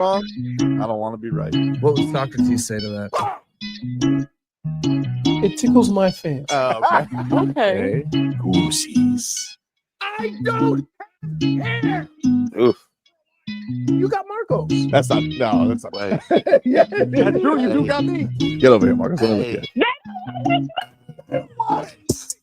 wrong, I don't want to be right. What would Socrates say to that? It tickles my fancy. Okay. Okay. Goosies. I don't care. Oof. You got Marcos. That's not. No, that's not. Wait. Yeah. That's true. You do got me. Get over here, Marcus. Let me look at Hey.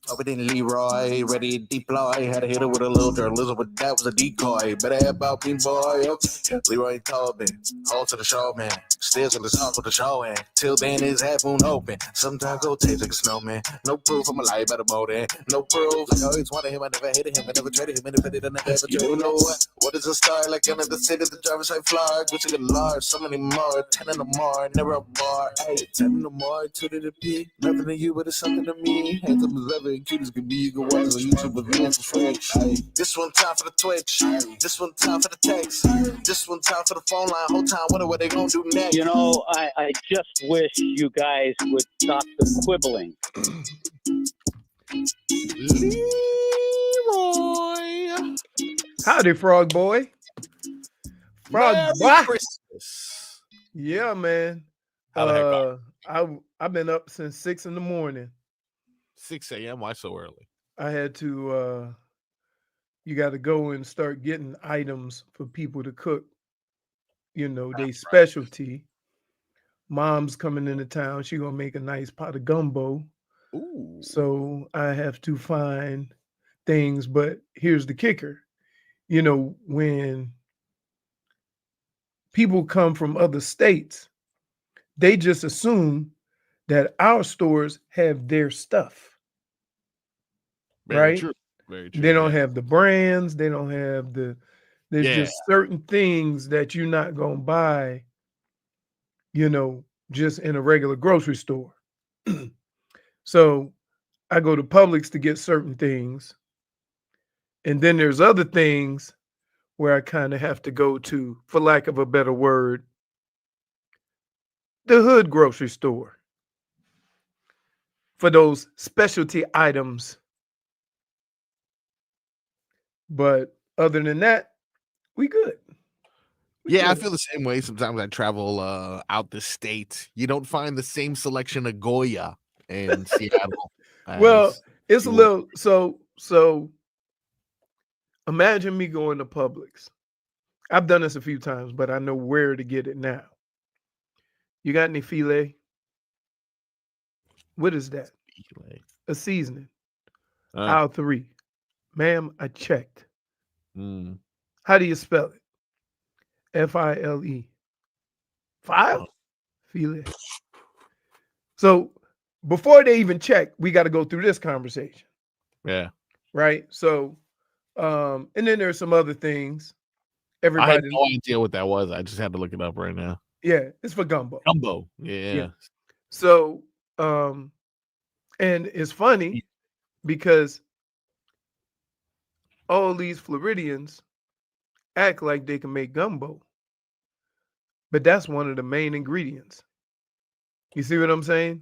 Tobin and Leroy, ready to deploy. Had to hit it with a little journalism, but that was a decoy. Better have about me, boy. Okay. Leroy and Tobin, hold to the show, man. Still in the songs with the show, and till then his half moon open. Sometimes go taste like a snowman. No proof I'm alive by the motor. No proof. Like I always wanted him, I never hated him, I never traded him, I never did, I never ever traded. You know what is a star? Like under the city, the driver's side fly. Gucci the large, so many more. 10 in the more, never a bar. Hey, 10 in the more, 2 to the P. Nothing to you, but it's something to me. Handsome as ever. Cute as can be, you can watch on YouTube with me for free. This one time for the Twitch, this one time for the text, this one time for the phone line. Whole time, what they gonna do next? You know, I just wish you guys would stop the quibbling. Leroy. Howdy, Frog Boy. Frog Merry Boy. Christmas. Yeah, man. How the heck are I've been up since 6 a.m. 6 a.m. Why so early? I had to you got to go and start getting items for people to cook. You know, they specialty. Mom's coming into town. She gonna make a nice pot of gumbo. Ooh. So I have to find things, but here's the kicker. You know, when people come from other states, they just assume that our stores have their stuff. Very right? true. Very true. They don't have the brands. They don't have there's just certain things that you're not going to buy, you know, just in a regular grocery store. So I go to Publix to get certain things. And then there's other things where I kind of have to go to, for lack of a better word, the hood grocery store for those specialty items. But other than that, we good. Yeah, I feel the same way. Sometimes I travel out the state. You don't find the same selection of Goya in Seattle. Well, as it's a you little so imagine me going to Publix. I've done this a few times, but I know where to get it now. You got any filet? What is that? would- A seasoning. Uh, Aisle 3. Ma'am, I checked. mm, How do you spell it? F-I-L-E. File? Filet. So before they even check, we got to go through this conversation. yeah. Right? So and then there's some other things. I Everybody had no idea what that was. I just had to look it up right now. yeah, it's for gumbo. Gumbo. Yeah. So and it's funny because all these Floridians act like they can make gumbo, but that's one of the main ingredients. You see what I'm saying?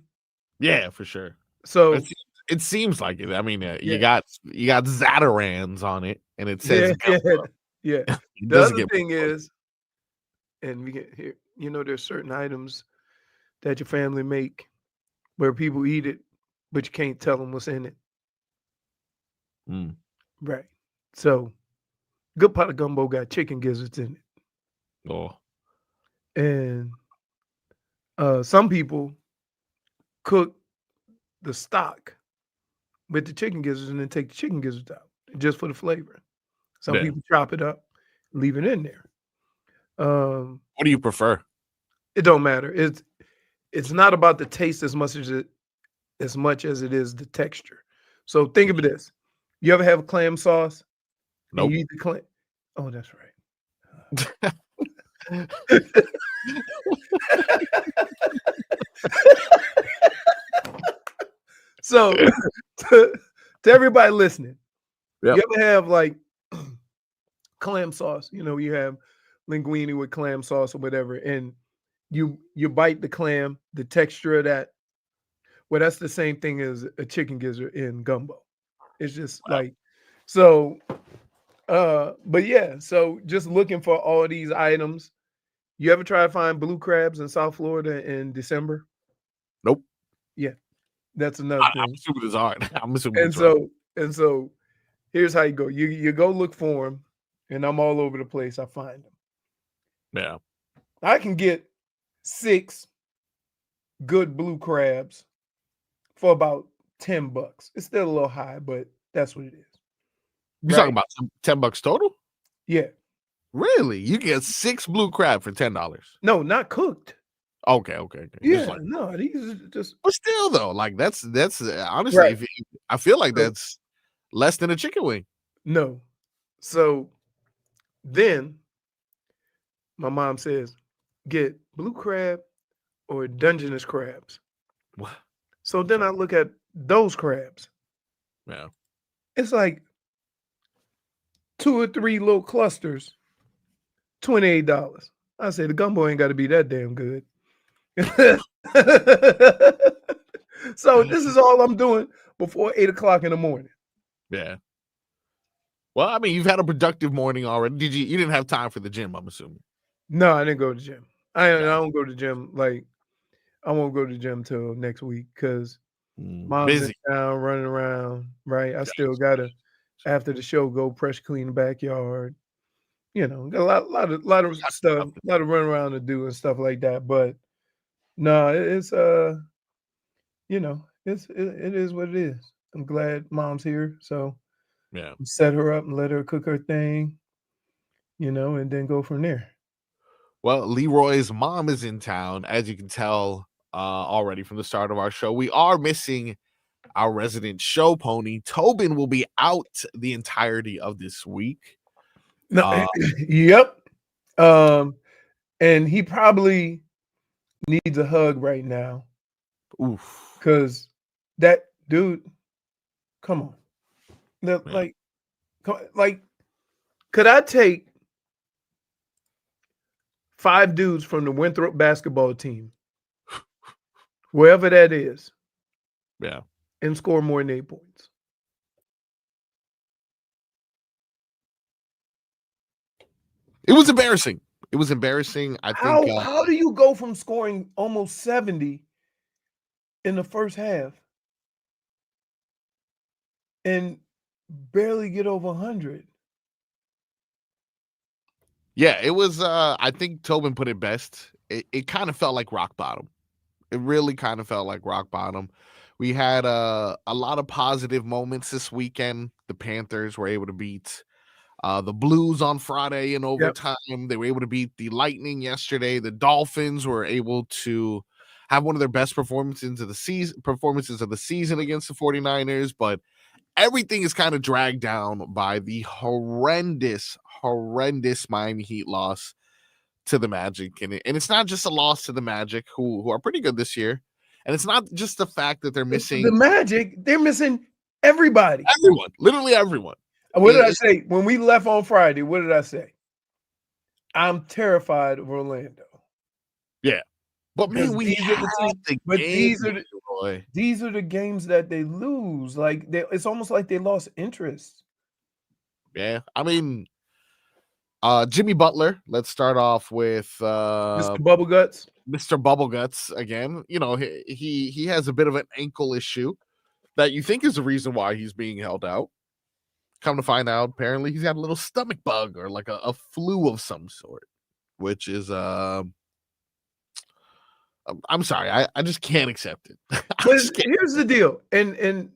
Yeah, for sure. So It seems like it. I mean, Yeah. you got Zatarans on it, and it says gumbo. yeah. It The doesn't other get thing gumbo. is, and we get here, you know, there's certain items that your family make where people eat it, but you can't tell them what's in it. Mm. Right. So, good pot of gumbo got chicken gizzards in it. Oh, And some people cook the stock with the chicken gizzards and then take the chicken gizzards out just for the flavor. Some Yeah. people chop it up, leave it in there. what do you prefer? It don't matter. It's not about the taste as much as it is the texture. So think of this. You ever have clam sauce? And Nope. you eat the clam. Oh, that's right. So to everybody listening, Yep. you ever have like clam sauce? You know, you have linguine with clam sauce or whatever, and you bite the clam, the texture of that. Well, that's the same thing as a chicken gizzard in gumbo. It's just Wow. like so. But yeah, so just looking for all these items, You ever try to find blue crabs in South Florida in December? Nope. Yeah, that's another thing. I'm assuming it's hard. I'm assuming it's And so here's how you go. You go look for them, and I'm all over the place. I find them. Yeah. I can get 6 good blue crabs for about $10. It's still a little high, but that's what it is. You're talking about $10 total? Yeah. Really? You get 6 blue crab for $10. No, not cooked. Okay. Yeah, no, these are just. But still, though, like that's honestly, Right. I feel like that's less than a chicken wing. No. So then my mom says, get blue crab or Dungeness crabs. What? So then I look at those crabs. Yeah. It's like 2 or 3 little clusters, $28. I say the gumbo ain't got to be that damn good. So this is all I'm doing before 8 o'clock in the morning. Yeah. Well, I mean, you've had a productive morning already. You didn't have time for the gym, I'm assuming. No, I didn't go to the gym. I don't go to the gym. Like, I won't go to the gym till next week because mom's busy. in town running around. Right. I still gotta, after the show, go pressure clean the backyard. You know, got a lot of stuff, a lot of run around to do and stuff like that. But no, it's you know, it is what it is. I'm glad mom's here, so yeah, set her up and let her cook her thing, you know, and then go from there. Well, Leroy's mom is in town, as you can tell already from the start of our show. We are missing our resident show pony. Tobin will be out the entirety of this week. No, yep. And he probably needs a hug right now. Oof. Because that dude, come on. Like, could I take 5 dudes from the Winthrop basketball team, wherever that is, yeah, and score more than 8 points? It was embarrassing. It was embarrassing. I think. How do you go from scoring almost 70 in the first half and barely get over 100? Yeah, it was. I think Tobin put it best. It kind of felt like rock bottom. It really kind of felt like rock bottom. We had a lot of positive moments this weekend. The Panthers were able to beat the Blues on Friday in overtime. Yep. They were able to beat the Lightning yesterday. The Dolphins were able to have one of their best performances of the season against the 49ers, but everything is kind of dragged down by the horrendous Miami Heat loss to the Magic. And it's not just a loss to the Magic, who are pretty good this year. And it's not just the fact that they're missing the Magic, they're missing everybody. Everyone, literally everyone. What did I say? When we left on Friday, what did I say? I'm terrified of Orlando. Yeah. But man, these are the games that they lose. Like it's almost like they lost interest. Yeah. I mean, Jimmy Butler, let's start off with Mr. Bubbleguts. Mr. Bubbleguts again. You know, he has a bit of an ankle issue that you think is the reason why he's being held out. Come to find out, apparently he's got a little stomach bug or like a flu of some sort, which is I'm sorry, I just can't accept it. Here's the deal, and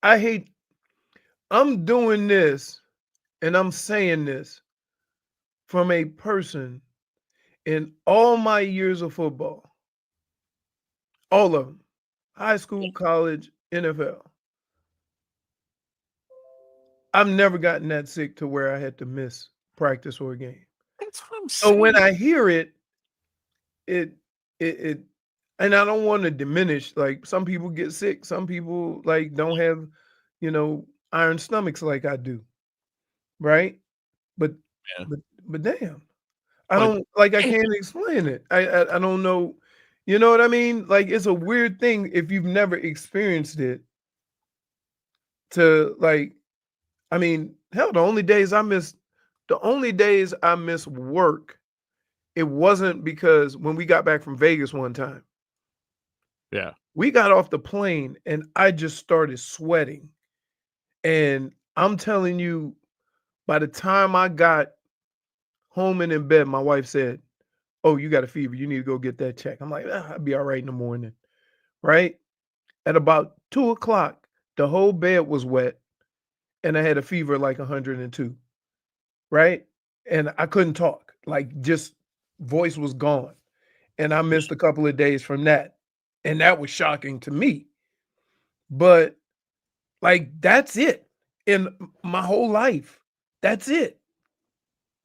I hate. I'm doing this, and I'm saying this from a person in all my years of football, all of them, high school, college, NFL. I've never gotten that sick to where I had to miss practice or a game. That's what I'm saying. So when I hear it, and I don't want to diminish. Like some people get sick, some people like don't have, iron stomachs like I do, right? But damn, I can't explain it. I don't know. You know what I mean? Like it's a weird thing if you've never experienced it. To like. I mean, hell, the only days I miss work it wasn't because when we got back from Vegas one time, Yeah. we got off the plane and I just started sweating. And I'm telling you, by the time I got home and in bed, my wife said, "Oh, you got a fever. You need to go get that checked." I'm like, I'll be all right in the morning. Right? At about 2:00, the whole bed was wet and I had a fever like 102. Right? And I couldn't talk. Like, just voice was gone. And I missed a couple of days from that. And that was shocking to me. But like, that's it in my whole life. That's it.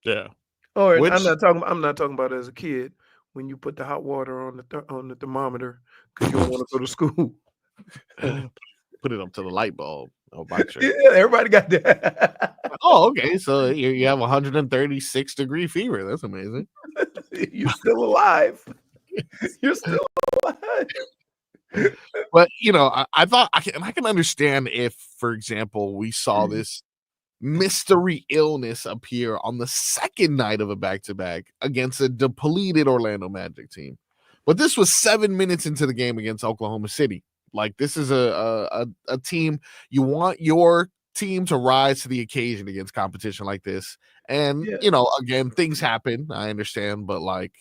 Yeah. Or Which I'm not talking about as a kid when you put the hot water on the thermometer because you don't want to go to school. put it up to the light bulb. Oh, my Yeah, everybody got that. Oh, okay. So you have 136-degree fever. That's amazing. You're still alive. You're still alive. But I thought I can understand if, for example, we saw this mystery illness appear on the second night of a back-to-back against a depleted Orlando Magic team. But this was 7 minutes into the game against Oklahoma City. Like, this is a team, you want your team to rise to the occasion against competition like this. And, again, things happen. I understand. But, like,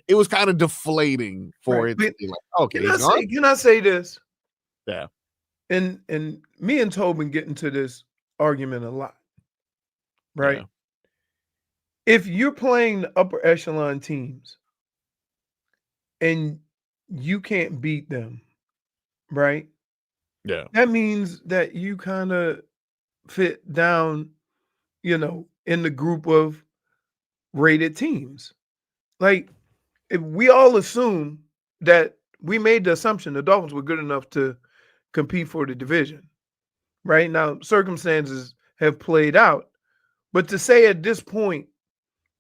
it was kind of deflating for it to be like, okay, can I say this? Yeah. And me and Tobin get into this argument a lot. Right? Yeah. If you're playing the upper echelon teams and you can't beat them, right? Yeah. That means that you kind of fit down, in the group of rated teams. Like, if we all assume that we made the assumption the Dolphins were good enough to compete for the division. Right? Now, circumstances have played out. But to say at this point,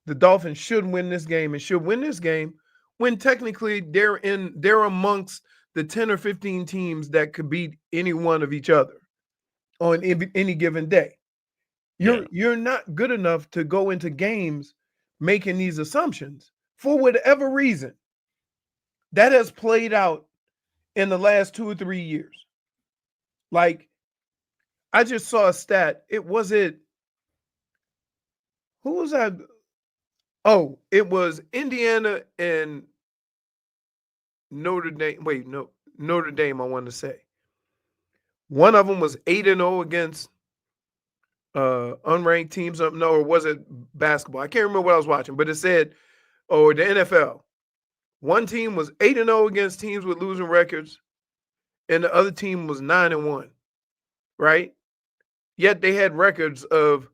the Dolphins should win this game and should win this game when technically they're amongst the 10 or 15 teams that could beat any one of each other on any given day. You're not good enough to go into games making these assumptions for whatever reason. That has played out in the last 2 or 3 years. Like, I just saw a stat. Who was that? Oh, it was Indiana and Notre Dame. Wait, no, Notre Dame, I want to say. One of them was 8-0 against unranked teams. No, or was it basketball? I can't remember what I was watching, but it said, the NFL. One team was 8-0 against teams with losing records, and the other team was 9-1, right? Yet they had records of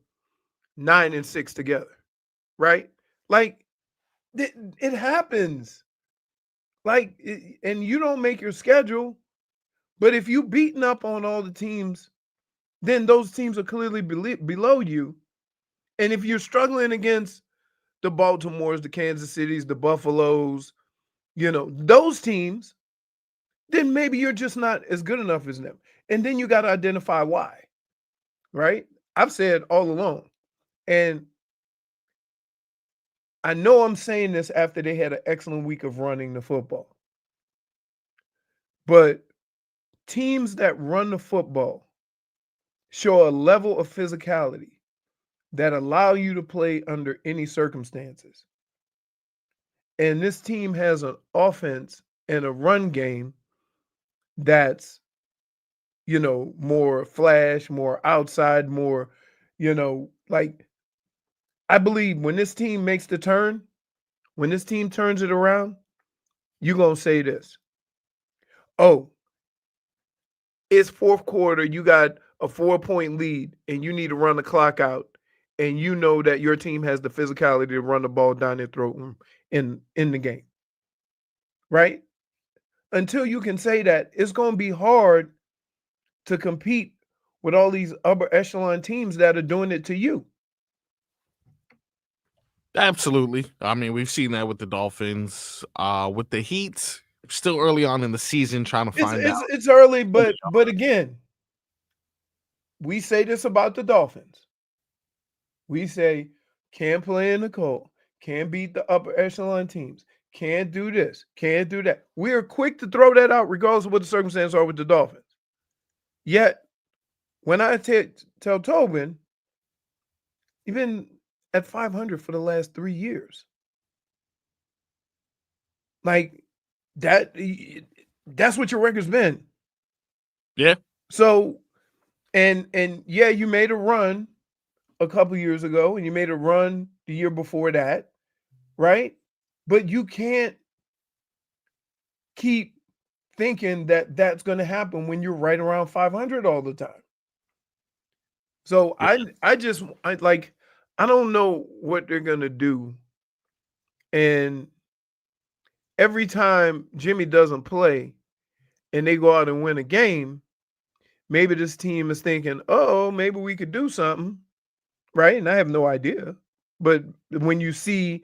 9-6 together, right? Like, it happens. Like, and you don't make your schedule, but if you beating up on all the teams, then those teams are clearly below you. And if you're struggling against the Baltimores, the Kansas Cities, the Buffaloes, those teams, then maybe you're just not as good enough as them. And then you got to identify why, right? I've said all along, and I know I'm saying this after they had an excellent week of running the football. But teams that run the football show a level of physicality that allow you to play under any circumstances. And this team has an offense and a run game that's, more flash, more outside, more, like, I believe when this team makes the turn, when this team turns it around, you're going to say this. Oh, it's fourth quarter, you got a 4-point lead, and you need to run the clock out, and you know that your team has the physicality to run the ball down their throat in the game, right? Until you can say that, it's going to be hard to compete with all these upper echelon teams that are doing it to you. Absolutely. I mean, we've seen that with the Dolphins, with the Heat. Still early on in the season, trying to find out. It's early, but again, we say this about the Dolphins. We say, can't play in the cold, can't beat the upper echelon teams, can't do this, can't do that. We are quick to throw that out regardless of what the circumstances are with the Dolphins. Yet, when I tell Tobin, you've been at 500 for the last 3 years. Like, that's what your record's been. Yeah. So, and yeah, you made a run a couple years ago, and you made a run the year before that, right? But you can't keep thinking that that's going to happen when you're right around 500 all the time. So Yeah. I don't know what they're going to do. And every time Jimmy doesn't play and they go out and win a game, maybe this team is thinking, oh, maybe we could do something, right? And I have no idea. But when you see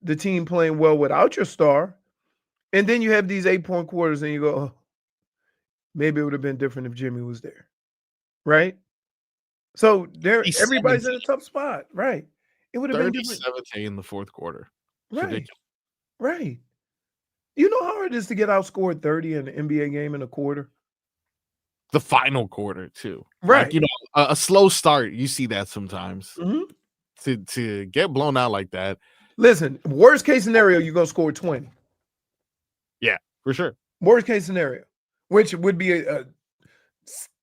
the team playing well without your star, and then you have these 8-point quarters and you go, oh, maybe it would have been different if Jimmy was there, right? So everybody's in a tough spot, right? It would have been different. 37 in the fourth quarter. It's Right. ridiculous. Right. You know how hard it is to get outscored 30 in an NBA game in a quarter? The final quarter, too. Right. Like, a slow start, you see that sometimes. Mm-hmm. To get blown out like that. Listen, worst case scenario, you're going to score 20. Yeah, for sure. Worst case scenario, which would be a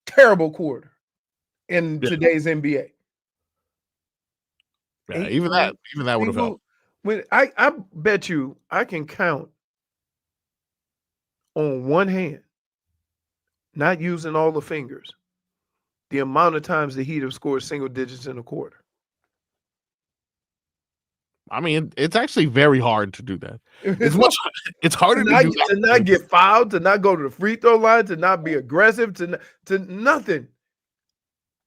terrible quarter in today's NBA. Yeah, even that would have helped. When I bet you I can count on one hand, not using all the fingers, the amount of times the Heat have scored single digits in a quarter. I mean, it's actually very hard to do that. It's harder to do that. To not get fouled, to not go to the free throw line, to not be aggressive, to nothing.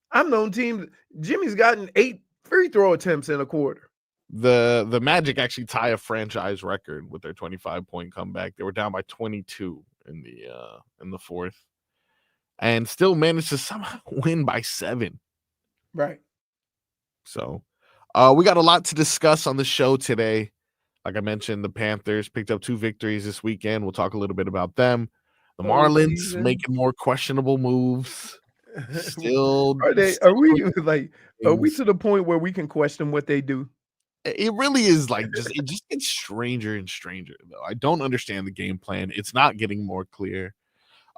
I've known teams. Jimmy's gotten 8 free throw attempts in a quarter. The Magic actually tie a franchise record with their 25-point comeback. They were down by 22 in the fourth, and still managed to somehow win by 7. Right. So, we got a lot to discuss on the show today. Like I mentioned, the Panthers picked up 2 victories this weekend. We'll talk a little bit about them. The Marlins making more questionable moves. Still, are we to the point where we can question what they do? It really is it just gets stranger and stranger, though. I don't understand the game plan. It's not getting more clear.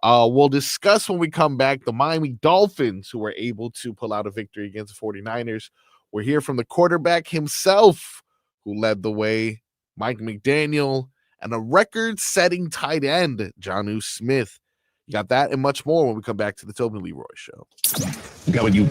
We'll discuss when we come back the Miami Dolphins, who were able to pull out a victory against the 49ers. We'll hear from the quarterback himself, who led the way, Mike McDaniel, and a record-setting tight end, Jonnu Smith. You got that and much more when we come back to the Tobin Leroy Show. Got you.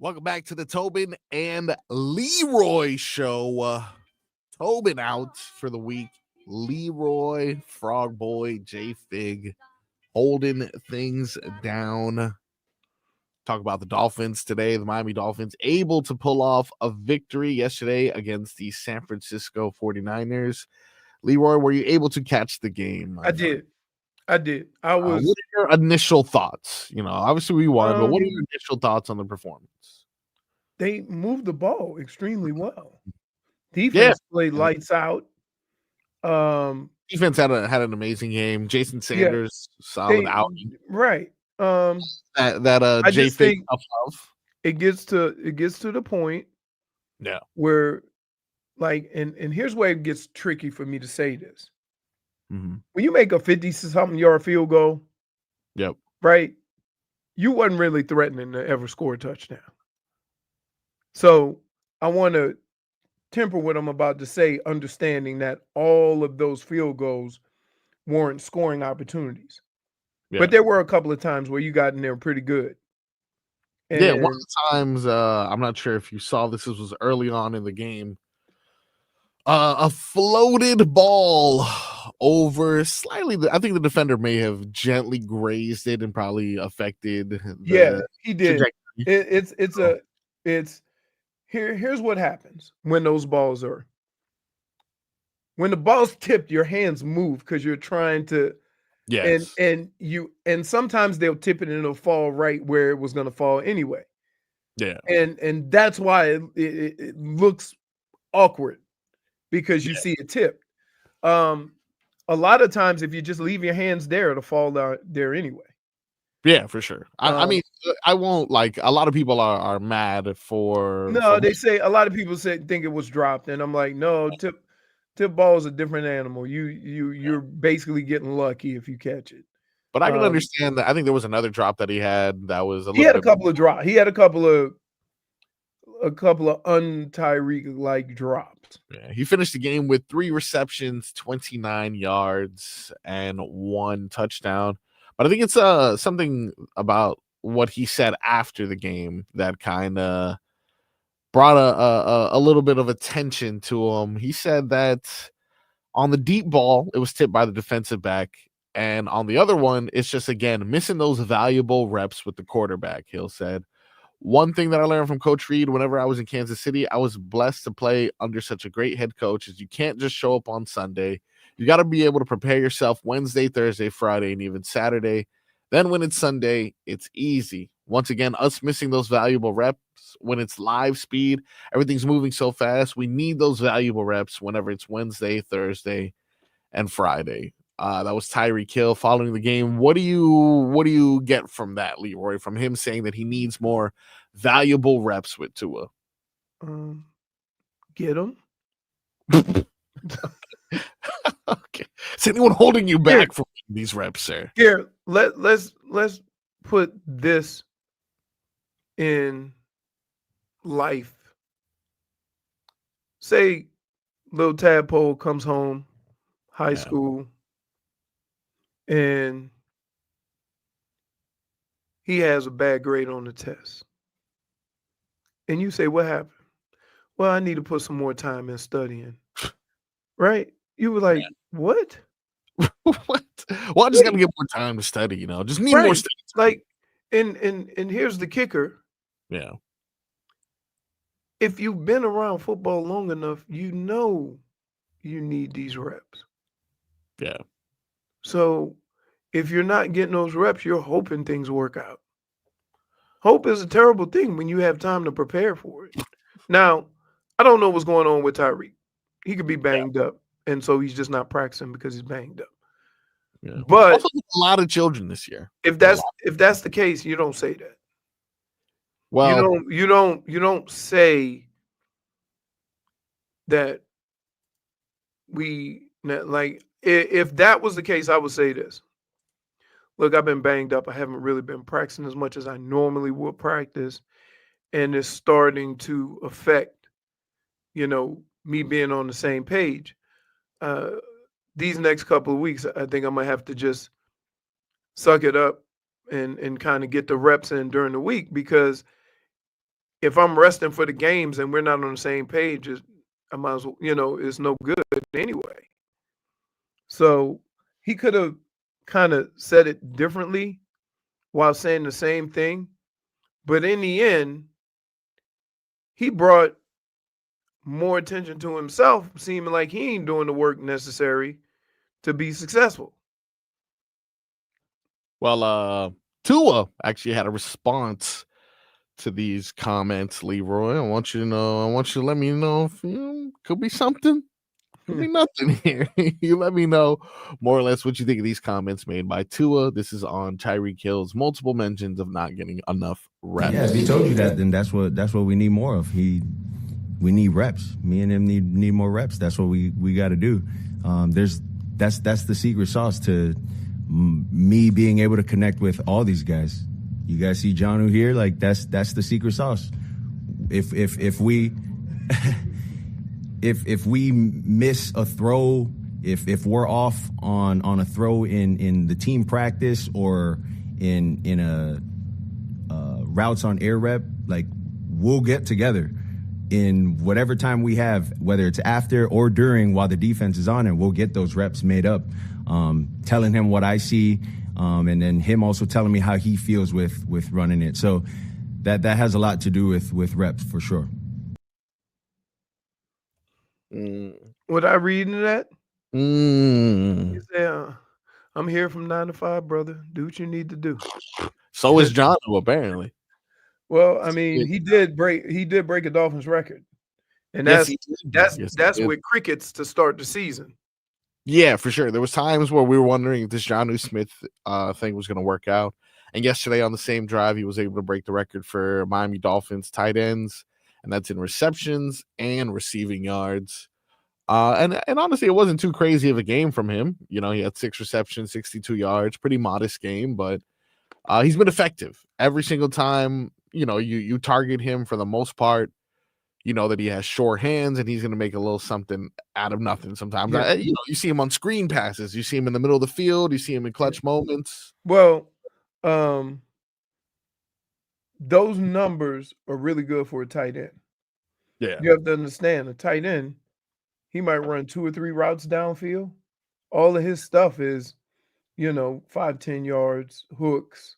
Welcome back to the Tobin and Leroy show. Tobin out for the week. Leroy, Frog Boy, JFig holding things down. Talk about the Dolphins today. The Miami Dolphins able to pull off a victory yesterday against the San Francisco 49ers. Leroy, were you able to catch the game? I did. I was. What are your initial thoughts? Obviously we won, but what are your initial thoughts on the performance? They moved the ball extremely well. Defense played lights out. Defense had an amazing game. Jason Sanders, solid outing. Right. That I just think above. It gets to the point. Yeah. Where, like, and here's where it gets tricky for me to say this. Mm-hmm. When you make a 50-something yard field goal, yep, right, you wasn't really threatening to ever score a touchdown. So I want to temper what I'm about to say, understanding that all of those field goals weren't scoring opportunities. Yeah. But there were a couple of times where you got in there pretty good. And one of the times, I'm not sure if you saw this was early on in the game. A floated ball over slightly. I think the defender may have gently grazed it and probably affected. He did. Here's what happens when those balls are. When the ball's tipped, your hands move because you're trying to. Yes. And sometimes they'll tip it and it'll fall right where it was going to fall anyway. Yeah. And that's why it looks awkward because you see it tipped. A lot of times if you just leave your hands there, it'll fall down there anyway. Yeah, for sure. I mean, I won't like a lot of people are mad for. No, they say a lot of people think it was dropped, and I'm like, no, tip ball is a different animal. You're basically getting lucky if you catch it. But I can understand that. I think there was another drop that he had that was he had a couple of drops. He had a couple of un-Tyreek like drops. Yeah, he finished the game with 3 receptions, 29 yards, and 1 touchdown. But I think it's something about what he said after the game that kind of brought a little bit of attention to him. He said that on the deep ball, it was tipped by the defensive back. And on the other one, it's just, again, missing those valuable reps with the quarterback, Hill said. One thing that I learned from Coach Reed whenever I was in Kansas City, I was blessed to play under such a great head coach, is you can't just show up on Sunday. You got to be able to prepare yourself Wednesday, Thursday, Friday, and even Saturday. Then when it's Sunday, it's easy. Once again, us missing those valuable reps when it's live speed, everything's moving so fast. We need those valuable reps whenever it's Wednesday, Thursday, and Friday. That was Tyreek Hill following the game. What do you get from that, Leroy? From him saying that he needs more valuable reps with Tua? Get him. Okay. Is anyone holding you back from these reps, sir? Here, let's put this in life. Say little tadpole comes home, high school, and he has a bad grade on the test. And you say, what happened? Well, I need to put some more time in studying. Right? You were like, what? What? Well, I just gotta get more time to study, just need more study time. Like, and here's the kicker. Yeah. If you've been around football long enough, you know you need these reps. Yeah. So if you're not getting those reps, you're hoping things work out. Hope is a terrible thing when you have time to prepare for it. Now, I don't know what's going on with Tyreek. He could be banged up, and so he's just not practicing because he's banged up. Yeah. But also, a lot of children this year. If that's the case, you don't say that. Well, you don't say that if that was the case, I would say this. Look, I've been banged up. I haven't really been practicing as much as I normally would practice, and it's starting to affect, me being on the same page. These next couple of weeks, I think I'm gonna have to just suck it up and kind of get the reps in during the week, because if I'm resting for the games and we're not on the same page, I might as well, it's no good anyway. So he could have kind of said it differently while saying the same thing. But in the end, he brought more attention to himself, seeming like he ain't doing the work necessary to be successful. Well, Tua actually had a response to these comments, Leroy. I want you to let me know if could be something. Could be nothing here. You let me know more or less what you think of these comments made by Tua. This is on Tyreek Hill's multiple mentions of not getting enough reps. Yeah, if he told you that, then that's what we need more of. We need reps. Me and him need more reps. That's what we got to do. That's the secret sauce to me being able to connect with all these guys. You guys see Jonnu here, like that's the secret sauce. If we if we miss a throw, if we're off on a throw in the team practice or in a routes on air rep, like we'll get together in whatever time we have, whether it's after or during while the defense is on, and we'll get those reps made up. Telling him what I see, and then him also telling me how he feels with running it. So that has a lot to do with reps for sure. Would I read into that? He said, I'm here from 9 to 5, brother. Do what you need to do. So is Jonnu, apparently. Well, I mean, he did break a Dolphins record. And that's with crickets to start the season. Yeah, for sure. There was times where we were wondering if this Jonnu Smith thing was going to work out. And yesterday on the same drive, he was able to break the record for Miami Dolphins tight ends, and that's in receptions and receiving yards. And honestly, it wasn't too crazy of a game from him. He had 6 receptions, 62 yards, pretty modest game, but he's been effective every single time. You target him for the most part. You know that he has short hands and he's going to make a little something out of nothing sometimes. Yeah. You see him on screen passes. You see him in the middle of the field. You see him in clutch moments. Well, those numbers are really good for a tight end. Yeah. You have to understand, a tight end, he might run 2 or 3 routes downfield. All of his stuff is, 5-10 yards, hooks,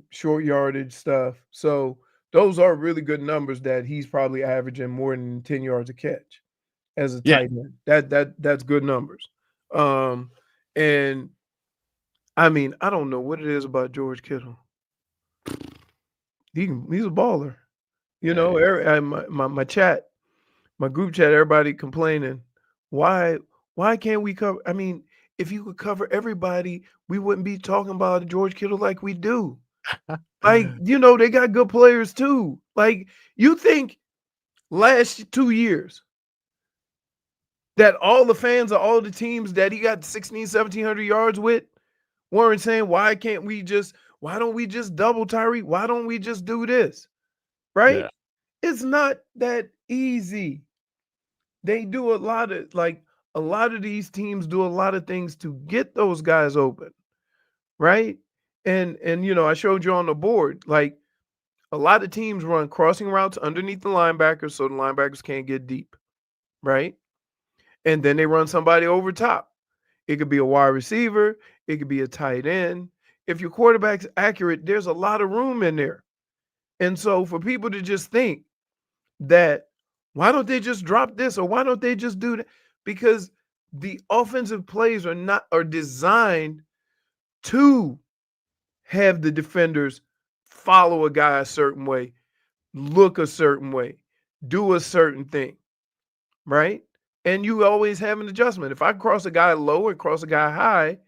short yardage stuff. So those are really good numbers that he's probably averaging more than 10 yards a catch as a tight end. That's good numbers. And I mean, I don't know what it is about George Kittle. He's a baller. My chat, my group chat, everybody complaining. Why can't we cover? I mean, if you could cover everybody, we wouldn't be talking about George Kittle like we do. Like, they got good players too. Like, you think last 2 years that all the fans of all the teams that he got 1,700 yards with weren't saying, why don't we just double Tyreek? Why don't we just do this? Right? Yeah. It's not that easy. They do a lot of these teams do a lot of things to get those guys open. Right? And I showed you on the board, like a lot of teams run crossing routes underneath the linebackers so the linebackers can't get deep, right? And then they run somebody over top. It could be a wide receiver. It could be a tight end. If your quarterback's accurate, there's a lot of room in there. And so for people to just think that, why don't they just drop this or why don't they just do that? Because the offensive plays are designed to have the defenders follow a guy a certain way, look a certain way, do a certain thing, right? And you always have an adjustment. If I cross a guy low and cross a guy high,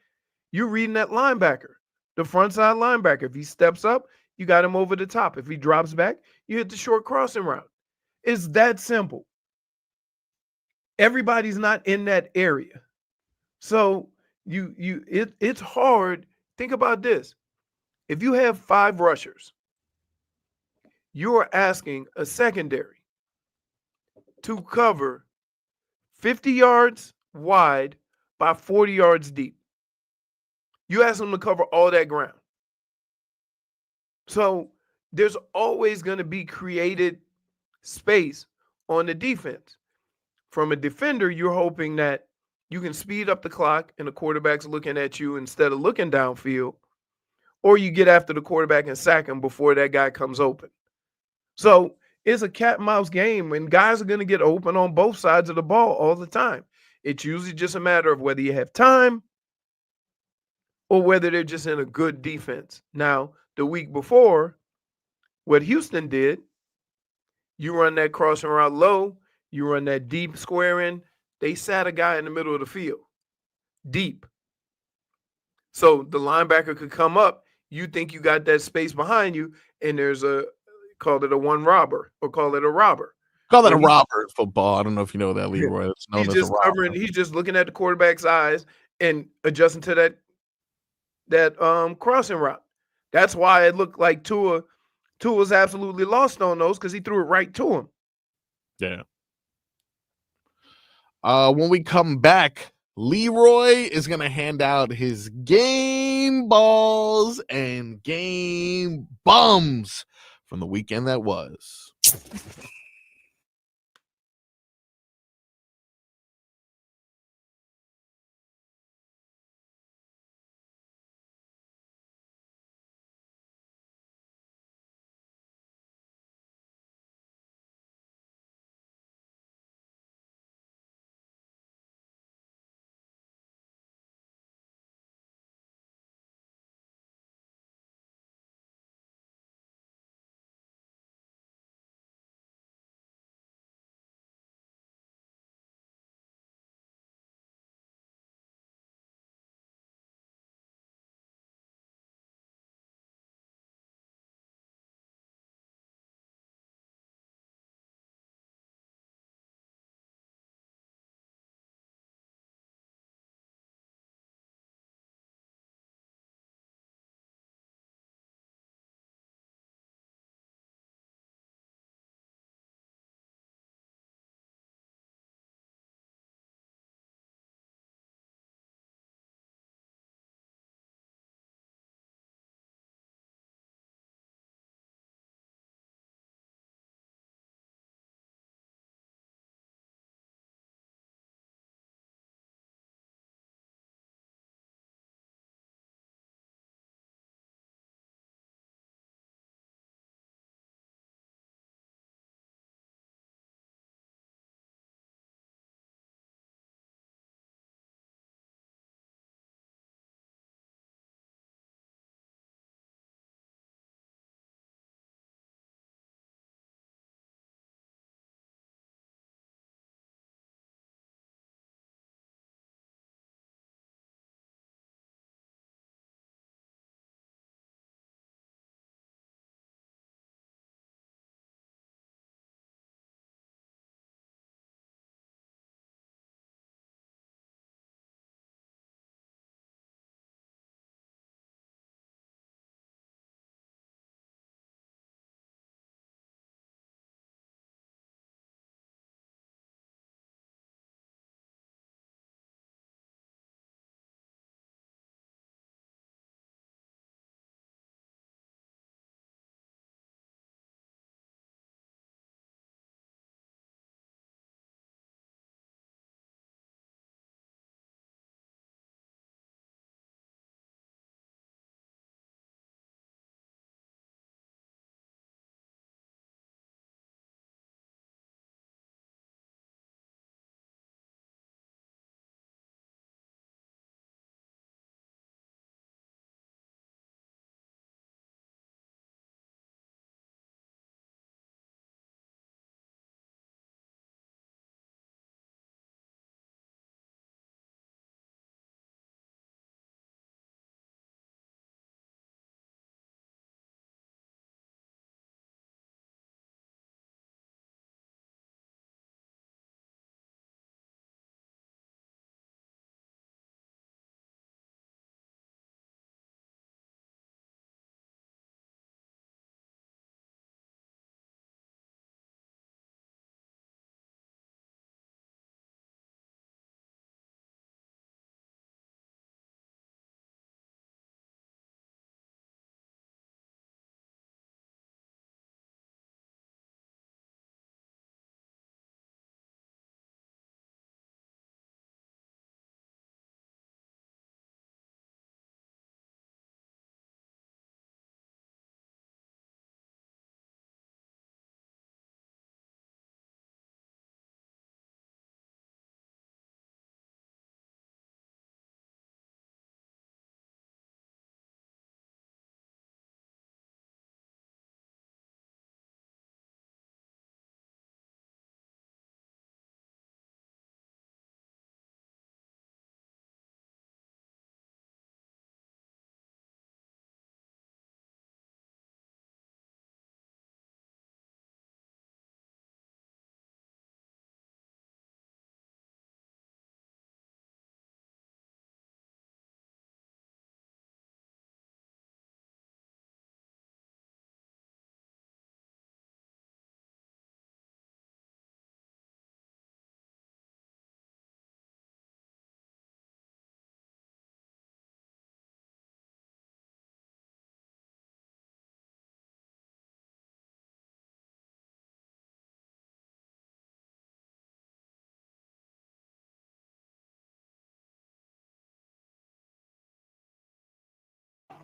you're reading that linebacker, the front side linebacker. If he steps up, you got him over the top. If he drops back, you hit the short crossing route. It's that simple. Everybody's not in that area. So it's hard. Think about this. If you have 5 rushers, you are asking a secondary to cover 50 yards wide by 40 yards deep. You ask them to cover all that ground. So there's always going to be created space on the defense. From a defender, you're hoping that you can speed up the clock and the quarterback's looking at you instead of looking downfield, or you get after the quarterback and sack him before that guy comes open. So it's a cat and mouse game, and guys are going to get open on both sides of the ball all the time. It's usually just a matter of whether you have time or whether they're just in a good defense. Now, the week before, what Houston did, you run that crossing route low, you run that deep square in, they sat a guy in the middle of the field, deep. So the linebacker could come up, you think you got that space behind you, and there's call it a one robber or call it a robber. Call that a robber in football. I don't know if you know that, Leroy. It's known He's as a just robber. covering, he's just looking at the quarterback's eyes and adjusting to that crossing route. That's why it looked like Tua was absolutely lost on those because he threw it right to him. Yeah. When we come back, Leroy is going to hand out his game balls and game bums from the weekend that was.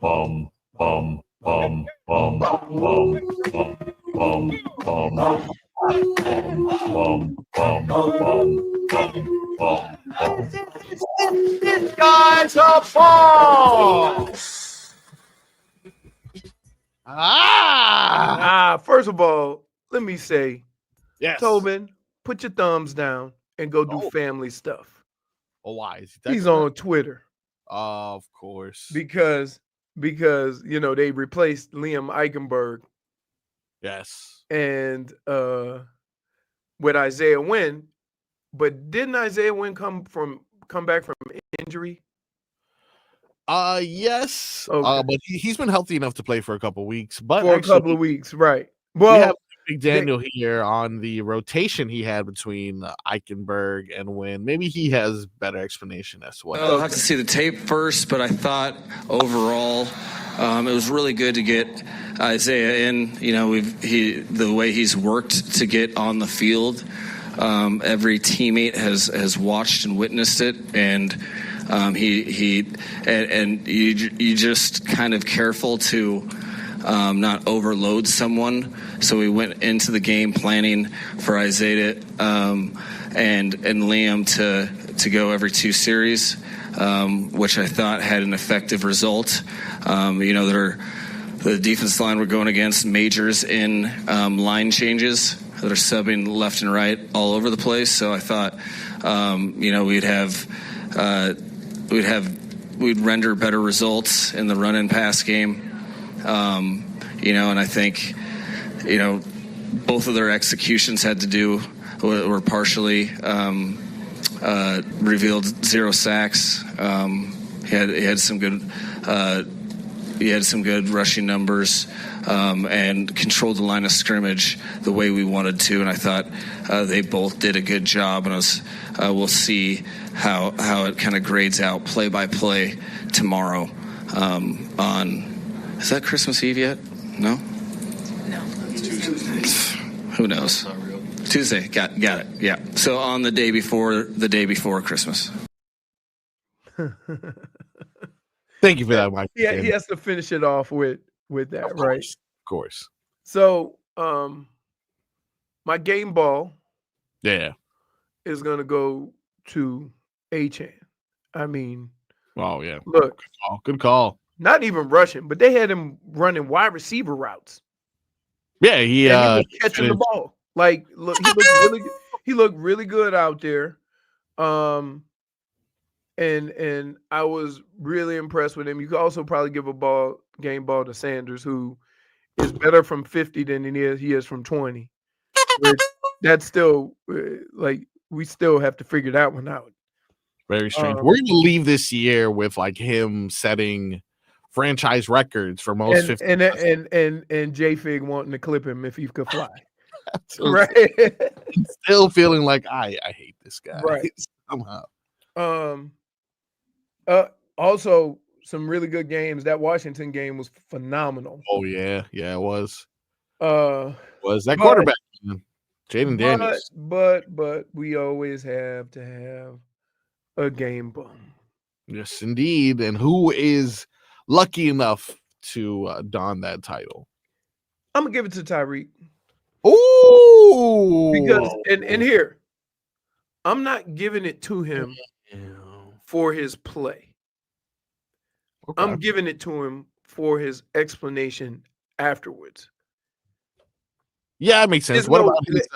This guy's a ball. First of all, let me say, Yes. Tobin, put your thumbs down and go do family stuff. Oh, why? Is He's on Twitter. Of course. Because they replaced Liam Eichenberg. Yes. And with Isaiah Wynn, but didn't Isaiah Wynn come back from injury? Yes. Okay. But he's been healthy enough to play for a couple weeks. But For a couple of weeks, right? Well, we have McDaniel here on the rotation he had between Eichenberg and Wynn. Maybe he has better explanation as to what. I'll have to see the tape first, but I thought overall it was really good to get Isaiah in. You know, the way he's worked to get on the field. Every teammate has watched and witnessed it, and you just kind of careful to not overload someone. So we went into the game planning for Isaiah and Liam to go every 2 series, which I thought had an effective result. The defense line we're going against majors in line changes that are subbing left and right all over the place. So I thought, we'd render better results in the run and pass game. And I think, both of their executions were partially revealed 0 sacks. He had some good rushing numbers and controlled the line of scrimmage the way we wanted to, and I thought they both did a good job. And we'll see how it kind of grades out play by play tomorrow. Is that Christmas Eve yet? No. Who knows? Tuesday. Got it. Yeah. So on the day before Christmas. Thank you for that, Mike. Yeah, he has to finish it off with that, right? Of course. So, my game ball, is gonna go to Eichenberg. I mean, oh yeah. Look, good call. Not even rushing, but they had him running wide receiver routes. Yeah, he was catching the ball. Like, look, he looked really good out there. And I was really impressed with him. You could also probably give a game ball to Sanders, who is better from 50 than he is from 20. That's still we still have to figure that one out. Very strange. We're gonna leave this year with him setting franchise records for most 50. And JFig wanting to clip him if he could fly. Right. Still feeling like I hate this guy. Right. Somehow. Also some really good games. That Washington game was phenomenal. Oh yeah, it was. Was that quarterback, Jaden Daniels? But we always have to have a game bum. Yes, indeed. And who is lucky enough to don that title? I'm gonna give it to Tyreek. Ooh, because and here, I'm not giving it to him for his play. Okay. I'm giving it to him for his explanation afterwards. Yeah, it makes sense. What about his,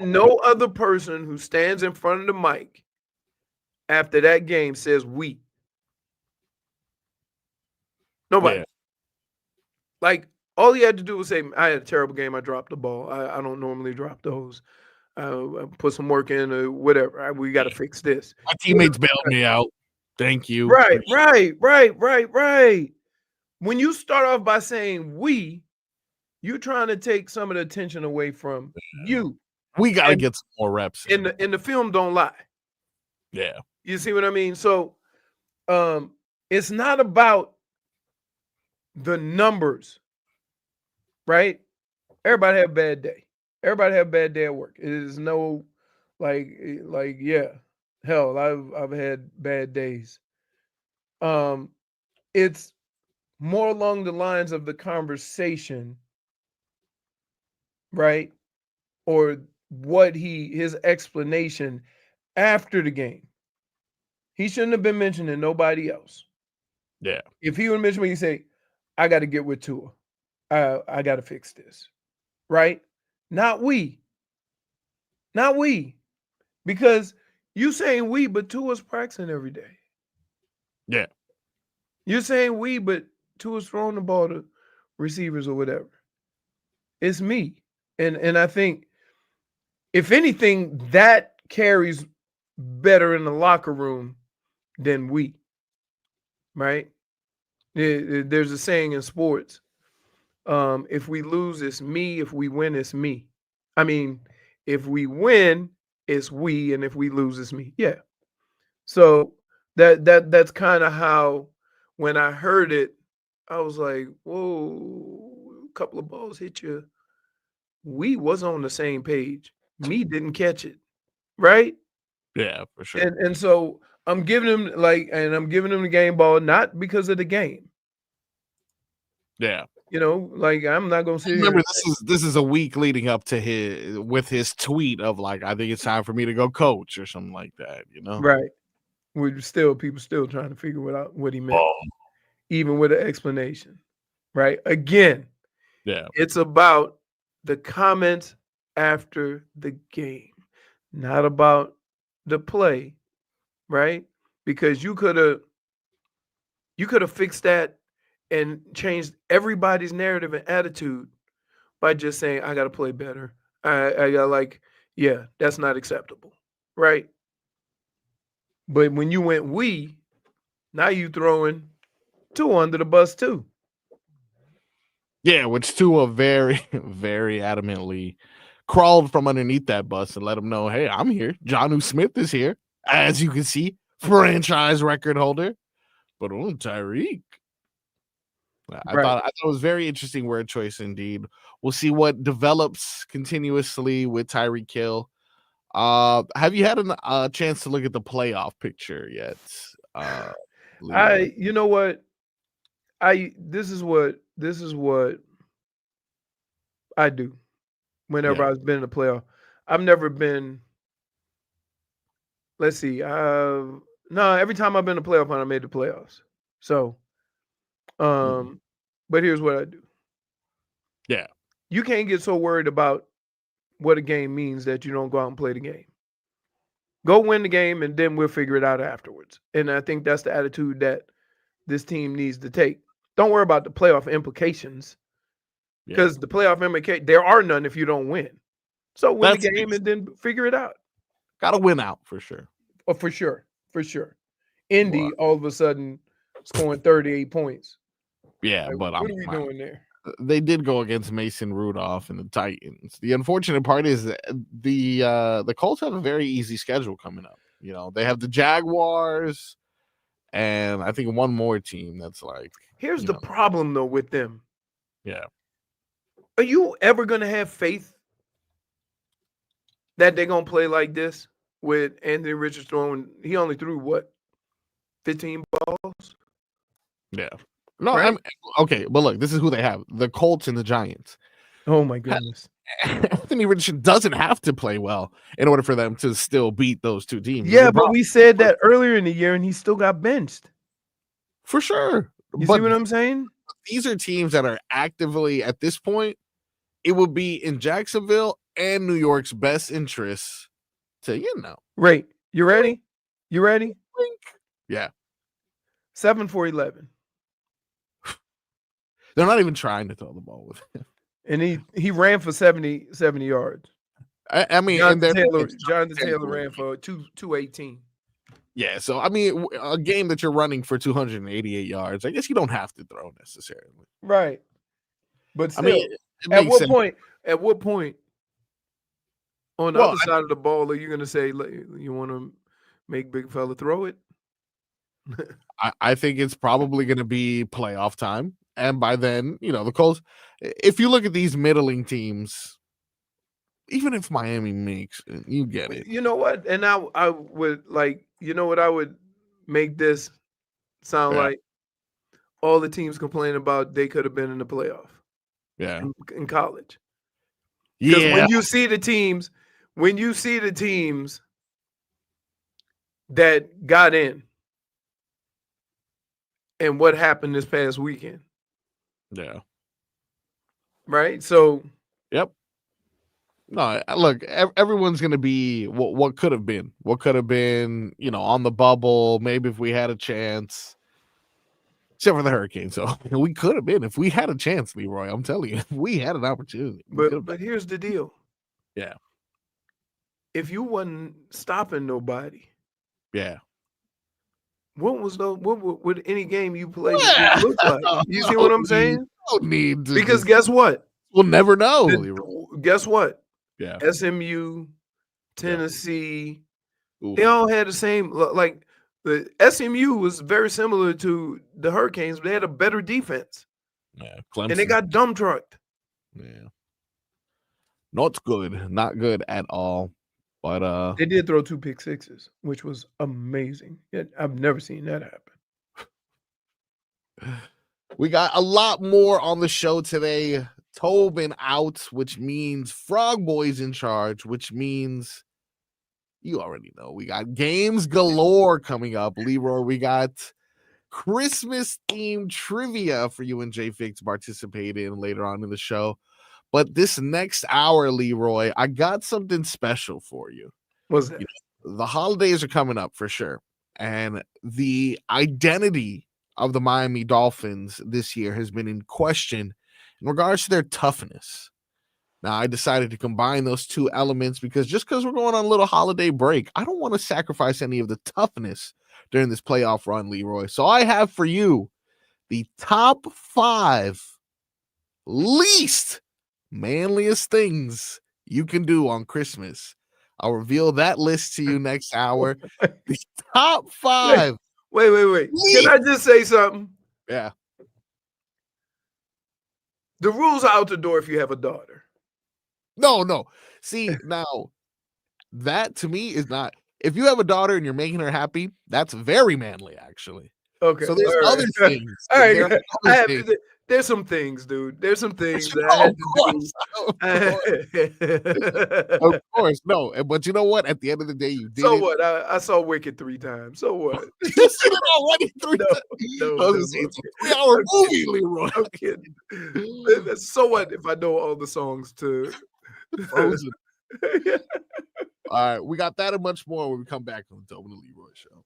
no other person who stands in front of the mic after that game says we. Nobody. Yeah. Like, all he had to do was say, I had a terrible game. I dropped the ball. I don't normally drop those. I put some work in or whatever. We got to fix this. My teammates bailed me out. Thank you. Right. When you start off by saying we, you're trying to take some of the attention away from you. We got to get some more reps. In the film don't lie. Yeah. You see what I mean? So it's not about the numbers, right? Everybody have a bad day. Everybody have a bad day at work. It is no yeah. Hell, I've had bad days. It's more along the lines of the conversation, right? Or what his explanation after the game. He shouldn't have been mentioning nobody else. Yeah. If he would mention me, he'd say, I got to get with Tua. I got to fix this. Right? Not we. Not we. Because you saying we, but Tua's practicing every day. Yeah. You're saying we, but Tua's throwing the ball to receivers or whatever. It's me. And I think, if anything, that carries better in the locker room than we. Right? There's a saying in sports. If we lose, it's me. If we win, it's me. I mean, if we win, it's we, and if we lose, it's me. Yeah. So that's kind of how, when I heard it, I was like, whoa, a couple of balls hit you. We was on the same page. Me didn't catch it. Right? Yeah, for sure. And so I'm giving him the game ball, not because of the game. Yeah. I'm not gonna say. Remember, this is a week leading up to his tweet of like, I think it's time for me to go coach or something like that. Right. People still trying to figure out what he meant, even with an explanation. Right. Again. Yeah. It's about the comments after the game, not about the play. Right. Because you could have fixed that and changed everybody's narrative and attitude by just saying, I got to play better. I got that's not acceptable. Right. But when you went now you throwing Tua under the bus too. Yeah, which Tua very, very adamantly crawled from underneath that bus and let him know, hey, I'm here. Jonnu Smith is here. As you can see, franchise record holder. But Tyreek. I thought it was very interesting word choice indeed. We'll see what develops continuously with Tyreek Hill. Have you had a chance to look at the playoff picture yet? You know what? This is what I do whenever I've been in the playoff. I've never been. Let's see. No, every time I've been in the playoff, I made the playoffs. So, but here's what I do. Yeah. You can't get so worried about what a game means that you don't go out and play the game. Go win the game, and then we'll figure it out afterwards. And I think that's the attitude that this team needs to take. Don't worry about the playoff implications, because the playoff implications, there are none if you don't win. So win the game and then figure it out. Got to win out for sure. Oh, for sure. For sure. Indy all of a sudden scoring 38 points. Yeah, what are we doing there? They did go against Mason Rudolph and the Titans. The unfortunate part is that the Colts have a very easy schedule coming up. They have the Jaguars and I think one more team that's like. Here's the problem though with them. Yeah. Are you ever going to have faith that they're going to play like this with Anthony Richards throwing? He only threw 15 balls? Yeah. No, right? okay, but look, this is who they have: the Colts and the Giants. Oh my goodness! Anthony Richardson doesn't have to play well in order for them to still beat those two teams. Yeah, but we said that earlier in the year, and he still got benched. For sure. You see what I'm saying? These are teams that are actively, at this point, it would be in Jacksonville and New York's best interests to, Right. You ready? You ready? Yeah. 7 for 11. They're not even trying to throw the ball with him. And he ran for 70 yards. I mean, Jonathan Taylor ran for 218. Yeah, so I mean, a game that you're running for 288 yards, I guess you don't have to throw necessarily. Right. But still, I mean, at what point on the other side of the ball are you going to say, you want to make big fella throw it? I think it's probably going to be playoff time. And by then, the Colts, if you look at these middling teams, even if Miami makes, you get it. You know what? And I would what I would make this sound like? all the teams complain about they could have been in the playoff Yeah. in college. Because Yeah. when you see the teams that got in and what happened this past weekend, Yeah. right? So, Yep. No, look, everyone's going to be what could have been. What could have been, on the bubble, maybe if we had a chance. Except for the Hurricanes. So we could have been if we had a chance, Leroy. I'm telling you, if we had an opportunity. but here's the deal. Yeah. If you wasn't stopping nobody, Yeah. what would any game you played look like? You see what I'm saying? No need to Because guess what? We'll never know, Leroy. Guess what? Yeah. SMU, Tennessee, Oof. they all had the same. Like the SMU was very similar to the Hurricanes, but they had a better defense. Yeah. Clemson. And they got dumb trucked. Yeah. Not good. Not good at all. But they did throw 2 pick sixes, which was amazing. I've never seen that happen. We got a lot more on the show today. Tobin out, which means Frog Boy's in charge, which means you already know. We got games galore coming up. Leroy, we got Christmas themed trivia for you and JFig to participate in later on in the show. But this next hour, Leroy, I got something special for you. What's that? The holidays are coming up for sure. And the identity of the Miami Dolphins this year has been in question in regards to their toughness. Now, I decided to combine those two elements because we're going on a little holiday break, I don't want to sacrifice any of the toughness during this playoff run, Leroy. So I have for you the top 5 least manliest things you can do on Christmas. I'll reveal that list to you next hour. The top 5. Wait. Can I just say something? Yeah. The rules are out the door if you have a daughter. No. See, now that to me is not. If you have a daughter and you're making her happy, that's very manly, actually. Okay. So there's other things. All right. There are other things. There's some things, dude. There's some things that I had to do. Of course, no. But you know what? At the end of the day, you did. So what? I saw Wicked 3 times. So what? You seen it already 3 times. It's a 3-hour movie, Leroy. I'm kidding. So what if I know all the songs to Frozen? All right, we got that and much more when we come back on the Tobin and Leroy Show.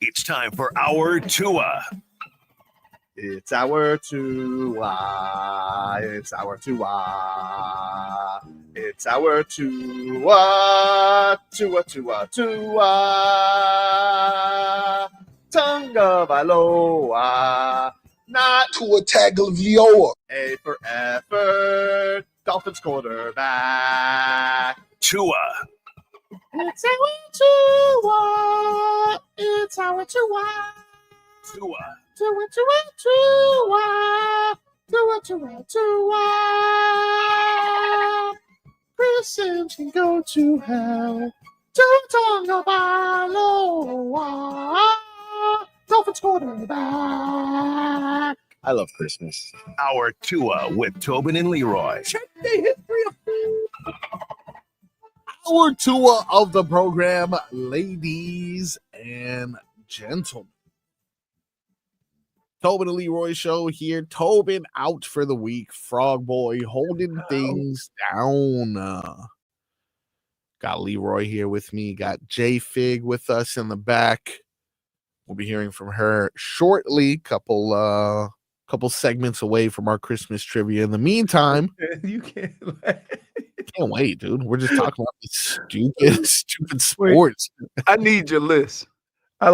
It's time for our Tua. It's our Tua. It's our Tua. It's our Tua. Tua, Tua, Tua. Tagovailoa. Not Tua Tagovailoa. A for effort. Dolphins quarterback. Tua. It's our Tua. It's our Tua. Tua. Tua, Tua, Tua. Tua, Tua, Tua. Chris Sims can go to hell. Tua Tagovailoa. Dolphins quarterback. I love Christmas. Our Tua with Tobin and Leroy. Check the history of Our Tua of the program, ladies and gentlemen. Tobin and Leroy show here. Tobin out for the week. Frog Boy holding things down. Got Leroy here with me. Got JFig with us in the back. We'll be hearing from her shortly. Couple segments away from our Christmas trivia. In the meantime, you can't. can't wait, dude. We're just talking about this stupid sports. I need your list. I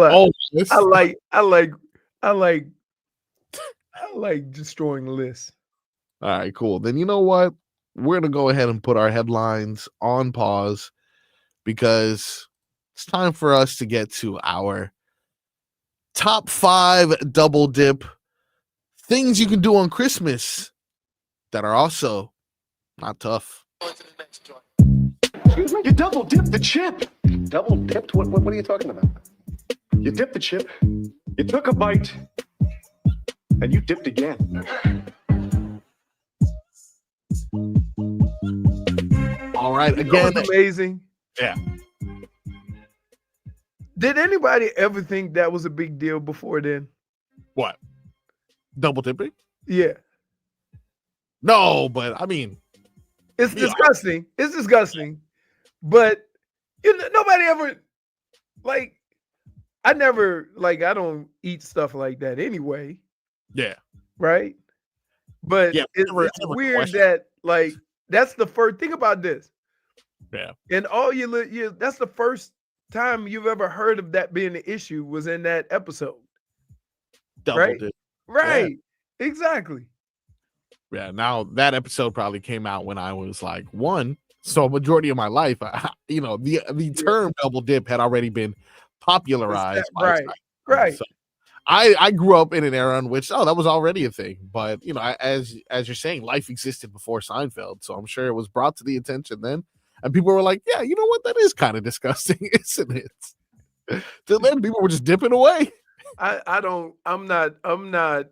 like destroying lists. All right, cool. Then you know what? We're gonna go ahead and put our headlines on pause because it's time for us to get to our top 5 double dip things you can do on Christmas that are also not tough. Excuse me? You double dipped the chip. Double dipped? What are you talking about? You dipped the chip, you took a bite, and you dipped again. All right, again. That was amazing. Yeah. Did anybody ever think that was a big deal before then? What? Double dipping? Yeah. No, but I mean, it's disgusting. It's disgusting. But nobody ever I don't eat stuff like that anyway. Yeah. Right? But yeah, it's weird that that's the first thing about this. Yeah. And all that's the first time you've ever heard of that being an issue was in that episode. Double dip. Right. Yeah. Exactly. Yeah. Now that episode probably came out when I was like 1. So a majority of my life, the term double dip had already been popularized. Right. So I grew up in an era in which, that was already a thing. But, as you're saying, life existed before Seinfeld. So I'm sure it was brought to the attention then. And people were like, yeah, you know what? That is kind of disgusting, isn't it? Till then, people were just dipping away. I'm not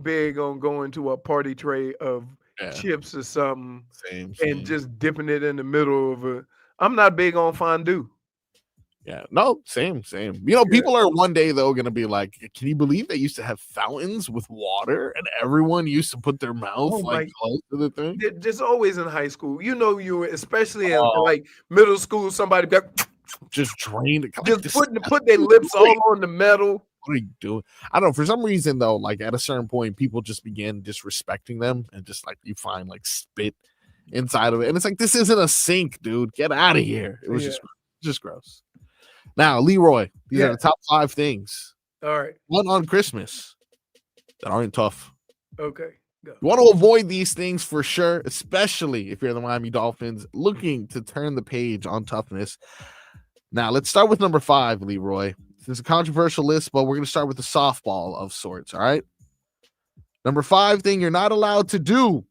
big on going to a party tray of chips or something same. And just dipping it in the middle of I'm not big on fondue. Yeah, no, same. People are one day though going to be like, can you believe they used to have fountains with water and everyone used to put their mouth close to the thing? Just always in high school, you especially in middle school, somebody got just drained it. Just put their lips all on the metal. What are you doing? I don't know. For some reason though, at a certain point, people just began disrespecting them and just you find spit inside of it. And it's this isn't a sink, dude. Get out of here. It was just gross. Now, Leroy, these are the top 5 things. All right. One on Christmas that aren't tough. Okay. Go. You want to avoid these things for sure, especially if you're the Miami Dolphins looking to turn the page on toughness. Now, let's start with number 5, Leroy. It's a controversial list, but we're going to start with a softball of sorts, all right? Number 5 thing you're not allowed to do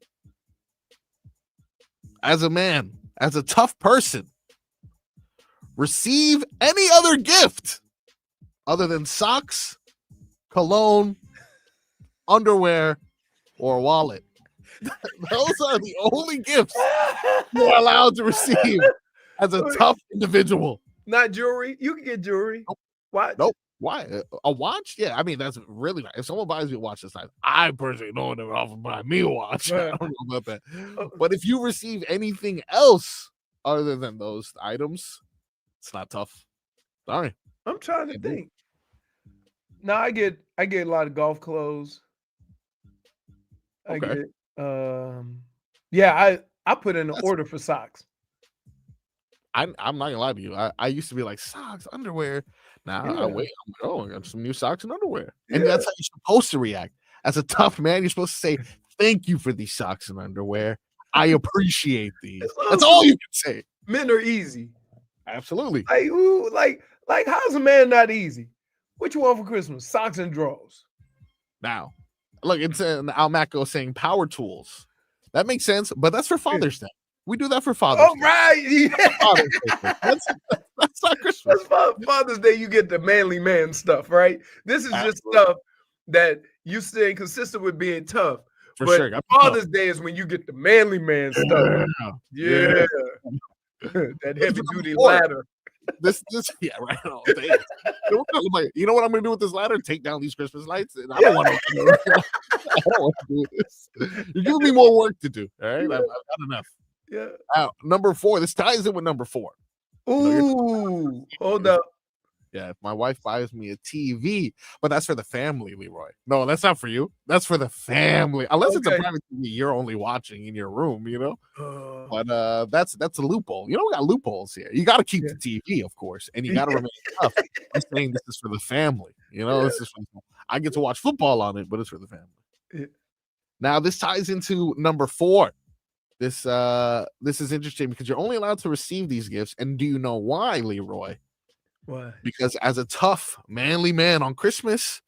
as a man, as a tough person. Receive any other gift other than socks, cologne, underwear, or wallet. Those are the only gifts you're allowed to receive as a tough individual. Not jewelry. You can get jewelry. Nope. What? Nope. Why? A watch? Yeah, I mean, that's really nice. If someone buys me a watch, that's nice. I personally don't want to offer buy me a watch. I don't know about that. But if you receive anything else other than those items, it's not tough. Sorry. I'm trying to think. No, I get a lot of golf clothes. I get I put in an order for socks. I'm not gonna lie to you. I used to be like socks, underwear. Now I wait. I'm like, I got some new socks and underwear, and that's how you're supposed to react. As a tough man, you're supposed to say, "Thank you for these socks and underwear. I appreciate these." That's all you can say. Men are easy. Absolutely. Like how's a man not easy? What you want for Christmas? Socks and drawers. Now, look, it's Almaco saying power tools. That makes sense, but that's for Father's Day. We do that for Father's Day. Right. Yeah. Father's Day. That's not Christmas. That's Father's Day. You get the manly man stuff, right? This is just stuff that you staying consistent with being tough. For sure. Father's Day is when you get the manly man stuff. Yeah. That heavy duty ladder. This right. Oh, you know what I'm gonna do with this ladder? Take down these Christmas lights. And I don't want to do this. You're giving me more work to do. All right. I've got enough. Yeah. Now, number 4. This ties in with number 4. Ooh, hold up. Yeah, if my wife buys me a TV, but that's for the family, Leroy. No, that's not for you. That's for the family. Unless it's a private TV you're only watching in your room, you know. But that's a loophole. You know, we got loopholes here. You got to keep the TV, of course, and you got to remain tough. I'm saying this is for the family. You know, this is I get to watch football on it, but it's for the family. Yeah. Now, this ties into number 4. This is interesting because you're only allowed to receive these gifts, and do you know why, Leroy? Why? Because as a tough, manly man on Christmas,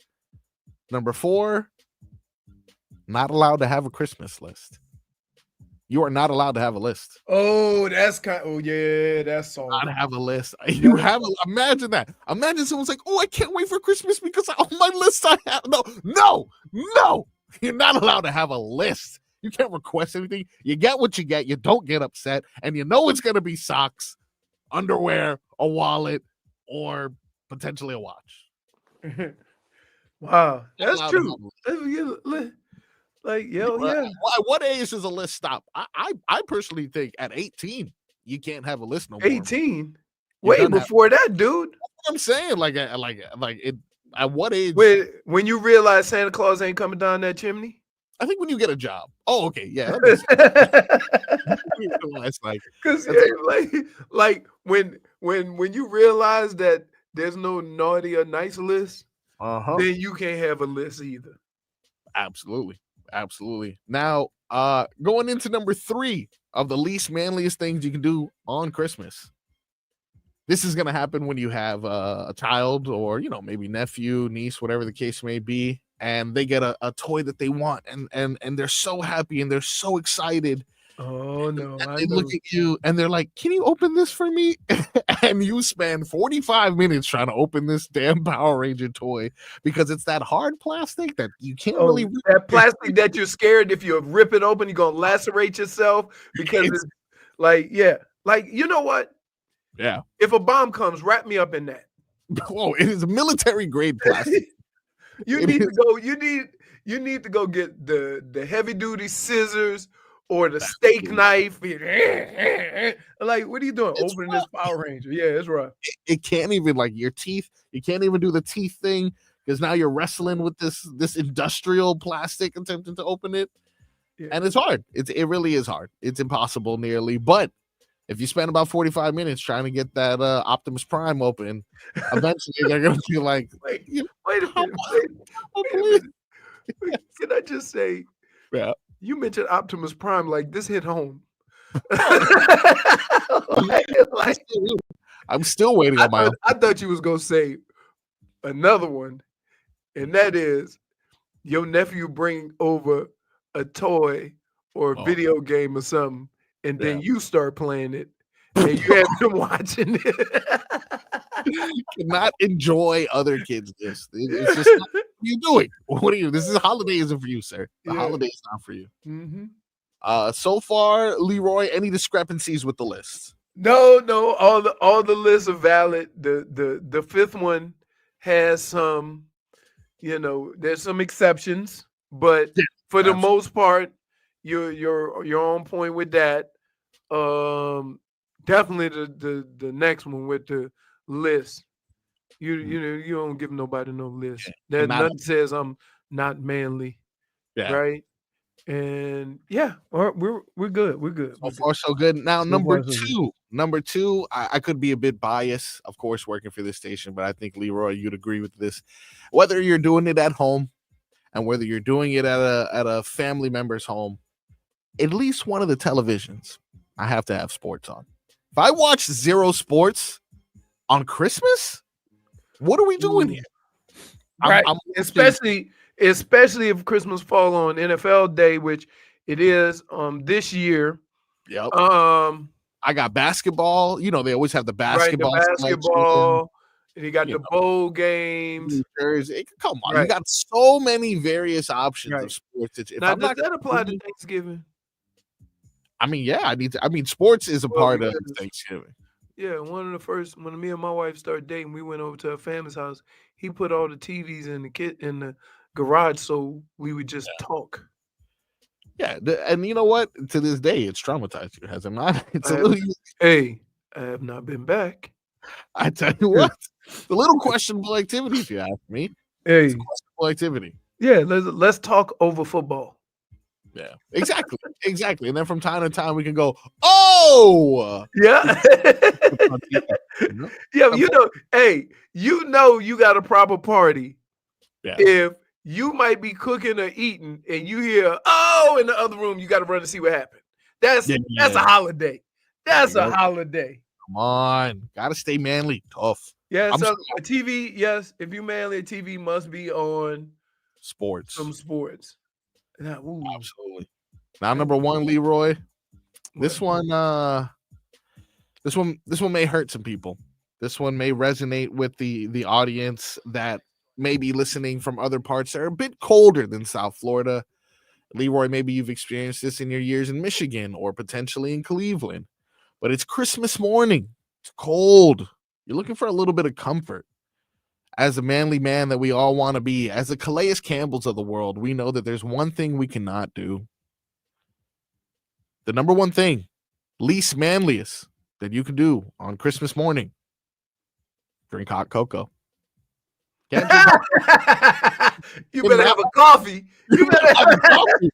number 4, not allowed to have a Christmas list. You are not allowed to have a list. Oh, that's that's all. Not have a list. You have imagine that. Imagine someone's like, "Oh, I can't wait for Christmas because on my list I have." No. You're not allowed to have a list. You can't request anything. You get what you get. You don't get upset, and you know it's gonna be socks, underwear, a wallet, or potentially a watch. Wow, that's true. Like, yeah. At what age does a list stop? I personally think at 18 you can't have a list no more. 18, way before that, dude. That's what I'm saying, like it. At what age? When you realize Santa Claus ain't coming down that chimney. I think when you get a job. Oh, okay, yeah. Because like when you realize that there's no naughty or nice list, then you can't have a list either. Absolutely. Now, going into number 3 of the least manliest things you can do on Christmas. This is gonna happen when you have a child or maybe nephew, niece, whatever the case may be. And they get a toy that they want, and they're so happy and they're so excited. Oh no! And they look at you and they're like, "Can you open this for me?" And you spend 45 minutes trying to open this damn Power Ranger toy because it's that hard plastic that you can't really. That plastic that you're scared if you rip it open, you're gonna lacerate yourself because it's like you know what? Yeah. If a bomb comes, wrap me up in that. Oh, it is military grade plastic. You need to go get the heavy duty scissors or the steak knife. Like, what are you doing? Opening this Power Ranger. Yeah, it's rough. It can't even your teeth. You can't even do the teeth thing because now you're wrestling with this industrial plastic attempting to open it. Yeah. And it's hard. It really is hard. It's impossible nearly. But if you spend about 45 minutes trying to get that Optimus Prime open, eventually they're going to be like, wait a minute. Can I just say, you mentioned Optimus Prime, like this hit home. I'm still waiting on my. I thought you was going to say another one, and that is your nephew bring over a toy or a video game or something. And then you start playing it, and you have them watching it. You cannot enjoy other kids' gifts. It's just what are you doing? What are you? This is a holiday isn't for you, sir. The holiday is not for you. Mm-hmm. So far, Leroy, any discrepancies with the list? No. All the lists are valid. The fifth one has some, there's some exceptions, but for the most part. You're on point with that. Definitely the next one with the list. You don't give nobody no list. Yeah. That nothing says I'm not manly, Yeah. right? And yeah, we're good. We're good. So far, so good. Now, So number far, so good. two. Number two, I could be a bit biased, of course, working for this station, but I think, Leroy, you'd agree with this. Whether you're doing it at home and whether you're doing it at a family member's home, at least one of the televisions, I have to have sports on. If I watch zero sports on Christmas, what are we doing here? Right. Especially if Christmas fall on NFL Day, which it is this year. Yep. I got basketball. You know, they always have the basketball. Right, the basketball. And you got the bowl games. Come on. Right. You got so many various options of sports. Now, does that apply to Thanksgiving? I mean, yeah, sports is a part of Thanksgiving. Yeah, when me and my wife started dating, we went over to her family's house. He put all the TVs in the garage so we would just talk. Yeah, and you know what? To this day, it's traumatized you, has it not? Hey, I have not been back. I tell you what, the little questionable activity, if you ask me. Hey, it's questionable activity. Yeah, let's talk over football. Yeah, exactly. And then from time to time, we can go, oh, yeah, yeah. You got a proper party. Yeah. If you might be cooking or eating, and you hear oh in the other room, you got to run to see what happened. That's a holiday. That's a holiday. Come on, gotta stay manly, tough. Yeah, so a TV, yes. If you manly, a TV must be on sports. Some sports. Absolutely. Now, number one, Leroy. This one may hurt some people. This one may resonate with the audience that may be listening from other parts that are a bit colder than South Florida. Leroy, maybe you've experienced this in your years in Michigan or potentially in Cleveland. But it's Christmas morning. It's cold. You're looking for a little bit of comfort. As a manly man that we all want to be, as the Calais Campbells of the world, we know that there's one thing we cannot do. The number one thing, least manliest, that you can do on Christmas morning, drink hot cocoa. You better have a coffee. You better have a coffee.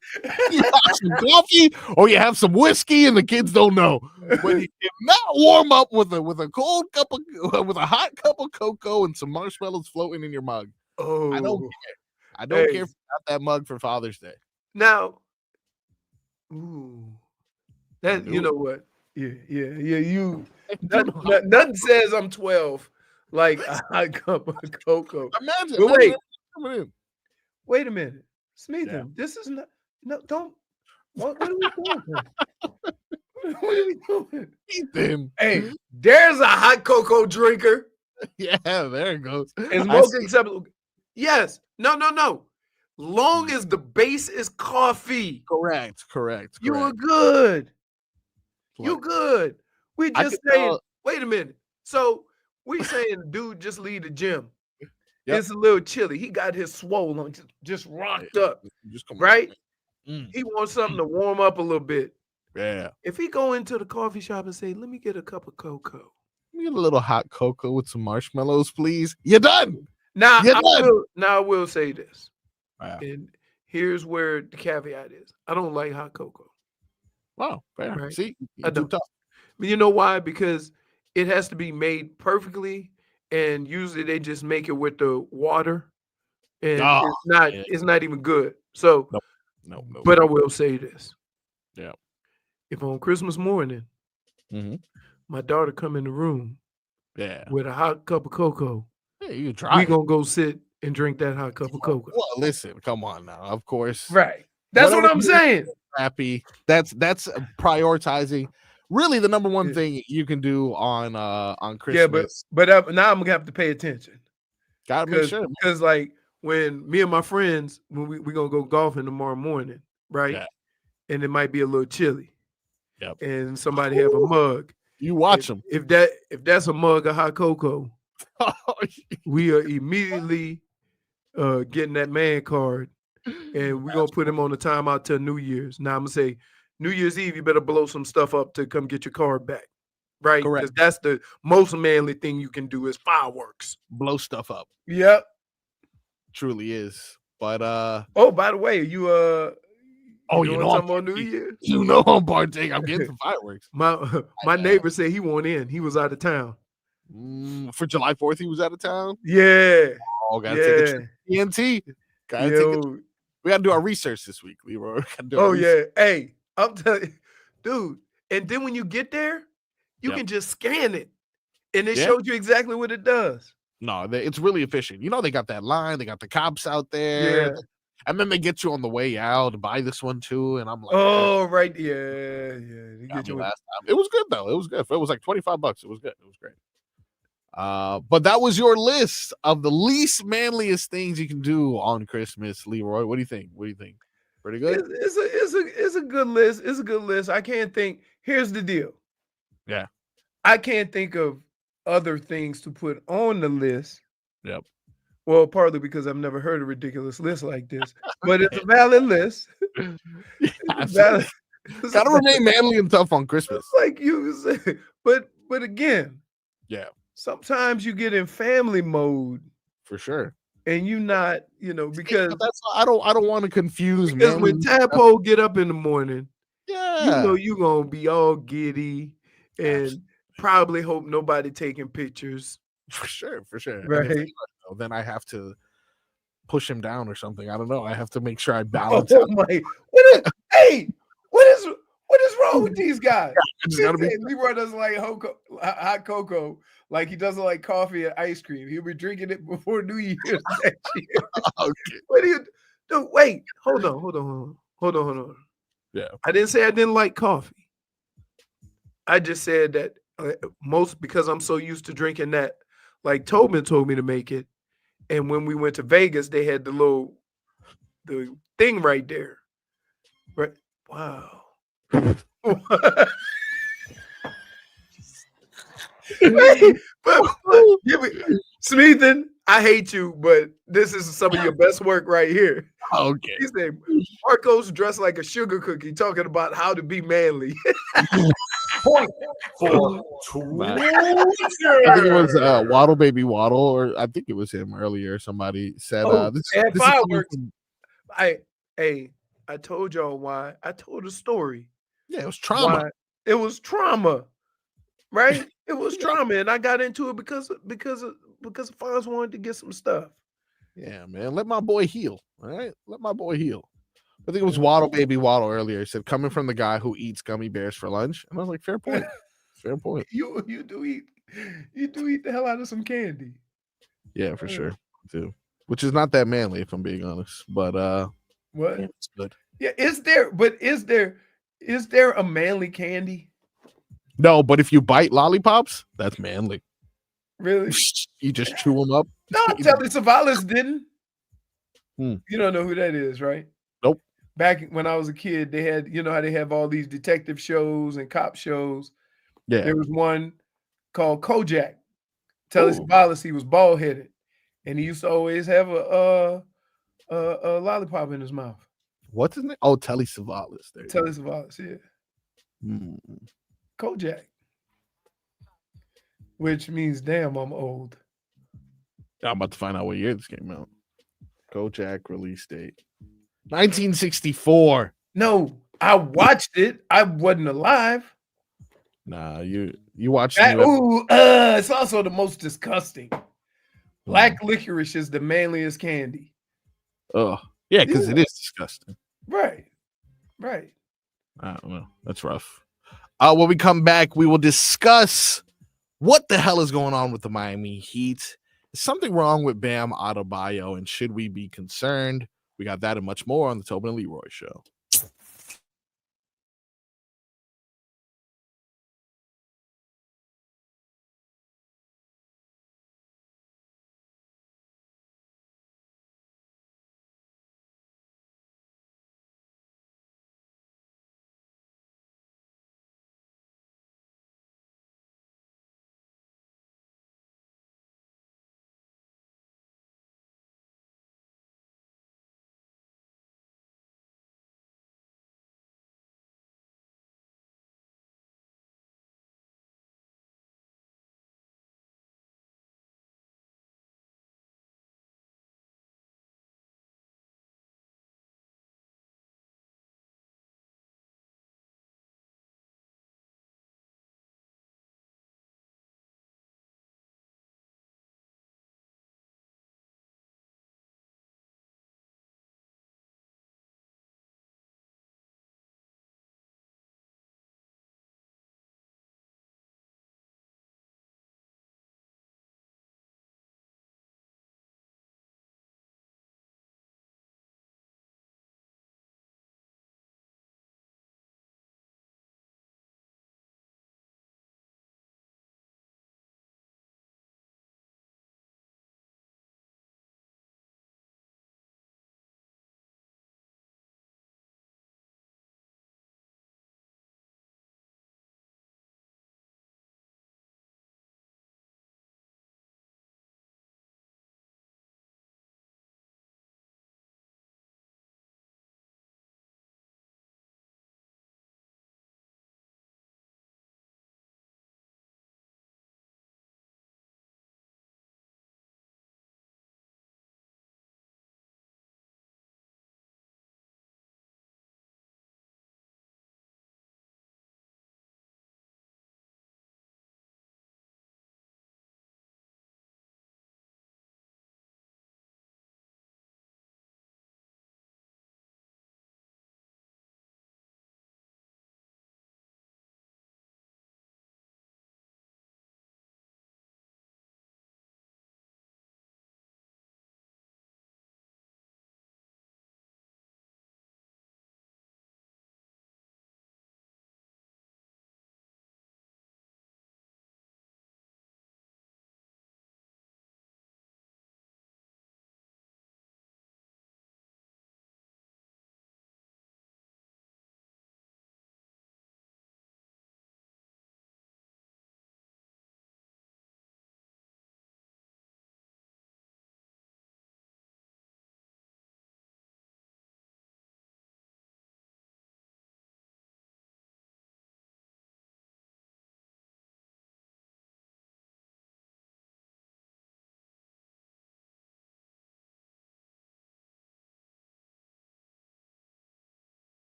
You have some coffee, or you have some whiskey, and the kids don't know. When you cannot warm up with a cold cup with a hot cup of cocoa and some marshmallows floating in your mug. Oh, I don't care. I don't care if you got that mug for Father's Day. Now, that you know what? Yeah. You nothing says I'm 12. Like a hot cup of cocoa. Imagine. Wait a minute. Smeaton, this is not. No, don't. What are we doing? What are we doing? Ethan. Hey, there's a hot cocoa drinker. Yeah, there it goes. It's most acceptable. Yes. No. Long as the base is coffee. Correct. You are good. You good. We just saying, wait a minute. So we saying, dude, just leave the gym. Yep. It's a little chilly. He got his swole on, just rocked up, right? He wants something to warm up a little bit. Yeah. If he go into the coffee shop and say, let me get a cup of cocoa. Let me get a little hot cocoa with some marshmallows, please. You're done. Now, I will say this. Wow. And here's where the caveat is. I don't like hot cocoa. Wow. Fair. Right? See? I don't. But you know why? Because it has to be made perfectly. And usually they just make it with the water, and it's not even good. So, no. But I will say this: yeah, if on Christmas morning, my daughter come in the room, with a hot cup of cocoa, you try. We gonna go sit and drink that hot cup of cocoa. Well, listen, come on now. Of course, right? That's what I'm saying. Happy. That's prioritizing. Really, the number one thing you can do on Christmas. Yeah, but now I'm gonna have to pay attention. Gotta make sure, because like when me and my friends, when we gonna go golfing tomorrow morning, right? Yeah. And it might be a little chilly. Yep. And somebody have a mug. You watch them. If that's a mug of hot cocoa, we are immediately getting that man card, and we're gonna put him on the timeout till New Year's. Now I'm gonna say, New Year's Eve, you better blow some stuff up to come get your card back, right? Correct. Because that's the most manly thing you can do is fireworks. Blow stuff up. Yep. Truly is. But oh, by the way, you you know something on New Year's? You know I'm partaking. I'm getting some fireworks. My neighbor said he won't in. He was out of town. For July 4th, he was out of town. Yeah. Oh, gotta take a trip to TNT. We gotta do our research this week, Leroy. Yeah. Hey, I'm telling you, dude. And then when you get there, you can just scan it, and it shows you exactly what it does. No, it's really efficient. You know, they got that line. They got the cops out there. Yeah. And then they get you on the way out to buy this one too. And I'm like, oh, right. Yeah. They get you last time. It was good though. It was good. It was like $25. It was good. It was great. But that was your list of the least manliest things you can do on Christmas, Leroy. What do you think? Pretty good? It's a good list. It's a good list. I can't think. Here's the deal. Yeah. I can't think of other things to put on the list. Yep. Well, partly because I've never heard a ridiculous list like this, but it's a valid list. Gotta remain manly and tough on Christmas. Like you say, but again, sometimes you get in family mode for sure, and you not, because that's I don't want to confuse. Because when Tadpole get up in the morning, you gonna be all giddy and probably hope nobody taking pictures. For sure. Right. Then I have to push him down or something. I don't know. I have to make sure I balance. Hey, what is wrong with these guys? Leroy doesn't like hot cocoa, like he doesn't like coffee and ice cream. He'll be drinking it before New Year's next year. Okay. What do you do? Wait, hold on. Yeah. I didn't say I didn't like coffee. I just said that because I'm so used to drinking that, like Tobin told me to make it. And when we went to Vegas, they had the thing right there. Right. Wow. Smeathan, I hate you, but this is some of your best work right here. Okay. He said, Marcos dressed like a sugar cookie, talking about how to be manly. Point for I think it was Waddle Baby Waddle, or I think it was him earlier. Somebody said this fireworks. I told y'all why. I told a story. Yeah, it was trauma. It was trauma, right? It was trauma, and I got into it because Fonz wanted to get some stuff. Yeah, man. Let my boy heal. All right, let my boy heal. I think it was Waddle Baby Waddle earlier. He said, coming from the guy who eats gummy bears for lunch. And I was like, fair point. Fair point. You do eat the hell out of some candy. Yeah, for sure. Too. Which is not that manly, if I'm being honest. But what? Yeah, it's good. Yeah, is there a manly candy? No, but if you bite lollipops, that's manly. Really? You just chew them up. No, Telly Savalas didn't. You don't know who that is, right? Nope. Back when I was a kid, they had, how they have all these detective shows and cop shows. Yeah. There was one called Kojak. Telly Savalas, he was bald headed, and he used to always have a lollipop in his mouth. What's his name? Oh, Telly Savalas. Telly Savalas, yeah. Kojak. Which means, damn, I'm old. I'm about to find out what year this came out. Kojak release date. 1964. No, I watched it. I wasn't alive. Nah, you watched it. It's also the most disgusting. Black licorice is the manliest candy. Oh, yeah, because it is disgusting. Right. I don't know. That's rough. When we come back, we will discuss what the hell is going on with the Miami Heat. Is something wrong with Bam Adebayo, and should we be concerned? We got that and much more on the Tobin and Leroy Show.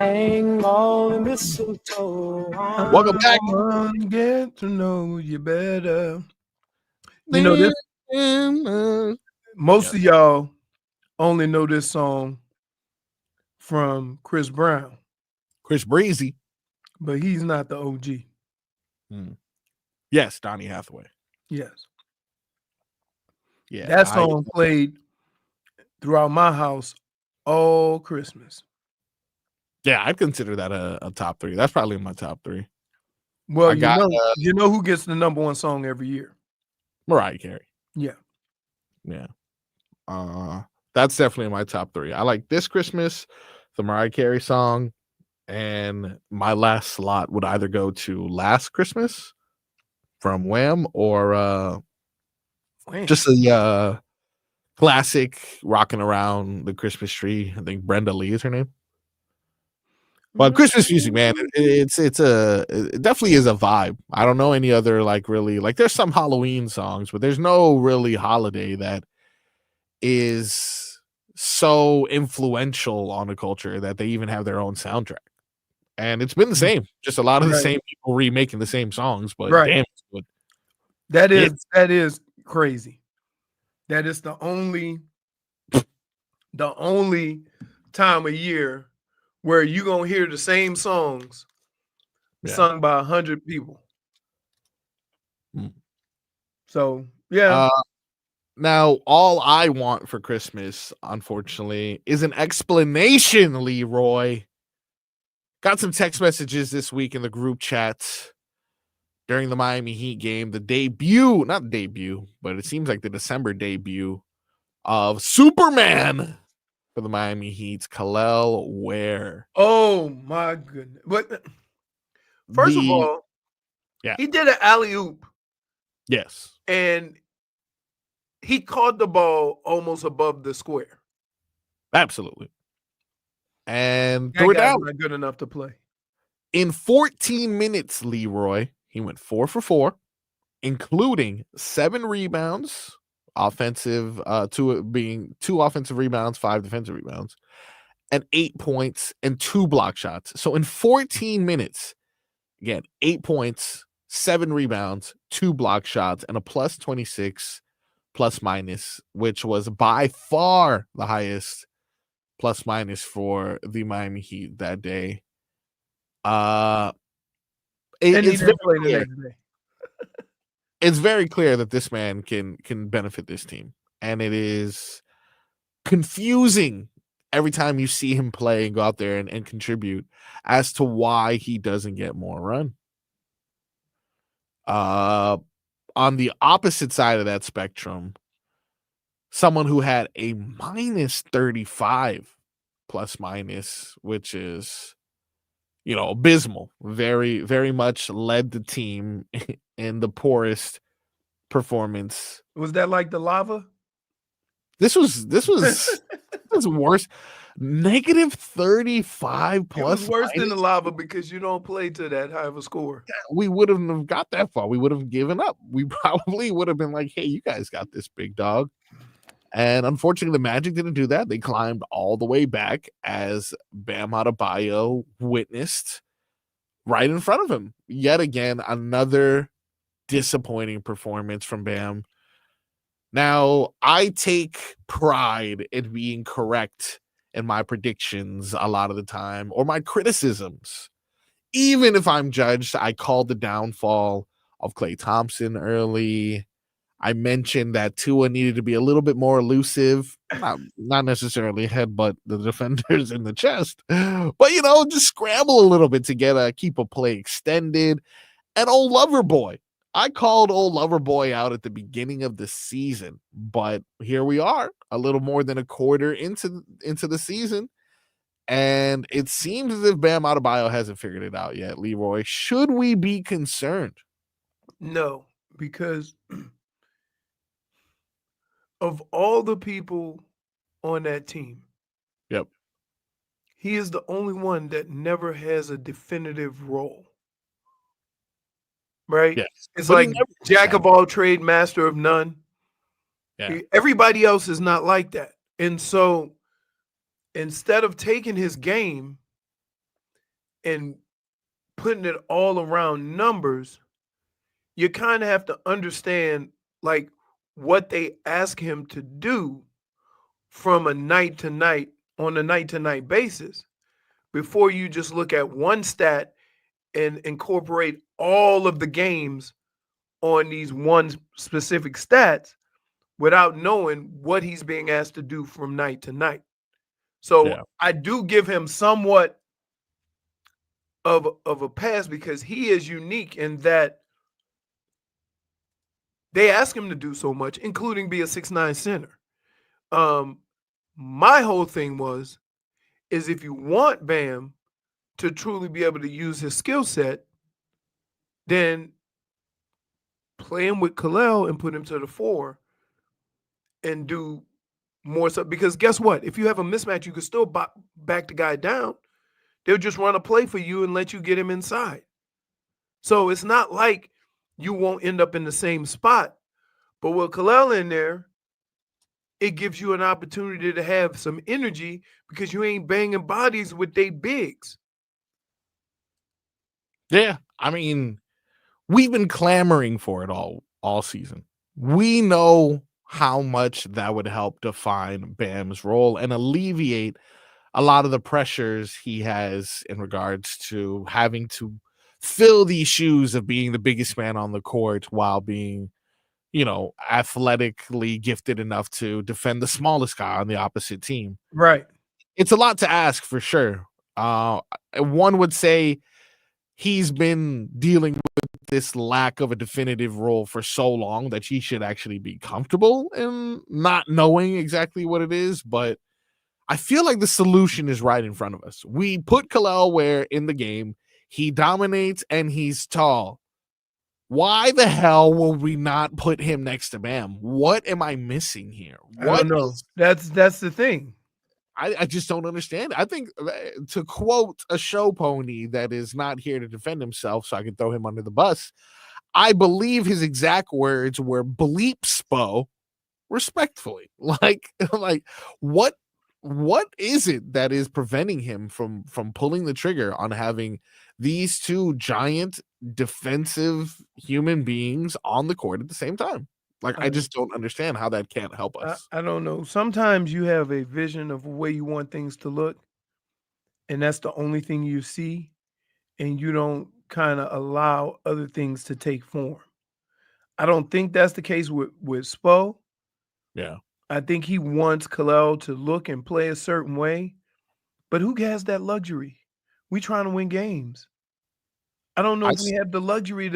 Hang all the mistletoe. Welcome back. Get to know you better. You know this. Most of y'all only know this song from Chris Brown. Chris Breezy. But he's not the OG. Yes, Donny Hathaway. Yes. Yeah. That song played throughout my house all Christmas. Yeah, I'd consider that a top 3. That's probably in my top 3. Well, you know who gets the number 1 song every year? Mariah Carey. Yeah. Yeah. That's definitely in my top 3. I like This Christmas, the Mariah Carey song, and my last slot would either go to Last Christmas from Wham or just a classic rocking around the Christmas tree. I think Brenda Lee is her name. But Christmas music, man, it definitely is a vibe. I don't know any other there's some Halloween songs, but there's no really holiday that is so influential on a culture that they even have their own soundtrack. And it's been the same, just a lot of the same people remaking the same songs, but damn, it's good. That is crazy. That is the only time of year where you're going to hear the same songs sung by 100 people. So, yeah. Now, all I want for Christmas, unfortunately, is an explanation, Leroy. Got some text messages this week in the group chat during the Miami Heat game. Not debut, but it seems like the December debut of Superman for the Miami Heat, Kel'el Ware. Oh, my goodness. But first of all, he did an alley-oop. Yes. And he caught the ball almost above the square. Absolutely. And that guy's not good enough to play. In 14 minutes, Leroy, he went 4 for 4, including 7 rebounds, offensive, 2 offensive rebounds, 5 defensive rebounds, and 8 points and 2 block shots. So in 14 minutes, again, 8 points, 7 rebounds, 2 block shots, and a plus 26 plus minus, which was by far the highest plus minus for the Miami Heat that day. It's very clear that this man can benefit this team, and it is confusing every time you see him play and go out there and contribute as to why he doesn't get more run. On the opposite side of that spectrum, someone who had a minus 35 plus minus, which is, abysmal, very, very much led the team in the poorest performance. Was that like the lava? This was worse. Negative 35 plus. It was worse than the lava because you don't play to that high of a score. We wouldn't have got that far. We would have given up. We probably would have been like, hey, you guys got this, big dog. And unfortunately, the Magic didn't do that. They climbed all the way back as Bam Adebayo witnessed right in front of him. Yet again, another disappointing performance from Bam. Now, I take pride in being correct in my predictions a lot of the time, or my criticisms. Even if I'm judged, I called the downfall of Klay Thompson early. I mentioned that Tua needed to be a little bit more elusive, not necessarily headbutt the defenders in the chest, but, just scramble a little bit to keep a play extended. And old Loverboy, I called old Loverboy out at the beginning of the season, but here we are, a little more than a quarter into the season, and it seems as if Bam Adebayo hasn't figured it out yet. Leroy, should we be concerned? No, because of all the people on that team, yep, he is the only one that never has a definitive role. Right? Yes. It's like jack of all trade, master of none. Yeah. Everybody else is not like that. And so instead of taking his game and putting it all around numbers, you kind of have to understand like what they ask him to do from a night to night on a night to night basis before you just look at one stat and incorporate all of the games on these one specific stats without knowing what he's being asked to do from night to night. So I do give him somewhat of a pass because he is unique in that they ask him to do so much, including be a 6'9" center. My whole thing is if you want Bam to truly be able to use his skill set, then play him with Kel'el and put him to the 4 and do more stuff. Because guess what? If you have a mismatch, you can still back the guy down. They'll just run a play for you and let you get him inside. So it's not like you won't end up in the same spot. But with Kel'el in there, it gives you an opportunity to have some energy because you ain't banging bodies with they bigs. Yeah, I mean, we've been clamoring for it all season. We know how much that would help define Bam's role and alleviate a lot of the pressures he has in regards to having to fill these shoes of being the biggest man on the court while being, athletically gifted enough to defend the smallest guy on the opposite team. Right. It's a lot to ask for sure. One would say he's been dealing with this lack of a definitive role for so long that he should actually be comfortable in not knowing exactly what it is. But I feel like the solution is right in front of us. We put Kel'el Ware in the game. He dominates and he's tall. Why the hell will we not put him next to Bam? What am I missing here? I don't know. That's the thing. I just don't understand. I think, to quote a show pony that is not here to defend himself, so I can throw him under the bus, I believe his exact words were bleep spo respectfully. Like what is it that is preventing him from pulling the trigger on having these two giant defensive human beings on the court at the same time? Like, I just don't understand how that can't help us. I don't know. Sometimes you have a vision of the way you want things to look, and that's the only thing you see, and you don't kind of allow other things to take form. I don't think that's the case with Spo. Yeah. I think he wants Kel'el to look and play a certain way, but who has that luxury? We trying to win games. I don't know if we have the luxury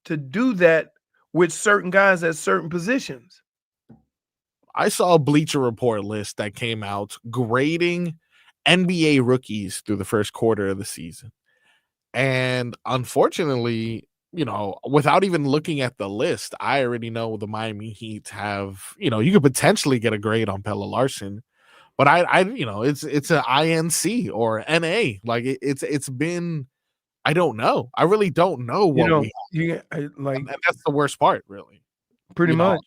to do that with certain guys at certain positions. I saw a Bleacher Report list that came out grading NBA rookies through the first quarter of the season. And unfortunately, without even looking at the list, I already know the Miami Heat have, you could potentially get a grade on Pelle Larsson, but it's an INC or NA. Like it's been, I don't know. I really don't know what and that's the worst part, really. Pretty much.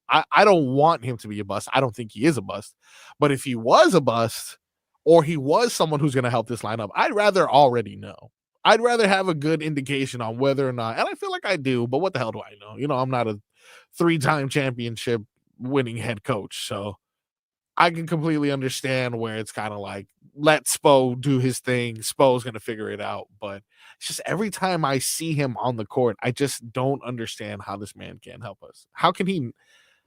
I don't want him to be a bust. I don't think he is a bust. But if he was a bust or he was someone who's going to help this lineup, I'd rather already know. I'd rather have a good indication on whether or not, and I feel like I do, but what the hell do I know? I'm not a 3-time championship winning head coach. So I can completely understand where it's kind of like, let Spo do his thing. Spo's going to figure it out. But it's just every time I see him on the court, I just don't understand how this man can help us. How can he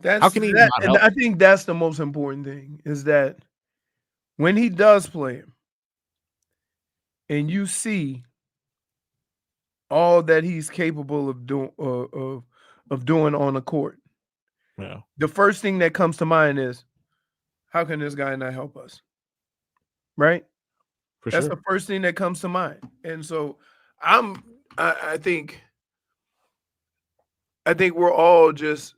not help? I think that's the most important thing is that when he does play him and you see all that he's capable of doing on the court, the first thing that comes to mind is, how can this guy not help us? Right? That's the first thing that comes to mind. And so I think we're all just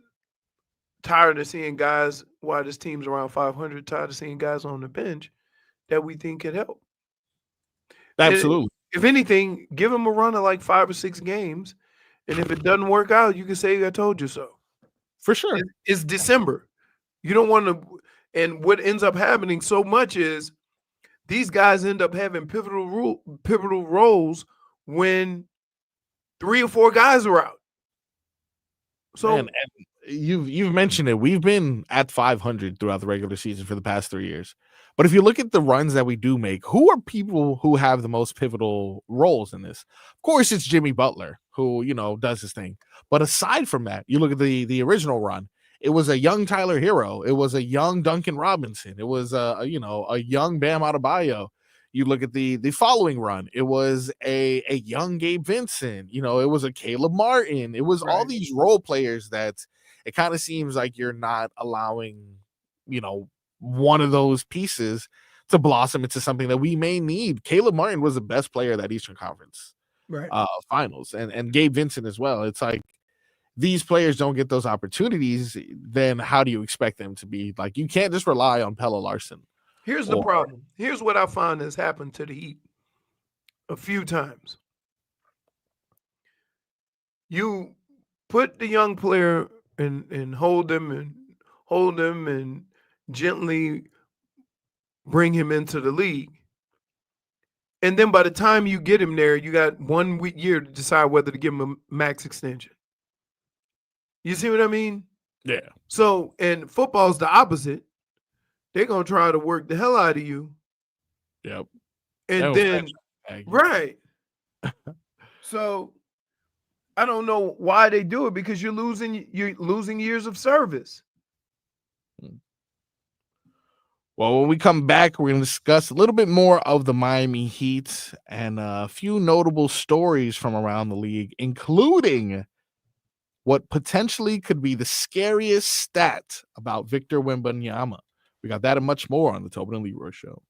tired of seeing guys while this team's around 500, tired of seeing guys on the bench that we think could help. Absolutely. If anything, give him a run of like 5 or 6 games. And if it doesn't work out, you can say, I told you so. For sure. It's December. You don't want to. And what ends up happening so much is these guys end up having pivotal roles when 3 or 4 guys are out. So Man, and you've mentioned it. We've been at 500 throughout the regular season for the past 3 years. But if you look at the runs that we do make, who are people who have the most pivotal roles in this? Of course, it's Jimmy Butler, who, does his thing. But aside from that, you look at the original run, it was a young Tyler Hero. It was a young Duncan Robinson. It was a young Bam Adebayo. You look at the following run, it was a young Gabe Vincent. It was a Caleb Martin. It was all these role players that it kind of seems like you're not allowing, one of those pieces to blossom into something that we may need. Caleb Martin was the best player of that Eastern Conference finals, and Gabe Vincent as well. It's like these players don't get those opportunities, then how do you expect them to be? Like, you can't just rely on Pelle Larson. Here's the problem. Here's what I find has happened to the Heat a few times. You put the young player and hold them and gently bring him into the league. And then by the time you get him there, you got 1 year to decide whether to give him a max extension. You see what I mean? Yeah. So, and football's the opposite. They're going to try to work the hell out of you. Yep. And then, right. So, I don't know why they do it, because you're losing years of service. Well, when we come back, we're going to discuss a little bit more of the Miami Heat and a few notable stories from around the league, including what potentially could be the scariest stat about Victor Wembanyama. We got that and much more on the Tobin and Leroy Show.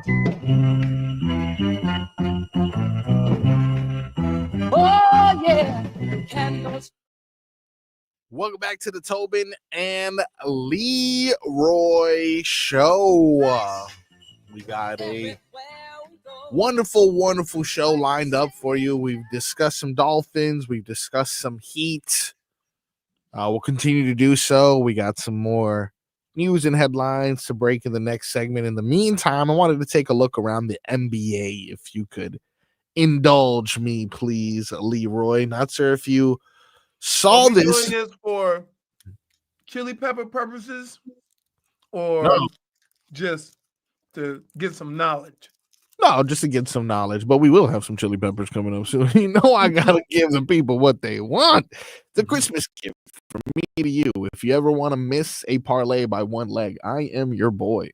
Oh, yeah. Candles. Welcome back to the Tobin and Leroy show. We got a wonderful show lined up for you. We've discussed some Dolphins. We've discussed some Heat. We'll continue to do so. We got some more news and headlines to break in the next segment. In the meantime, I wanted to take a look around the NBA. If you could indulge me, please, Leroy. Not sure if you saw this. Doing this for chili pepper purposes or just to get some knowledge? No, just to get some knowledge, but we will have some chili peppers coming up soon. You know, I gotta give the people what they want. The Christmas gift from me to you. If you ever want to miss a parlay by one leg, I am your boy.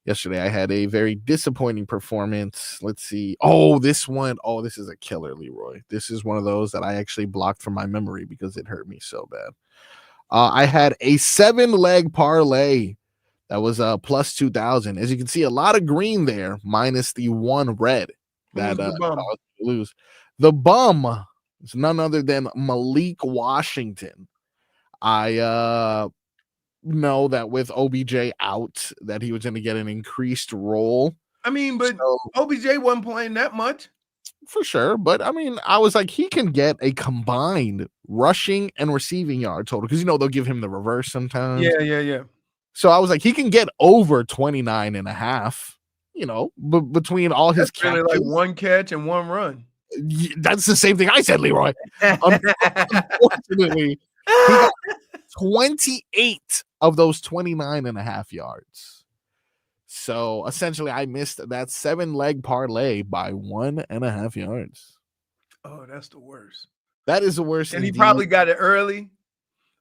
Yesterday, I had a very disappointing performance. Let's see. Oh, this one. Oh, this is a killer, Leroy. This is one of those that I actually blocked from my memory because it hurt me so bad. I had a 7-leg parlay that was plus 2,000. As you can see, a lot of green there, minus the one red that lose. The bum is none other than Malik Washington. I know that with OBJ out, that he was going to get an increased role. I mean, but OBJ wasn't playing that much. For sure. But I mean, I was like, he can get a combined rushing and receiving yard total because, you know, they'll give him the reverse sometimes. Yeah. So I was like, he can get over 29 and a half, you know, between all his catches. Really like one catch and one run. That's the same thing I said, Leroy. Unfortunately, he got 28 of those 29 and a half yards. So essentially, I missed that 7-leg parlay by 1.5 yards. Oh, that's the worst. That is the worst. And he probably got it early.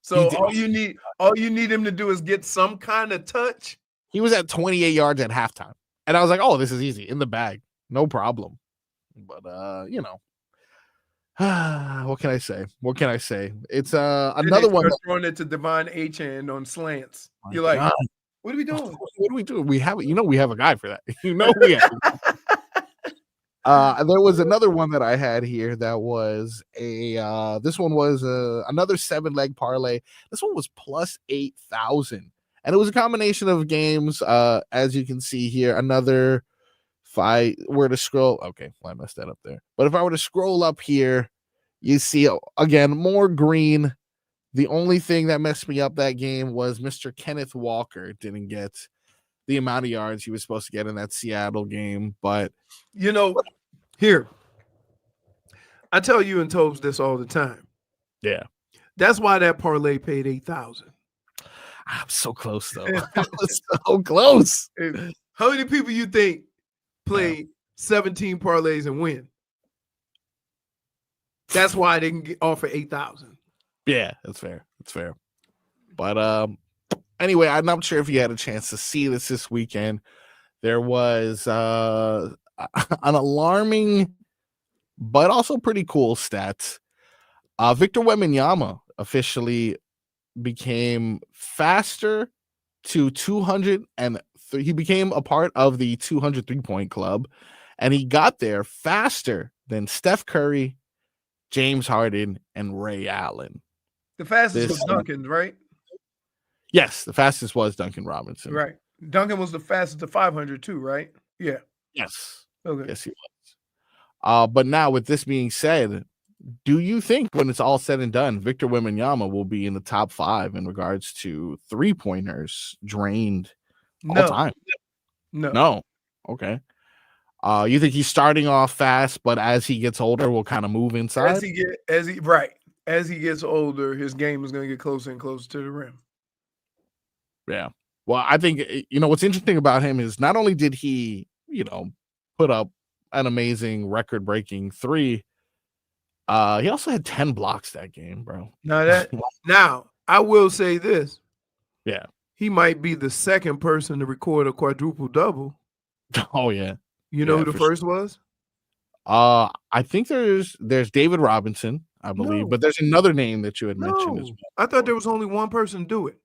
So all you need him to do is get some kind of touch. He was at 28 yards at halftime. And I was like, oh, this is easy. In the bag. No problem. But you know. What can I say? It's another one. Throwing it to Divine H-hand on slants. You're like, what are we doing? What are we doing? We have a guy for that. You know we have. There was another one that I had here that was this one was another 7-leg parlay. This one was plus 8,000. And it was a combination of games. As you can see here, another, if I were to scroll, okay, well, I messed that up there. But if I were to scroll up here, you see again more green. The only thing that messed me up that game was Mr. Kenneth Walker didn't get the amount of yards he was supposed to get in that Seattle game. But you know, here, I tell you and Tobes this all the time. Yeah. That's why that parlay paid 8,000. I'm so close though. I was so close. How many people you think play 17 parlays and win? That's why they can offer 8,000. Yeah, that's fair. But anyway, I'm not sure if you had a chance to see this weekend. There was an alarming but also pretty cool stat. Victor Wembanyama officially became faster to 203. He became a part of the 203-point club, and he got there faster than Steph Curry, James Harden, and Ray Allen. The fastest was Duncan, right? Yes, the fastest was Duncan Robinson. Right. Duncan was the fastest to 500 too, right? Yeah. Yes. Okay. Yes, he was. But now with this being said, do you think when it's all said and done, Victor Wembanyama will be in the top 5 in regards to 3-pointers drained all time? No. Okay. You think he's starting off fast, but as he gets older, will kind of move inside? As he gets older, his game is going to get closer and closer to the rim. Yeah. Well, I think, you know, what's interesting about him is not only did he, you know, put up an amazing record-breaking 3, he also had 10 blocks that game, bro. Now, I will say this. Yeah. He might be the second person to record a quadruple-double. Oh, yeah. You know who the first was? I think there's David Robinson, I believe, but there's another name that you had mentioned as well. I thought there was only one person do it.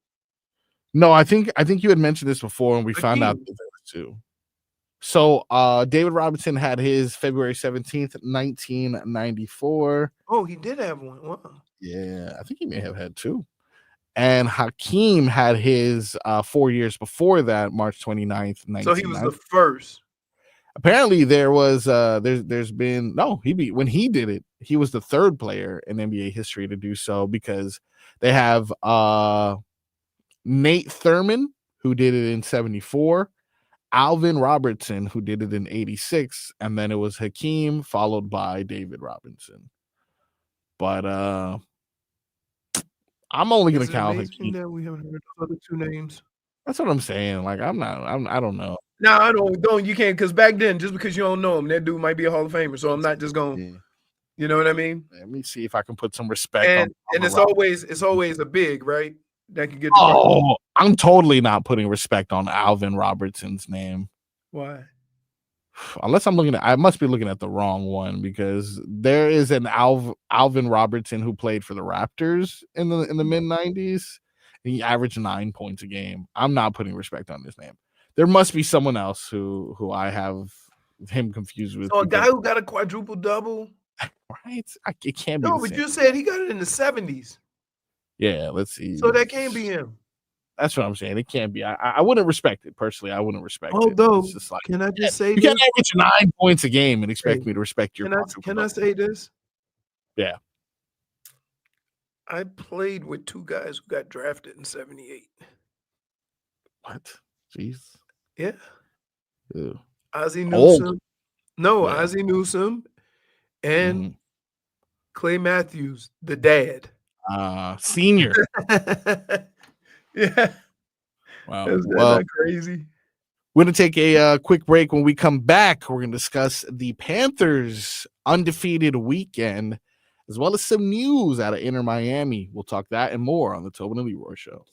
No, I think you had mentioned this before, and we found out that there were 2. So David Robinson had his February 17th, 1994. Oh, he did have one. Wow. Yeah, I think he may have had two. And Hakeem had his 4 years before that, March 29th, 1990. So he was the first. Apparently there was there's been when he did it, he was the third player in NBA history to do so, because they have Nate Thurman, who did it in 74, Alvin Robertson, who did it in 86, and then it was Hakeem followed by David Robinson. But I'm only gonna count Hakeem. That we haven't heard the other two names. That's what I'm saying. Like I don't know. No, I don't. You can't, because back then, just because you don't know him, that dude might be a Hall of Famer. So I'm not just going. You know what I mean? Let me see if I can put some respect and on it's always a big, right? That can get. I'm totally not putting respect on Alvin Robertson's name. Why? Unless I must be looking at the wrong one, because there is an Alvin Robertson who played for the Raptors in the mid 90s. And he averaged 9 points a game. I'm not putting respect on his name. There must be someone else who I have him confused with. So a guy who got a quadruple double, right? It can't be. No, but you said he got it in the 70s. Yeah, let's see. So that can't be him. That's what I'm saying. It can't be. I wouldn't respect it personally. I wouldn't respect it. Although, It's just like, can I just say you can't average 9 points a game and expect me to respect your. Can I say this? Yeah. I played with two guys who got drafted in 78. What? Jeez. Yeah. Ew. Ozzie Newsome. Old. No, Yeah. Ozzie Newsome and Clay Matthews, the dad. Senior. Yeah. Wow. That's not crazy. We're going to take a quick break. When we come back, we're going to discuss the Panthers' undefeated weekend, as well as some news out of Inter Miami. We'll talk that and more on the Tobin and Leroy Show.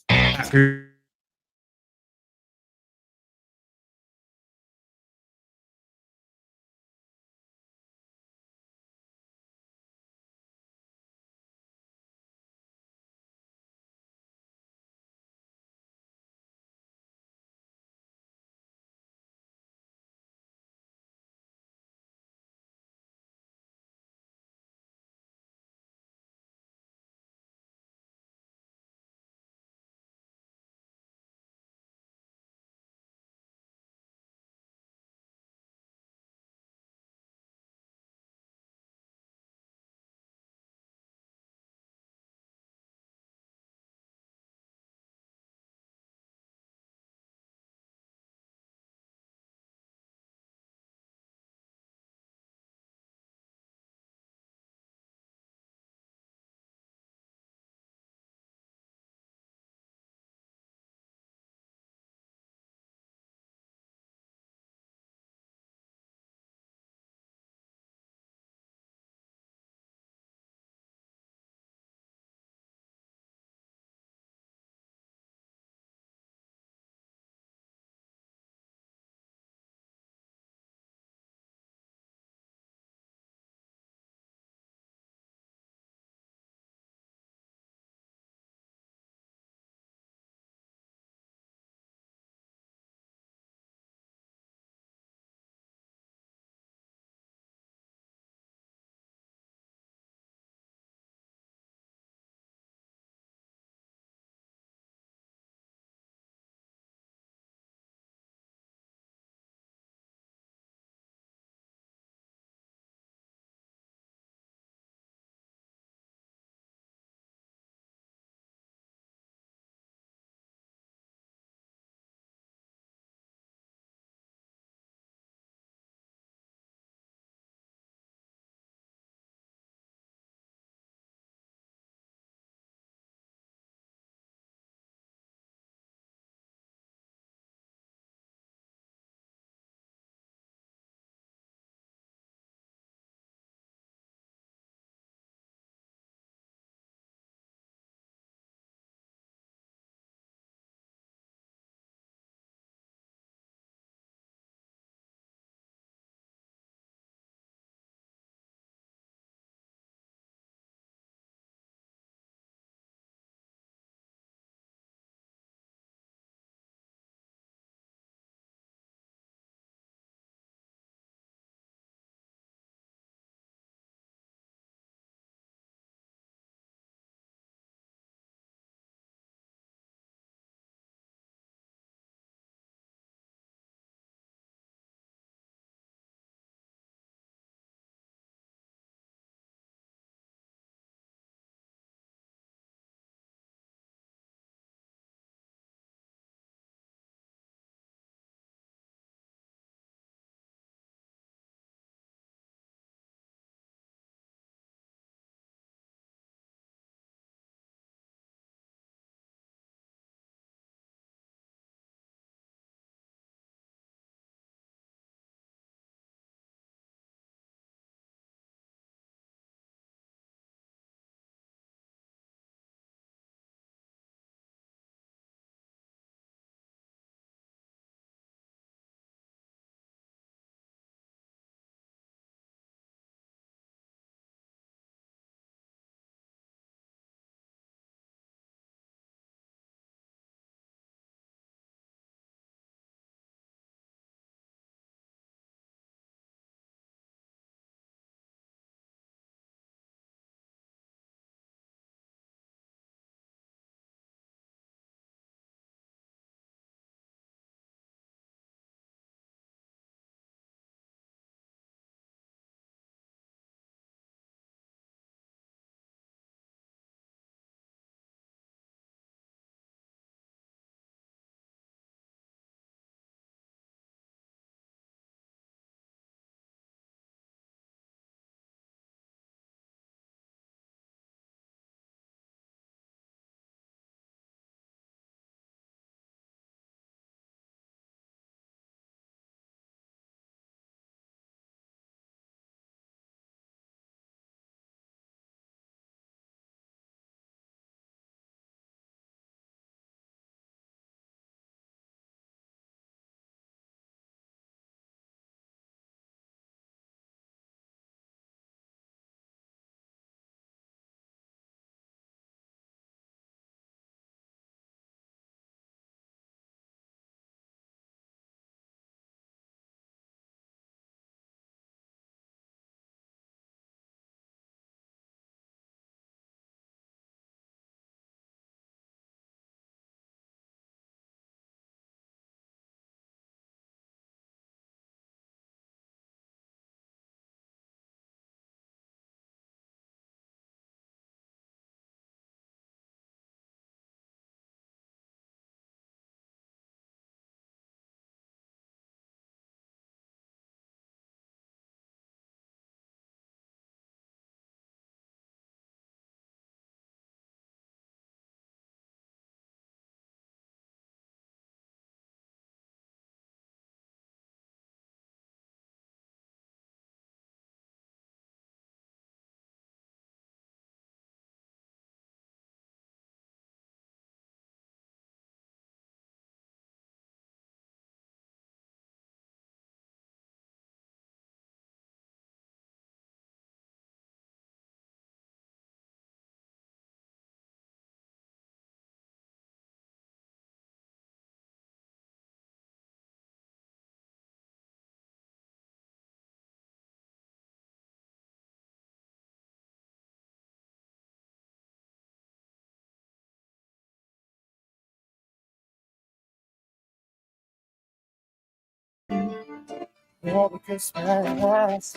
Merry Christmas.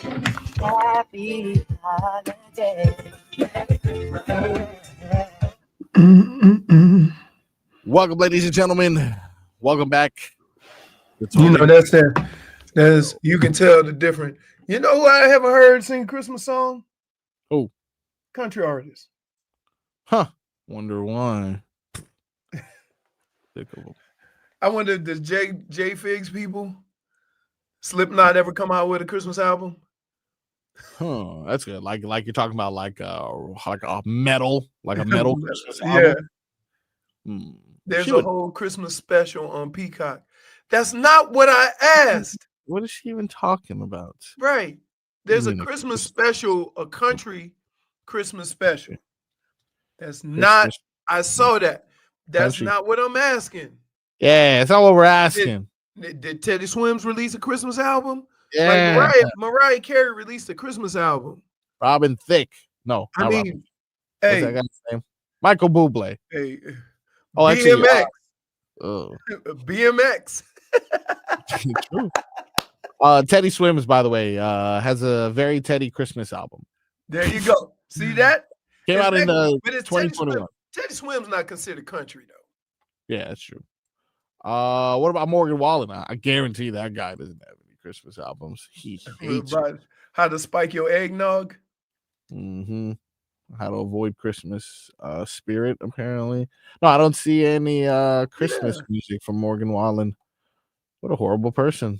Happy holiday. Welcome, ladies and gentlemen. Welcome back. You know, that's that. That's, you can tell the difference. You know who I haven't heard sing a Christmas song? Who? Country artists. Huh. Wonder why. I wonder if the JFig's people, Slipknot, ever come out with a Christmas album? Huh. That's good. Like you're talking about like a metal Christmas Yeah. album. There's a whole Christmas special on Peacock. That's not what I asked. What is she even talking about? Right. There's a Christmas special, a country Christmas special. That's not, I saw that. That's Country. not what I'm asking. Yeah, that's not what we're asking. Did Teddy Swims release a Christmas album? Yeah. Like Mariah Carey released a Christmas album. Robin Thicke. No, I not mean, Robin. hey, What's that guy's name? Michael Bublé. Hey, Oh, actually, BMX. BMX. True. Teddy Swims, by the way, has a very Teddy Christmas album. There you go. See that? Came out in but it's 2021. Teddy Swims not considered country though. Yeah, that's true. What about Morgan Wallen? I guarantee that guy doesn't have any Christmas albums. He hates about how to spike your eggnog. Mm-hmm. How to avoid Christmas spirit, apparently. No, I don't see any Christmas music from Morgan Wallen. What a horrible person.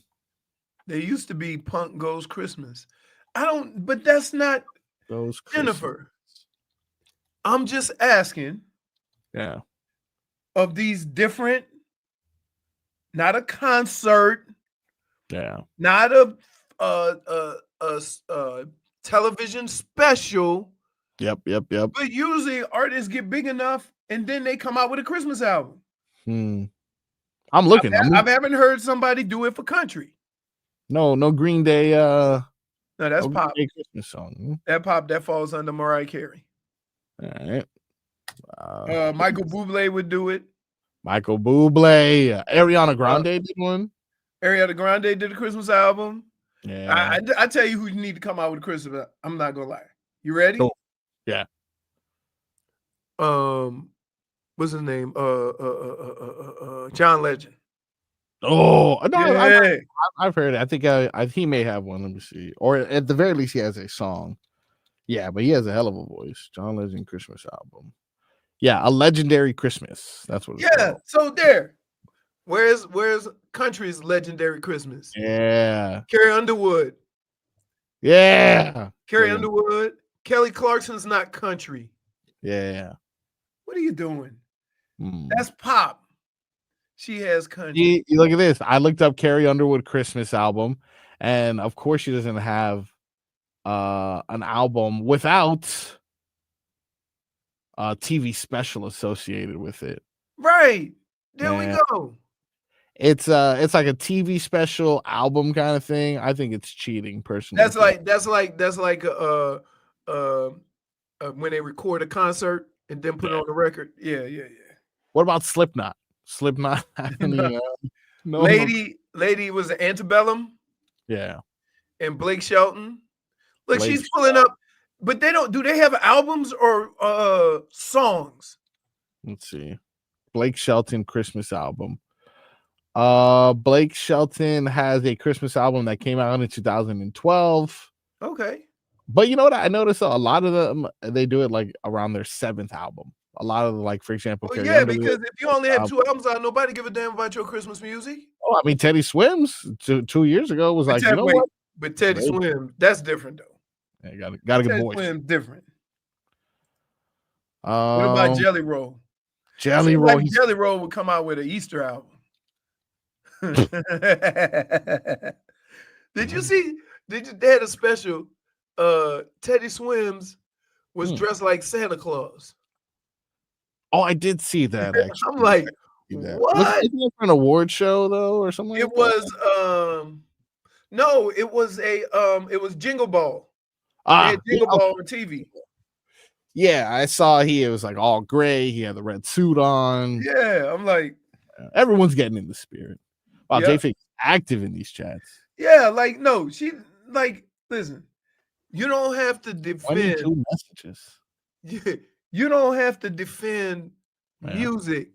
There used to be Punk Goes Christmas. But that's not Goes Jennifer. I'm just asking. Yeah. Of these different, not a concert. Yeah. Not a television special. Yep. But usually artists get big enough and then they come out with a Christmas album. I'm looking. I haven't heard somebody do it for country. No Green Day. No, that's no pop. Green Day Christmas song. That falls under Mariah Carey. All right. Michael Bublé would do it. Michael Bublé. Ariana Grande did one. Ariana Grande did a Christmas album. Yeah. I tell you who you need to come out with a Christmas. I'm not gonna lie. You ready? Cool. Yeah. What's his name? John Legend. Oh no, yeah. I've heard it. I think he may have one. Let me see. Or at the very least, he has a song. Yeah, but he has a hell of a voice. John Legend Christmas album. Yeah, A Legendary Christmas. That's what it's called. So there. Where's country's Legendary Christmas? Yeah. Carrie Underwood. Yeah. Carrie Underwood. Kelly Clarkson's not country. Yeah. What are you doing? That's pop. She has country. You look at this. I looked up Carrie Underwood Christmas album, and of course she doesn't have an album without a TV special associated with it. Right. There we go. It's like a TV special album kind of thing. I think it's cheating, personally. That's like when they record a concert and then put it on the record. Yeah. What about Slipknot? Slipknot. Lady was an Antebellum. Yeah. And Blake Shelton. Look, Blake she's pulling up, but do they have albums or songs? Let's see. Blake Shelton Christmas album. Blake Shelton has a Christmas album that came out in 2012. Okay. But you know what? I noticed a lot of them, they do it like around their 7th album. A lot of like, for example, Well, yeah, because if you only have 2 albums out, nobody give a damn about your Christmas music. Oh, I mean, Teddy Swims 2 years ago was like, what? But Teddy Swims, that's different though. Yeah, got a good voice. Swims different. What about Jelly Roll? Jelly Roll. Like Jelly Roll would come out with an Easter album. Did you see? They had a special. Teddy Swims was dressed like Santa Claus. Oh, I did see that. Actually, I'm like, what? Isn't it for an award show though, or something? It was no, it was Jingle Ball. Jingle Ball on TV. Yeah, I saw it was like all gray. He had the red suit on. Yeah, I'm like, everyone's getting in the spirit. Wow, yeah. JFig active in these chats. Yeah, like no, she like listen. You don't have to defend 22 messages. You don't have to defend Yeah. music.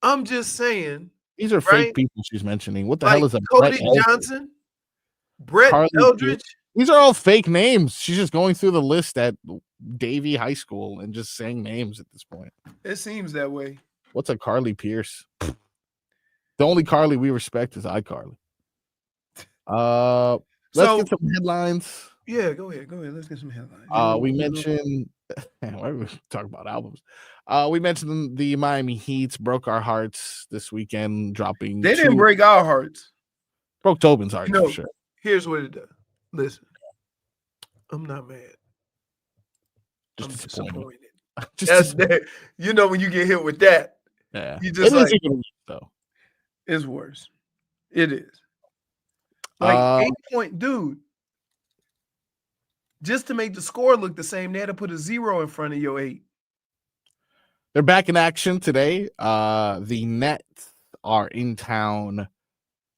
I'm just saying. These are right? fake people she's mentioning. What the Like hell is a Cody Brett Johnson, Brett Carly Eldridge. These are all fake names. She's just going through the list at Davie High School and just saying names at this point. It seems that way. What's a Carly Pierce? The only Carly we respect is iCarly. Let's get some headlines. Yeah, go ahead. Let's get some headlines. We mentioned why are we talking about albums? We mentioned the Miami Heat broke our hearts this weekend, dropping. They didn't break our hearts. Broke Tobin's heart for sure. Here's what it does. Listen, I'm not mad. Just I'm disappointed. That's that. You know when you get hit with that. Yeah, you just it is even worse, though. It's worse. It is. Like 8-point dude. Just to make the score look the same, they had to put a 0 in front of your 8. They're back in action today. The Nets are in town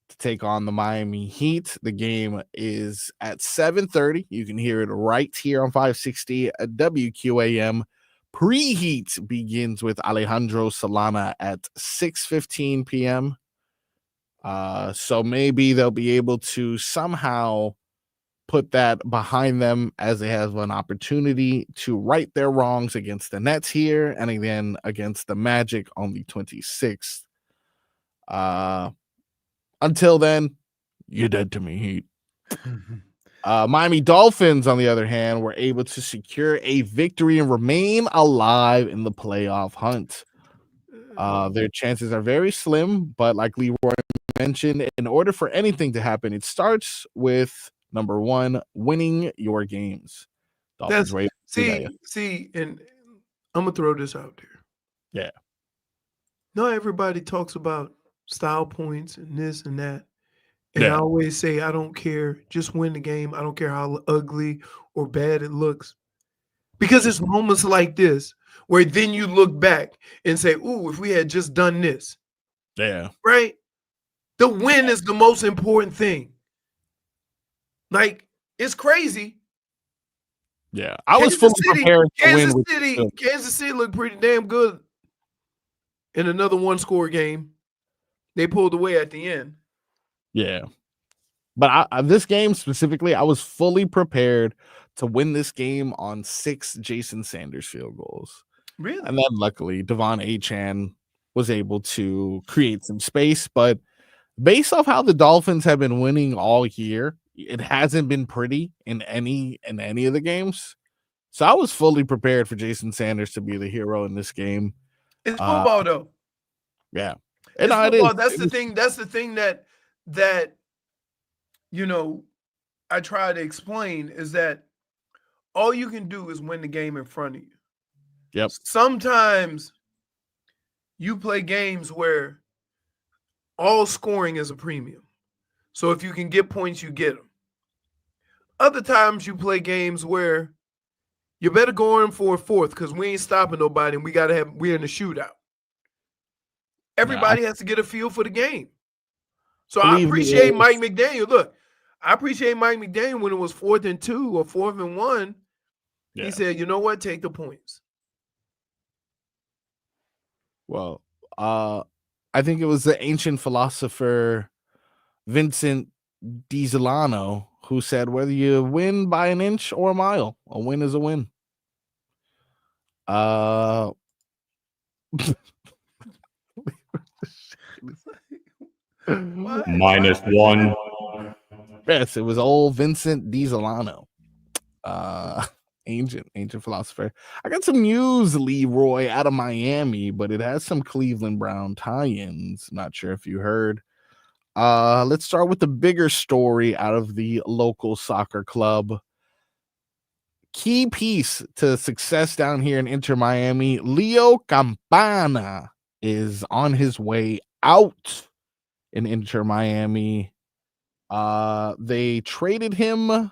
to take on the Miami Heat. The game is at 7:30. You can hear it right here on 560 at WQAM. Preheat begins with Alejandro Solana at 6:15 p.m. So maybe they'll be able to somehow put that behind them as they have an opportunity to right their wrongs against the Nets here and again against the Magic on the 26th. Until then, you're dead to me, Heat. Miami Dolphins, on the other hand, were able to secure a victory and remain alive in the playoff hunt. Their chances are very slim, but like Leroy mentioned, in order for anything to happen, it starts with number one, winning your games. Dolphins see, and I'm gonna throw this out there. Yeah. Not everybody talks about style points and this and that. And I always say, I don't care. Just win the game. I don't care how ugly or bad it looks. Because it's moments like this where then you look back and say, ooh, if we had just done this. Yeah. Right? The win is the most important thing. Like, it's crazy. Yeah. I was fully prepared to win. Kansas City looked pretty damn good in another one-score game. They pulled away at the end. Yeah. But this game specifically, I was fully prepared to win this game on 6 Jason Sanders field goals. Really? And then luckily, Devon Achane was able to create some space. But based off how the Dolphins have been winning all year, it hasn't been pretty in any of the games. So I was fully prepared for Jason Sanders to be the hero in this game. It's football, though. Yeah. It's football. That's the thing. That's the thing that you know, I try to explain is that all you can do is win the game in front of you. Yep. Sometimes you play games where all scoring is a premium. So if you can get points, you get them. Other times you play games where you better go in for a fourth because we ain't stopping nobody and we're in a shootout. Everybody has to get a feel for the game. So I appreciate Mike McDaniel. Look, I appreciate Mike McDaniel when it was 4th and 2 or 4th and 1. Yeah. He said, you know what? Take the points. Well, I think it was the ancient philosopher Vincent DiZolano who said, whether you win by an inch or a mile, a win is a win. -1. Yes, it was old Vincent DiZolano. Ancient philosopher. I got some news, Leroy, out of Miami, but it has some Cleveland Brown tie-ins. Not sure if you heard. Let's start with the bigger story out of the local soccer club. Key piece to success down here in Inter Miami, Leo Campana is on his way out in Inter Miami. They traded him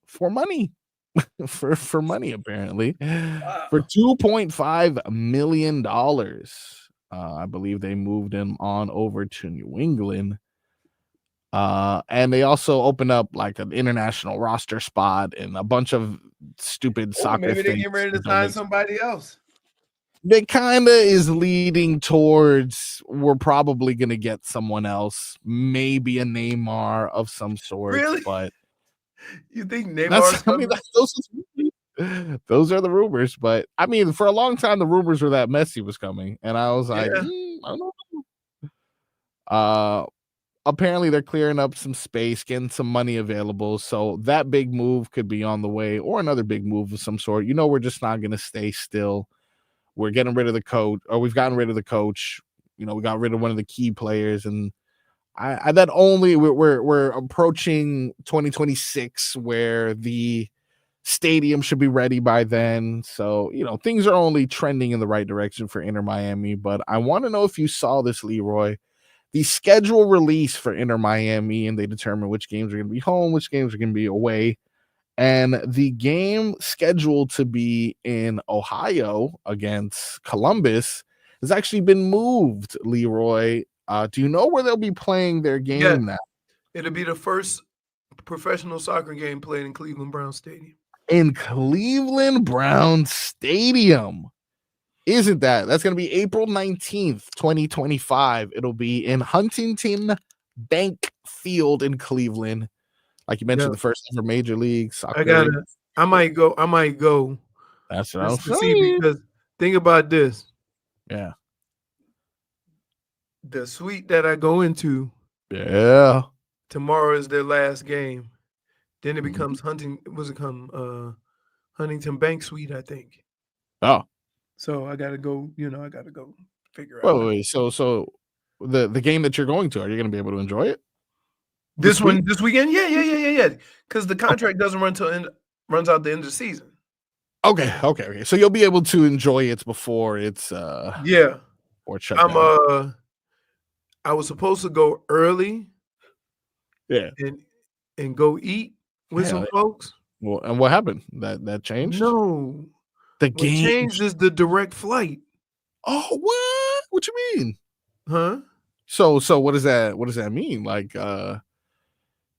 for money. for money, apparently. Wow. For $2.5 million. I believe they moved him on over to New England. And they also opened up like an international roster spot and a bunch of stupid soccer maybe they things. get ready to sign somebody else. They kind of is leading towards we're probably going to get someone else, maybe a Neymar of some sort. Really? But you think Neymar's coming? Those are the rumors. But I mean, for a long time, the rumors were that Messi was coming, and I was like, I don't know. Apparently, they're clearing up some space, getting some money available, so that big move could be on the way, or another big move of some sort. We're just not going to stay still. We're getting rid of the coach, or we've gotten rid of the coach. We got rid of one of the key players, and we're approaching 2026 where the stadium should be ready by then. So, things are only trending in the right direction for Inter Miami. But I want to know if you saw this, Leroy, the schedule release for Inter Miami, and they determine which games are going to be home, which games are going to be away. And the game scheduled to be in Ohio against Columbus has actually been moved, Leroy. Do you know where they'll be playing their game now? It'll be the first professional soccer game played in Cleveland Brown Stadium. In Cleveland Brown Stadium. Isn't that? That's going to be April 19th, 2025. It'll be in Huntington Bank Field in Cleveland. Like you mentioned, the first ever Major League Soccer. I might go. That's what I'm saying. Because think about this. Yeah. The suite that I go into. Yeah. Tomorrow is their last game. Then it becomes Huntington Huntington Bank Suite, I think. Oh. So I gotta go. I gotta go figure out. Wait. So the game that you're going to, are you going to be able to enjoy it? This weekend? Yeah. Because the contract doesn't runs out the end of the season. Okay. So you'll be able to enjoy it before it's or shut down. I was supposed to go early. Yeah. And go eat with some folks. Well, and what happened? That changed? No. The game changed is the direct flight. Oh, what? What you mean? Huh? So what does that mean? Like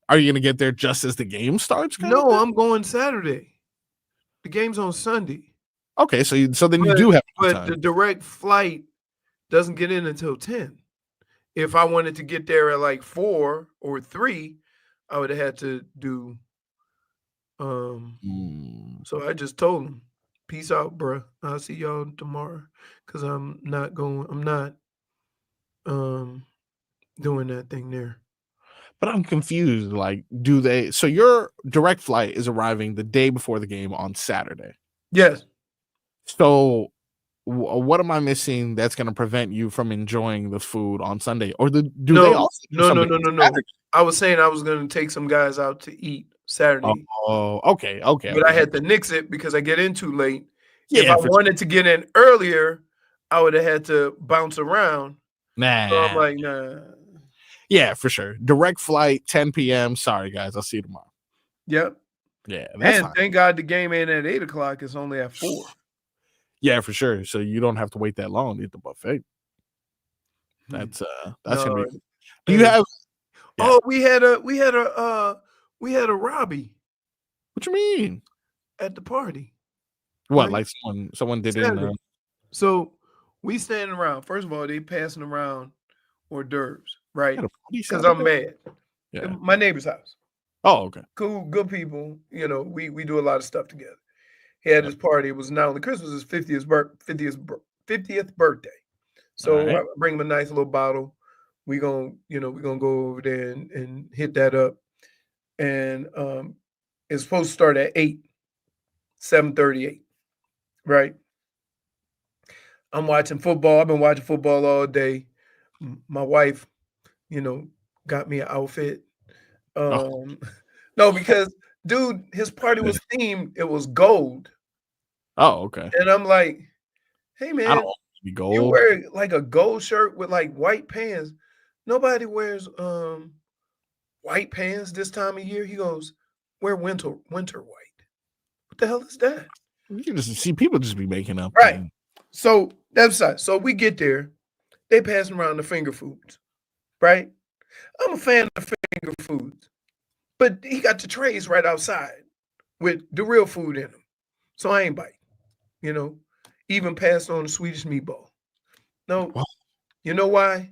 are you gonna get there just as the game starts? No, I'm going Saturday. The game's on Sunday. Okay, so then you do have time. But the direct flight doesn't get in until 10. If I wanted to get there at like 4 or 3, I would have had to do so I just told him, peace out, bro. I'll see y'all tomorrow. Cause I'm not doing that thing there. But I'm confused. Like, so your direct flight is arriving the day before the game on Saturday? Yes. So what am I missing that's going to prevent you from enjoying the food on Sunday? Or they also No. I was saying I was going to take some guys out to eat Saturday. Oh, okay. But I had to nix it because I get in too late. Yeah, if I wanted to get in earlier, I would have had to bounce around. Nah. So I'm like, nah. Yeah, for sure. Direct flight, 10 p.m. Sorry, guys. I'll see you tomorrow. Yep. Yeah. And thank God the game ain't at 8 o'clock. It's only at 4. Yeah, for sure. So you don't have to wait that long to eat the buffet. That's gonna be. Do you have? Yeah. Oh, we had a Robbie. What you mean? At the party. What? Like someone did it. So we standing around. First of all, they passing around hors d'oeuvres, right? Because I'm mad. Yeah. My neighbor's house. Oh, okay. Cool, good people. We do a lot of stuff together. He had his party. It was not only Christmas, his 50th birthday. So I bring him a nice little bottle. We're gonna go over there and hit that up. And it's supposed to start at 7:38. Right. I'm watching football. I've been watching football all day. My wife, got me an outfit. No, because dude, his party was themed. It was gold. Oh, okay. And I'm like, hey man, I don't want to be gold. You wear like a gold shirt with like white pants. Nobody wears white pants this time of year. He goes, wear winter white. What the hell is that? You can just see people just be making up. Right. So that's side. So we get there. They passing around the finger foods. Right. I'm a fan of the finger finger foods. But he got the trays right outside with the real food in them. So I ain't bite, you know. Even passed on the Swedish meatball. No, you know why?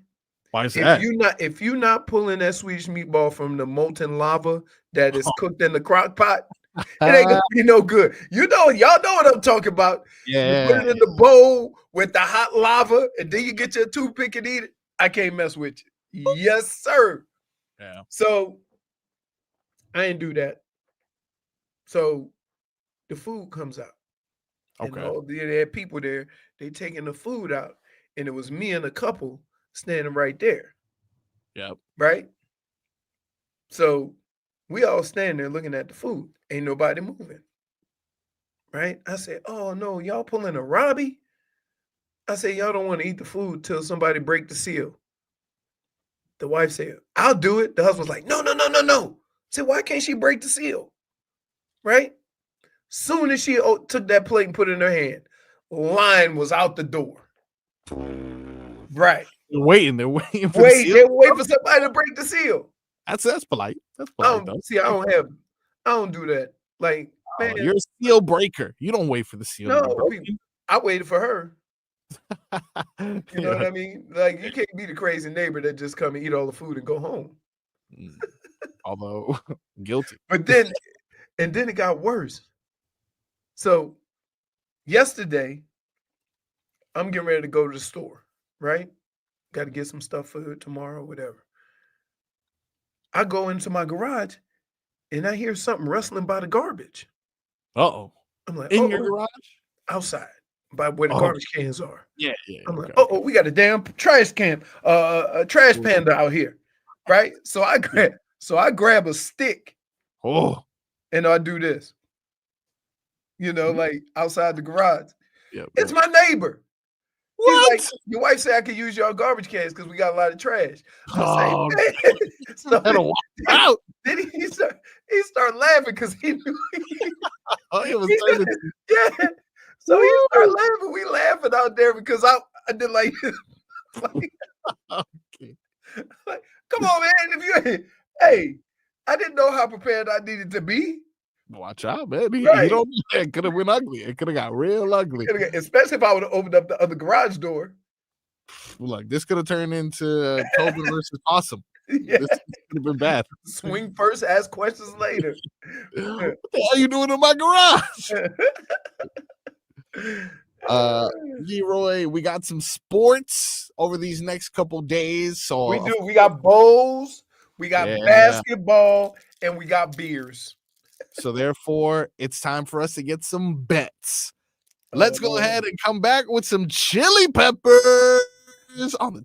Why is that? If you're not pulling that Swedish meatball from the molten lava that is cooked in the crock pot, it ain't gonna be no good. Y'all know what I'm talking about. Yeah. You put it in the bowl with the hot lava, and then you get your toothpick and eat it. I can't mess with you. Yes, sir. Yeah. So I ain't do that. So the food comes out. Okay. And they had people there, they taking the food out, and it was me and a couple standing right there. Yep. Right? So we all standing there looking at the food. Ain't nobody moving. Right? I said, oh no, y'all pulling a Robbie? I said, y'all don't want to eat the food till somebody break the seal. The wife said, I'll do it. The husband's like, no. I said, why can't she break the seal? Right? Soon as she took that plate and put it in her hand, line was out the door. Right. They're waiting for the seal. They're waiting for somebody to break the seal. That's polite. That's polite, though. See, I don't do that. Like, man, you're a seal breaker. You don't wait for the seal to be no, broken. I waited for her. You know what I mean? Like, you can't be the crazy neighbor that just come and eat all the food and go home. Although guilty. But then it got worse. So yesterday, I'm getting ready to go to the store, right? Got to get some stuff for tomorrow, whatever. I go into my garage and I hear something rustling by the garbage. Uh-oh. I'm like, in your garage? Outside, by where the garbage cans are. Yeah. I'm like, we got a damn trash can, a trash panda out here, right? So I grab a stick. And I do this. Like outside the garage. It's my neighbor. He's like, your wife said I could use your garbage cans because we got a lot of trash. I say, so then he started laughing because he knew it was yeah. So he started laughing. We laughing out there because I did like, like, come on, man. Hey, I didn't know how prepared I needed to be. Watch out, man. It could have went ugly. It could have got real ugly. Especially if I would have opened up the other garage door. Like, this could have turned into Tobin versus Possum. Yeah. This could have been bad. Swing first, ask questions later. What the hell are you doing in my garage? Leroy, we got some sports over these next couple days. So we do. We got bowls, we got basketball, and we got beers. So therefore, it's time for us to get some bets. Let's go ahead and come back with some chili peppers on the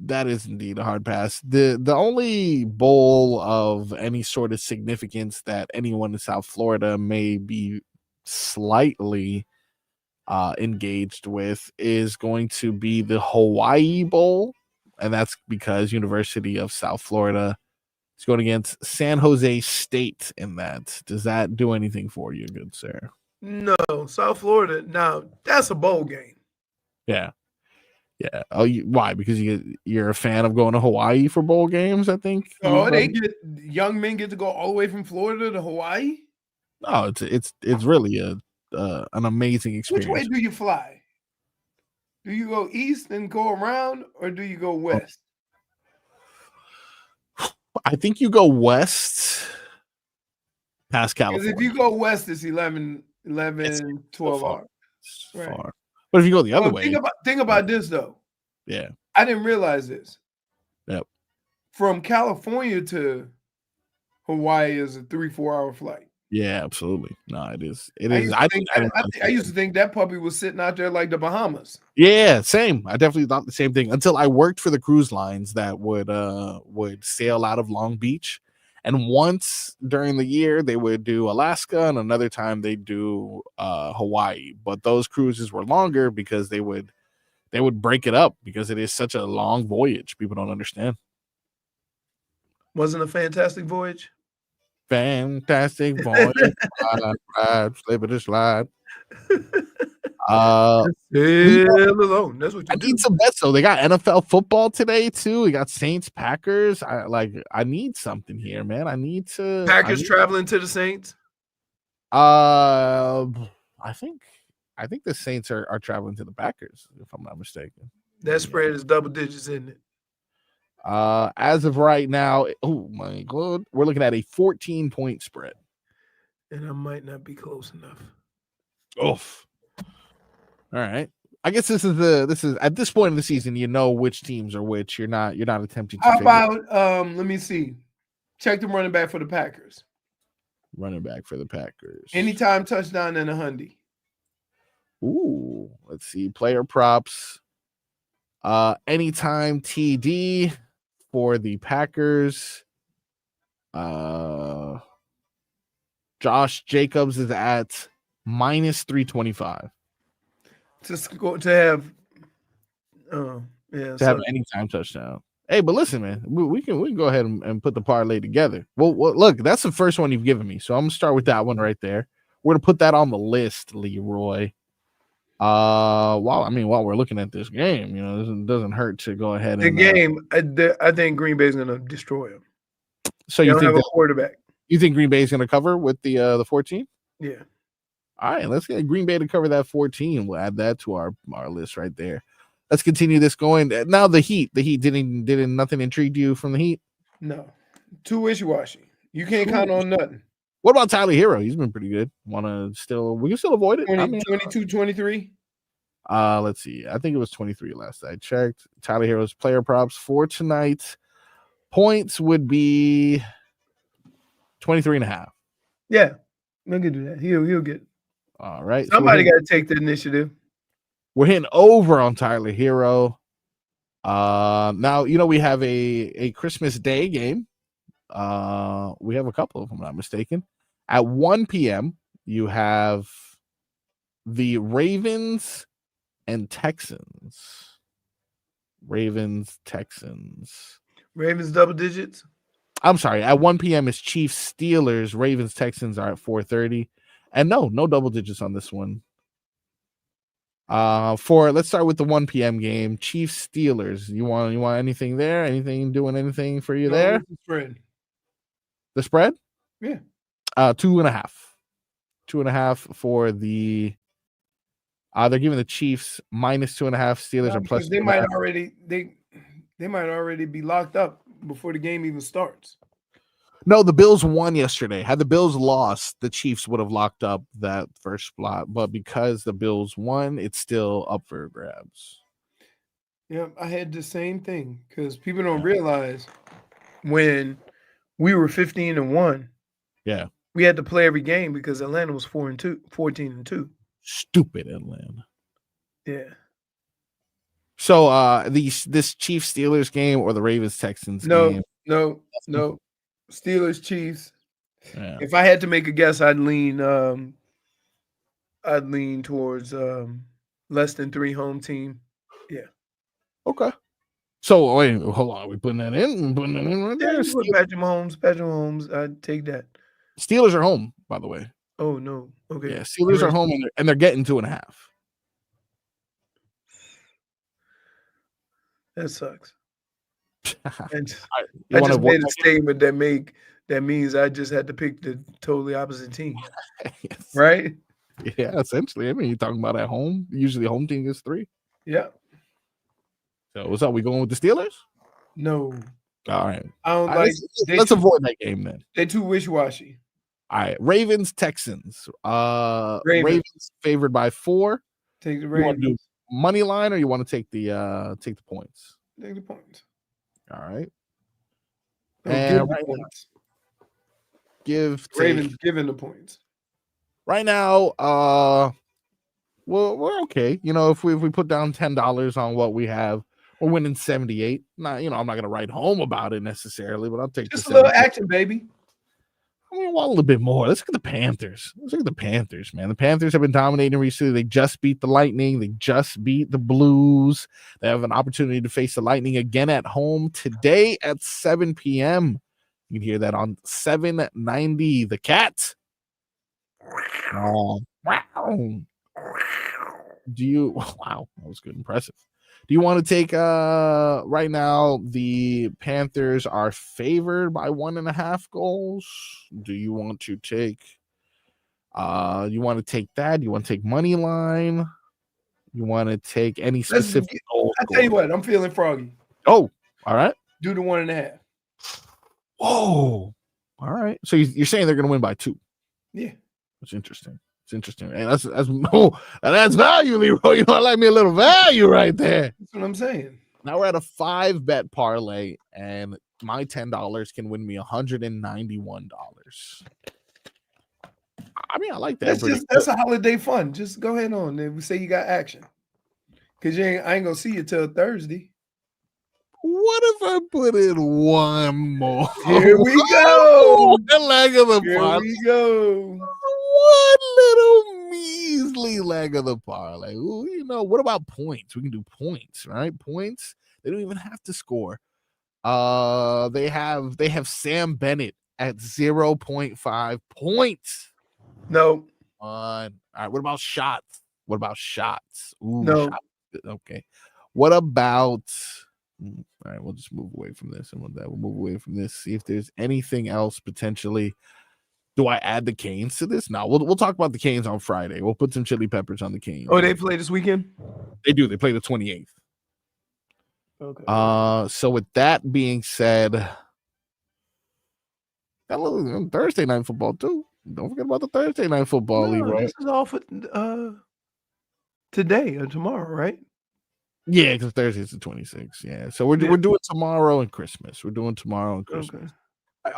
That is indeed a hard pass. The only bowl of any sort of significance that anyone in South Florida may be slightly engaged with is going to be the Hawaii Bowl, and that's because University of South Florida is going against San Jose State in that. Does that do anything for you, good sir? No, South Florida. Now that's a bowl game. Yeah. Yeah. Oh, why? Because you're a fan of going to Hawaii for bowl games, I think. Oh, young men get to go all the way from Florida to Hawaii? No, it's really an amazing experience. Which way do you fly? Do you go east and go around, or do you go west? I think you go west past California. Because if you go west, it's 11, 12 hours. Right. Far. But if you go the other way. Think about this, though. Yeah. I didn't realize this. Yep. From California to Hawaii is a 3-4 hour flight. Yeah, absolutely. No, it is. I used to think that puppy was sitting out there like the Bahamas. Yeah, same. I definitely thought the same thing until I worked for the cruise lines that would sail out of Long Beach. And once during the year they would do Alaska, and another time they do Hawaii. But those cruises were longer because they would break it up because it is such a long voyage. People don't understand. Wasn't a fantastic voyage? Fantastic voyage. Ride, slip it, slide. Alone. That's what you I need some bets though. They got NFL football today too. We got Saints, Packers. I need something here, man. I need to. Packers traveling to the Saints. I think the Saints are traveling to the Packers, if I'm not mistaken. That spread is double digits, isn't it? As of right now, oh my God, we're looking at a 14-point spread. And I might not be close enough. Oof. All right. I guess this is at this point in the season, you know which teams are which. You're not attempting to. How about let me see. Check the running back for the Packers. Running back for the Packers. Anytime touchdown and a hundy. Ooh, let's see. Player props. Anytime TD for the Packers. Josh Jacobs is at minus 325. To have anytime touchdown. Hey, but listen, man, we can go ahead and put the parlay together. Well, look, that's the first one you've given me, so I'm gonna start with that one right there. We're gonna put that on the list, Leroy. While we're looking at this game, it doesn't hurt to go ahead. I think Green Bay is gonna destroy them. So you think have a quarterback? You think Green Bay is gonna cover with the 14? Yeah. All right, let's get Green Bay to cover that 14. We'll add that to our list right there. Let's continue this going. Now the Heat didn't nothing intrigue you from the Heat? No. Too wishy-washy. You can't count on nothing. What about Tyler Hero? He's been pretty good. We can still avoid it? 22, 23? Let's see. I think it was 23 last I checked. Tyler Hero's player props for tonight. Points would be 23.5. Yeah. We can do that. He'll get. All right. Somebody got to take the initiative. We're hitting over on Tyler Hero. Now, we have a Christmas Day game. We have a couple, if I'm not mistaken. At 1 p.m., you have the Ravens and Texans. Ravens double digits? I'm sorry. At 1 p.m. is Chiefs, Steelers. Ravens, Texans are at 4:30. And no double digits on this one. Let's start with the 1 p.m. game. Chiefs, Steelers. You want anything there? Doing anything for you there? The spread. The spread? Yeah. 2.5. 2.5 for the. They're giving the Chiefs minus 2.5. Steelers are plus. They might already be locked up before the game even starts. No, the Bills won yesterday. Had the Bills lost, the Chiefs would have locked up that first spot. But because the Bills won, it's still up for grabs. Yeah, I had the same thing because people don't realize when we were 15-1. Yeah, we had to play every game because Atlanta was 14-2. Stupid Atlanta. Yeah. So this Chiefs Steelers game or the Ravens Texans game? No. Steelers Chiefs. Yeah. If I had to make a guess, I'd lean towards less than 3 home team. Yeah. Okay. So wait, hold on. Are we putting that in? Putting it in right there. Yeah, Patrick Mahomes. I'd take that. Steelers are home, by the way. Oh no. Okay. Yeah, Steelers are home and they're getting 2.5. That sucks. And You I wanna just made a avoid statement that means I just had to pick the totally opposite team. Yes. Right? Yeah, essentially. I mean, you're talking about at home. Usually, home team gets 3. Yeah. So what's up? We going with the Steelers? No. All right. I don't All like. right, let's avoid that game then. They're too wishy-washy. All right, Ravens Texans. Ravens favored by 4. Take the You want to do Ravens. money line or you want to take the points? Take the points. All right. No, And give the right now, points. take. Ravens giving the points. Right now, well, we're okay. You know, if we put down $10 on what we have, we're winning 78. Not, I'm not gonna write home about it necessarily, but I'll take Just the a little 78. action, baby. I mean, want a little bit more. Let's look at the Panthers. Let's look at the Panthers, man. The Panthers have been dominating recently. They just beat the Lightning. They just beat the Blues. They have an opportunity to face the Lightning again at home today at 7 p.m. You can hear that on 790. The Cat. Wow. Wow, that was good. Impressive. Do you want to take right now the Panthers are favored by 1.5 goals? Do you want to take that? You want to take money line? You want to take any specific goal? I tell you what, I'm feeling froggy. Oh, all right. Do the 1.5. Whoa. All right. So you're saying they're going to win by 2? Yeah. That's interesting. It's interesting. Hey, that's value, Leroy. You want to like me a little value right there. That's what I'm saying. Now we're at a 5-bet parlay, and my $10 can win me $191. I mean, I like that. That's a holiday fun. Just go ahead on and say you got action. Because I ain't gonna see you till Thursday. What if I put in one more? Here we go. The leg of the Here parlay. we go. One little measly leg of the parlay. Ooh, what about points? We can do points, right? Points. They don't even have to score. They have Sam Bennett at 0.5 points. No. All right. What about shots? Ooh, No. shots. Okay. What about? All right, we'll just move away from this, and we'll move away from this. See if there's anything else potentially. Do I add the Canes to this? No, we'll talk about the Canes on Friday. We'll put some chili peppers on the Canes. Oh, they play this weekend? They do. They play the 28th. Okay. So with that being said, got a little Thursday night football too. Don't forget about the Thursday night football, Leroy. This is all for today or tomorrow, right? Yeah, because Thursday's the 26th. Yeah, so we're doing tomorrow and Christmas. We're doing tomorrow and Christmas.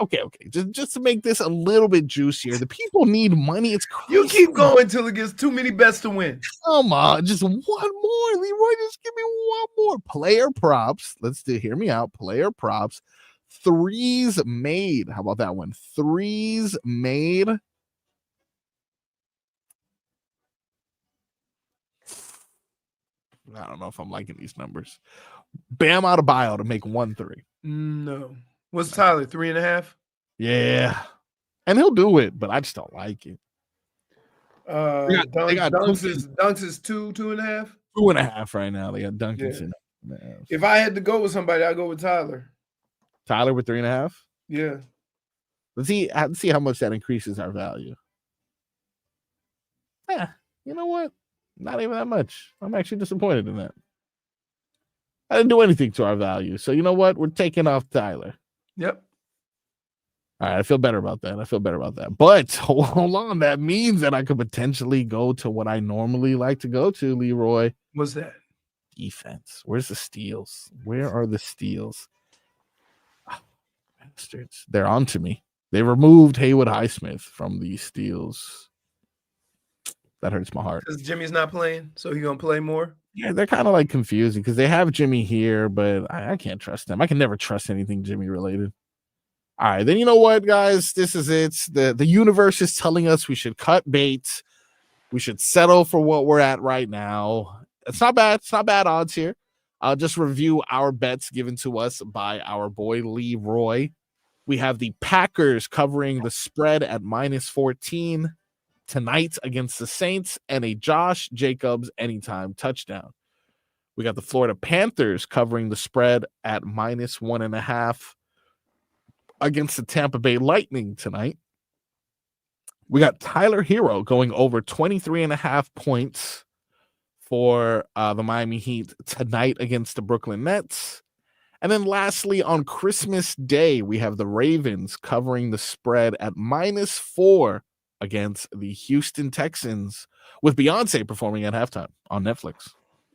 Okay. Just to make this a little bit juicier, the people need money. It's crazy. You keep going till it gets too many bets to win. Come on, just one more, Leroy. Just give me one more. Player props. Hear me out. Player props. 3s made. How about that one? 3s made. I don't know if I'm liking these numbers. Bam Adebayo to make 1-3. No. What's Tyler? 3.5? Yeah. And he'll do it, but I just don't like it. Dunks is 2.5? 2.5 right now. They got Duncanson. Yeah. If I had to go with somebody, I'd go with Tyler. Tyler with 3.5? Yeah. Let's see how much that increases our value. Yeah. You know what? Not even that much. I'm actually disappointed in that. I didn't do anything to our value. So you know what? We're taking off Tyler. Yep. All right. I feel better about that. But hold on. That means that I could potentially go to what I normally like to go to, Leroy. What's that? Defense. Where's the steals? Where are the steals? Oh, bastards. They're on to me. They removed Haywood Highsmith from the steals. That hurts my heart. Because Jimmy's not playing, so he's going to play more? Yeah, they're kind of like confusing because they have Jimmy here, but I can't trust them. I can never trust anything Jimmy related. All right, then you know what, guys? This is it. The universe is telling us we should cut bait. We should settle for what we're at right now. It's not bad. It's not bad odds here. I'll just review our bets given to us by our boy Leroy. We have the Packers covering the spread at -14 tonight against the Saints and a Josh Jacobs anytime touchdown. We got the Florida Panthers covering the spread at -1.5 against the Tampa Bay Lightning tonight. We got Tyler Hero going over 23.5 points for the Miami Heat tonight against the Brooklyn Nets. And then lastly, on Christmas Day, we have the Ravens covering the spread at -4 against the Houston Texans with Beyonce performing at halftime on Netflix.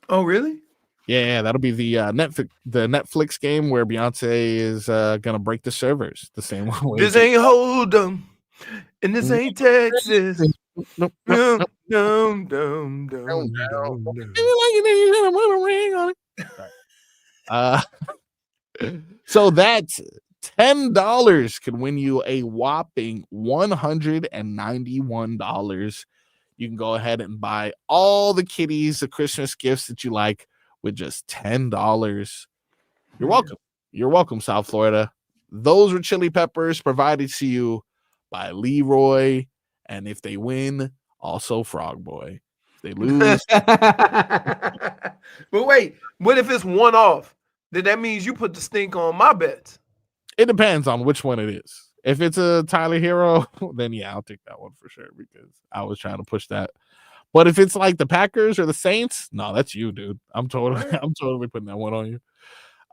Oh, really? Yeah, that'll be the Netflix game where Beyonce is gonna break the servers the same way. This ain't Hold'em, and this ain't Texas. Nope. So that's $10 can win you a whopping $191. You can go ahead and buy all the kitties the Christmas gifts that you like with just $10. You're welcome. You're welcome, South Florida. Those were chili peppers provided to you by Leroy. And if they win, also Frog Boy. If they lose. But wait, what if it's one off? Then that means you put the stink on my bets. It depends on which one it is. If it's a Tyler Hero, then yeah, I'll take that one for sure because I was trying to push that. But if it's like the Packers or the Saints, no, that's you, dude. I'm totally putting that one on you.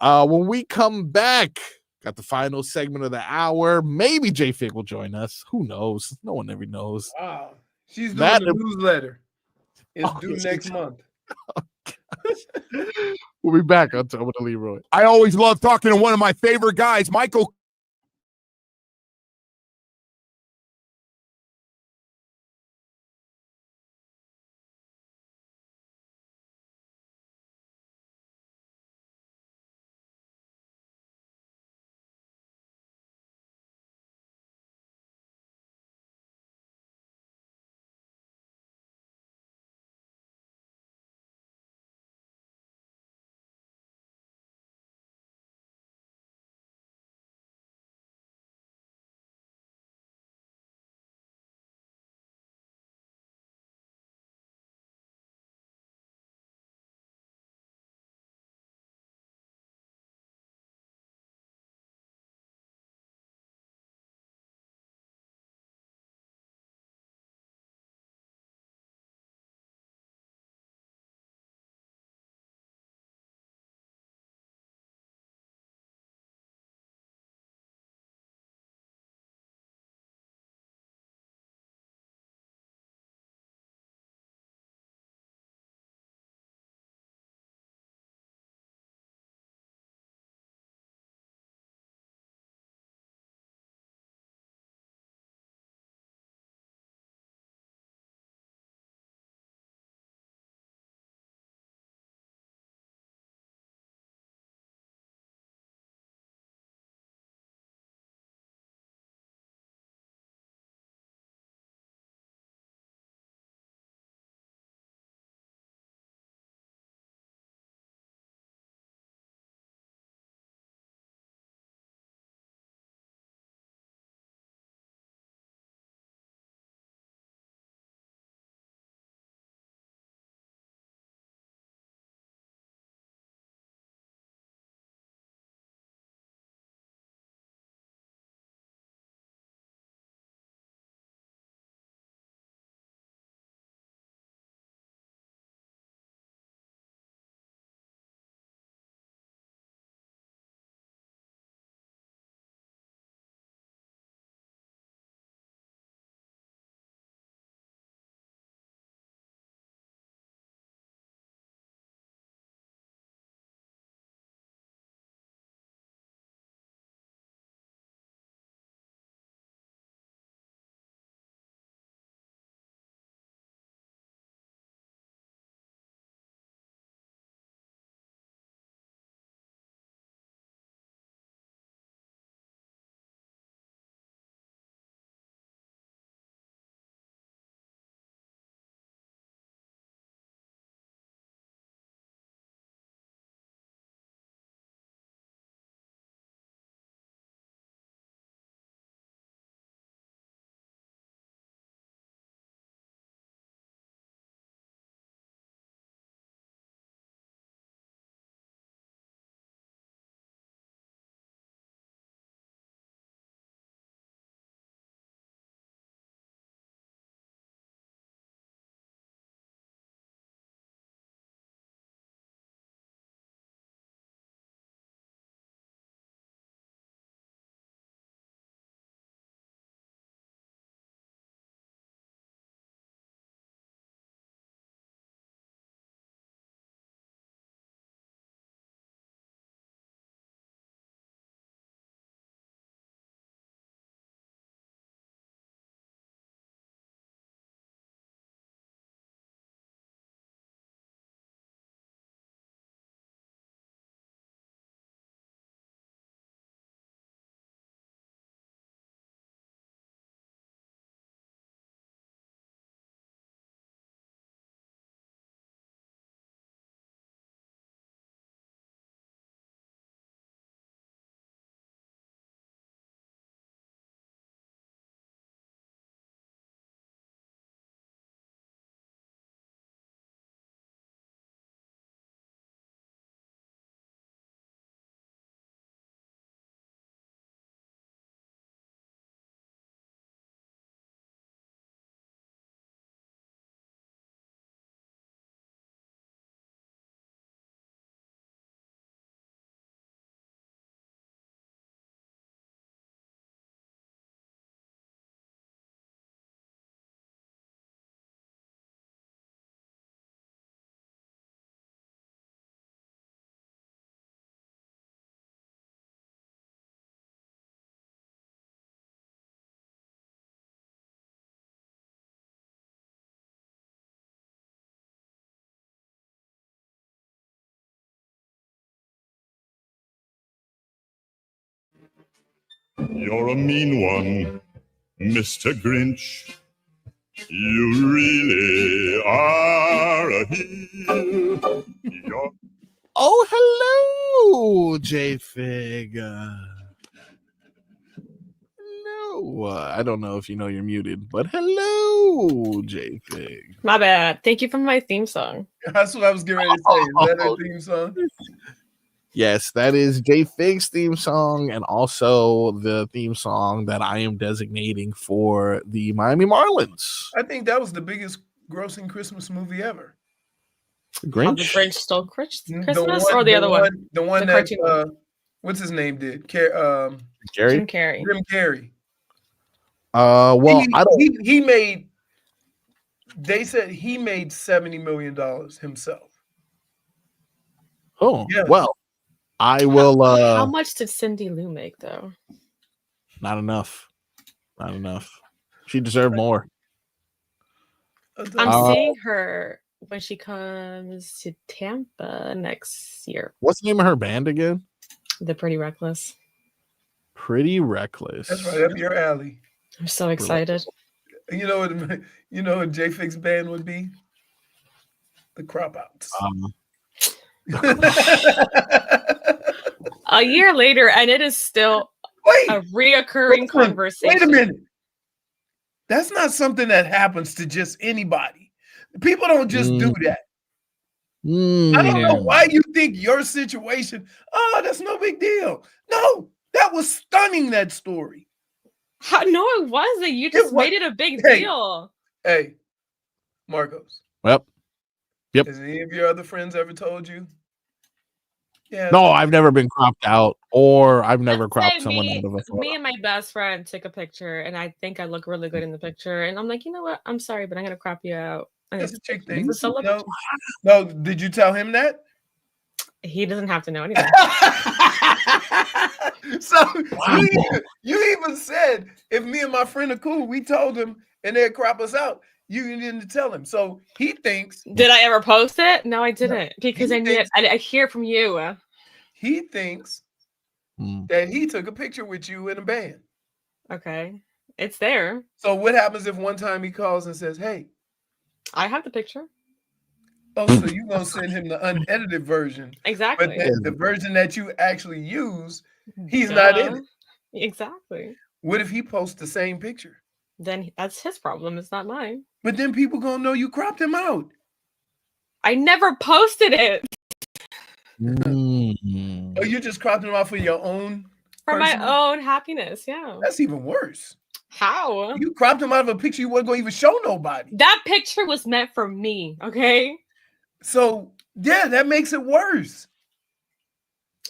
When we come back, got the final segment of the hour. Maybe JFig will join us. Who knows? No one ever knows. Wow. She's doing the newsletter. It's due yes, next month. We'll be back on Tobin and Leroy. I always love talking to one of my favorite guys, Michael You're a mean one, Mr. Grinch. You really are a heel. Oh, hello, JFig. No, I don't know if you know you're muted, but hello, JFig. My bad. Thank you for my theme song. That's what I was getting ready to say. Is that a theme song? Yes, that is JFig's theme song, and also the theme song that I am designating for the Miami Marlins. I think that was the biggest grossing Christmas movie ever. Grinch? How the Grinch Stole Christmas, or the other one? The one The cartoon that one. what's his name did? Carrey? Jim Carrey. Jim Carrey. Well, I don't. He made. They said he made $70 million himself. Oh, Yeah. well, I will. How much did Cindy Lou make though? Not enough. Not enough. She deserved more. I'm seeing her when she comes to Tampa next year. What's the name of her band again? The Pretty Reckless. Pretty Reckless. That's right up your alley. I'm so excited. You know what JFig's band would be? The Crop Outs. A year later, and it is still a reoccurring conversation. Wait a minute. That's not something that happens to just anybody. People don't just do that. I don't know why you think your situation, that's no big deal. No, that was stunning, that story. No, it wasn't. You just made it a big deal. Hey, Marcos. Yep. Has any of your other friends ever told you? Yeah. No, I've never been cropped out, or I've never cropped someone out of a photo. Me and my best friend took a picture, and I think I look really good in the picture. And I'm like, you know what? I'm sorry, but I'm gonna crop you out. That's a chick thing. No, no, did you tell him that? He doesn't have to know anything. So you even said, if me and my friend are cool, we told him and they'd crop us out. You didn't tell him. So he thinks. Did I ever post it? No, I didn't. Because I hear from you. He thinks that he took a picture with you in a band. Okay. It's there. So what happens if one time he calls and says, hey, I have the picture. Oh, so you're going to send him the unedited version. Exactly. But the version that you actually use, he's not in it. Exactly. What if he posts the same picture? Then that's his problem. It's not mine. But then people going to know you cropped him out. I never posted it. Oh, you just cropped him out for your own? For my own happiness, yeah. That's even worse. How? You cropped him out of a picture you wasn't going to even show nobody. That picture was meant for me, okay? So, yeah, that makes it worse.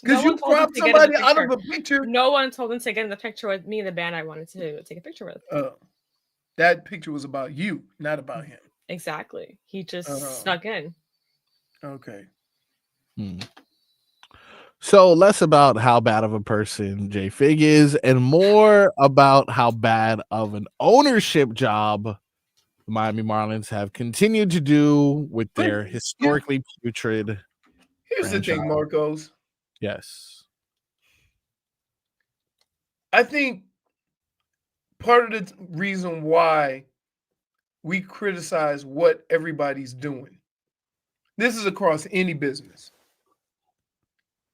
Because you cropped somebody out of a picture. No one told him to get in the picture with me, the band I wanted to take a picture with. That picture was about you, not about him. Exactly. He just snuck in. Okay. So less about how bad of a person JFig is and more about how bad of an ownership job the Miami Marlins have continued to do with their historically putrid Here's franchise. the thing, Marcos. Yes. I think part of the reason why we criticize what everybody's doing, this is across any business,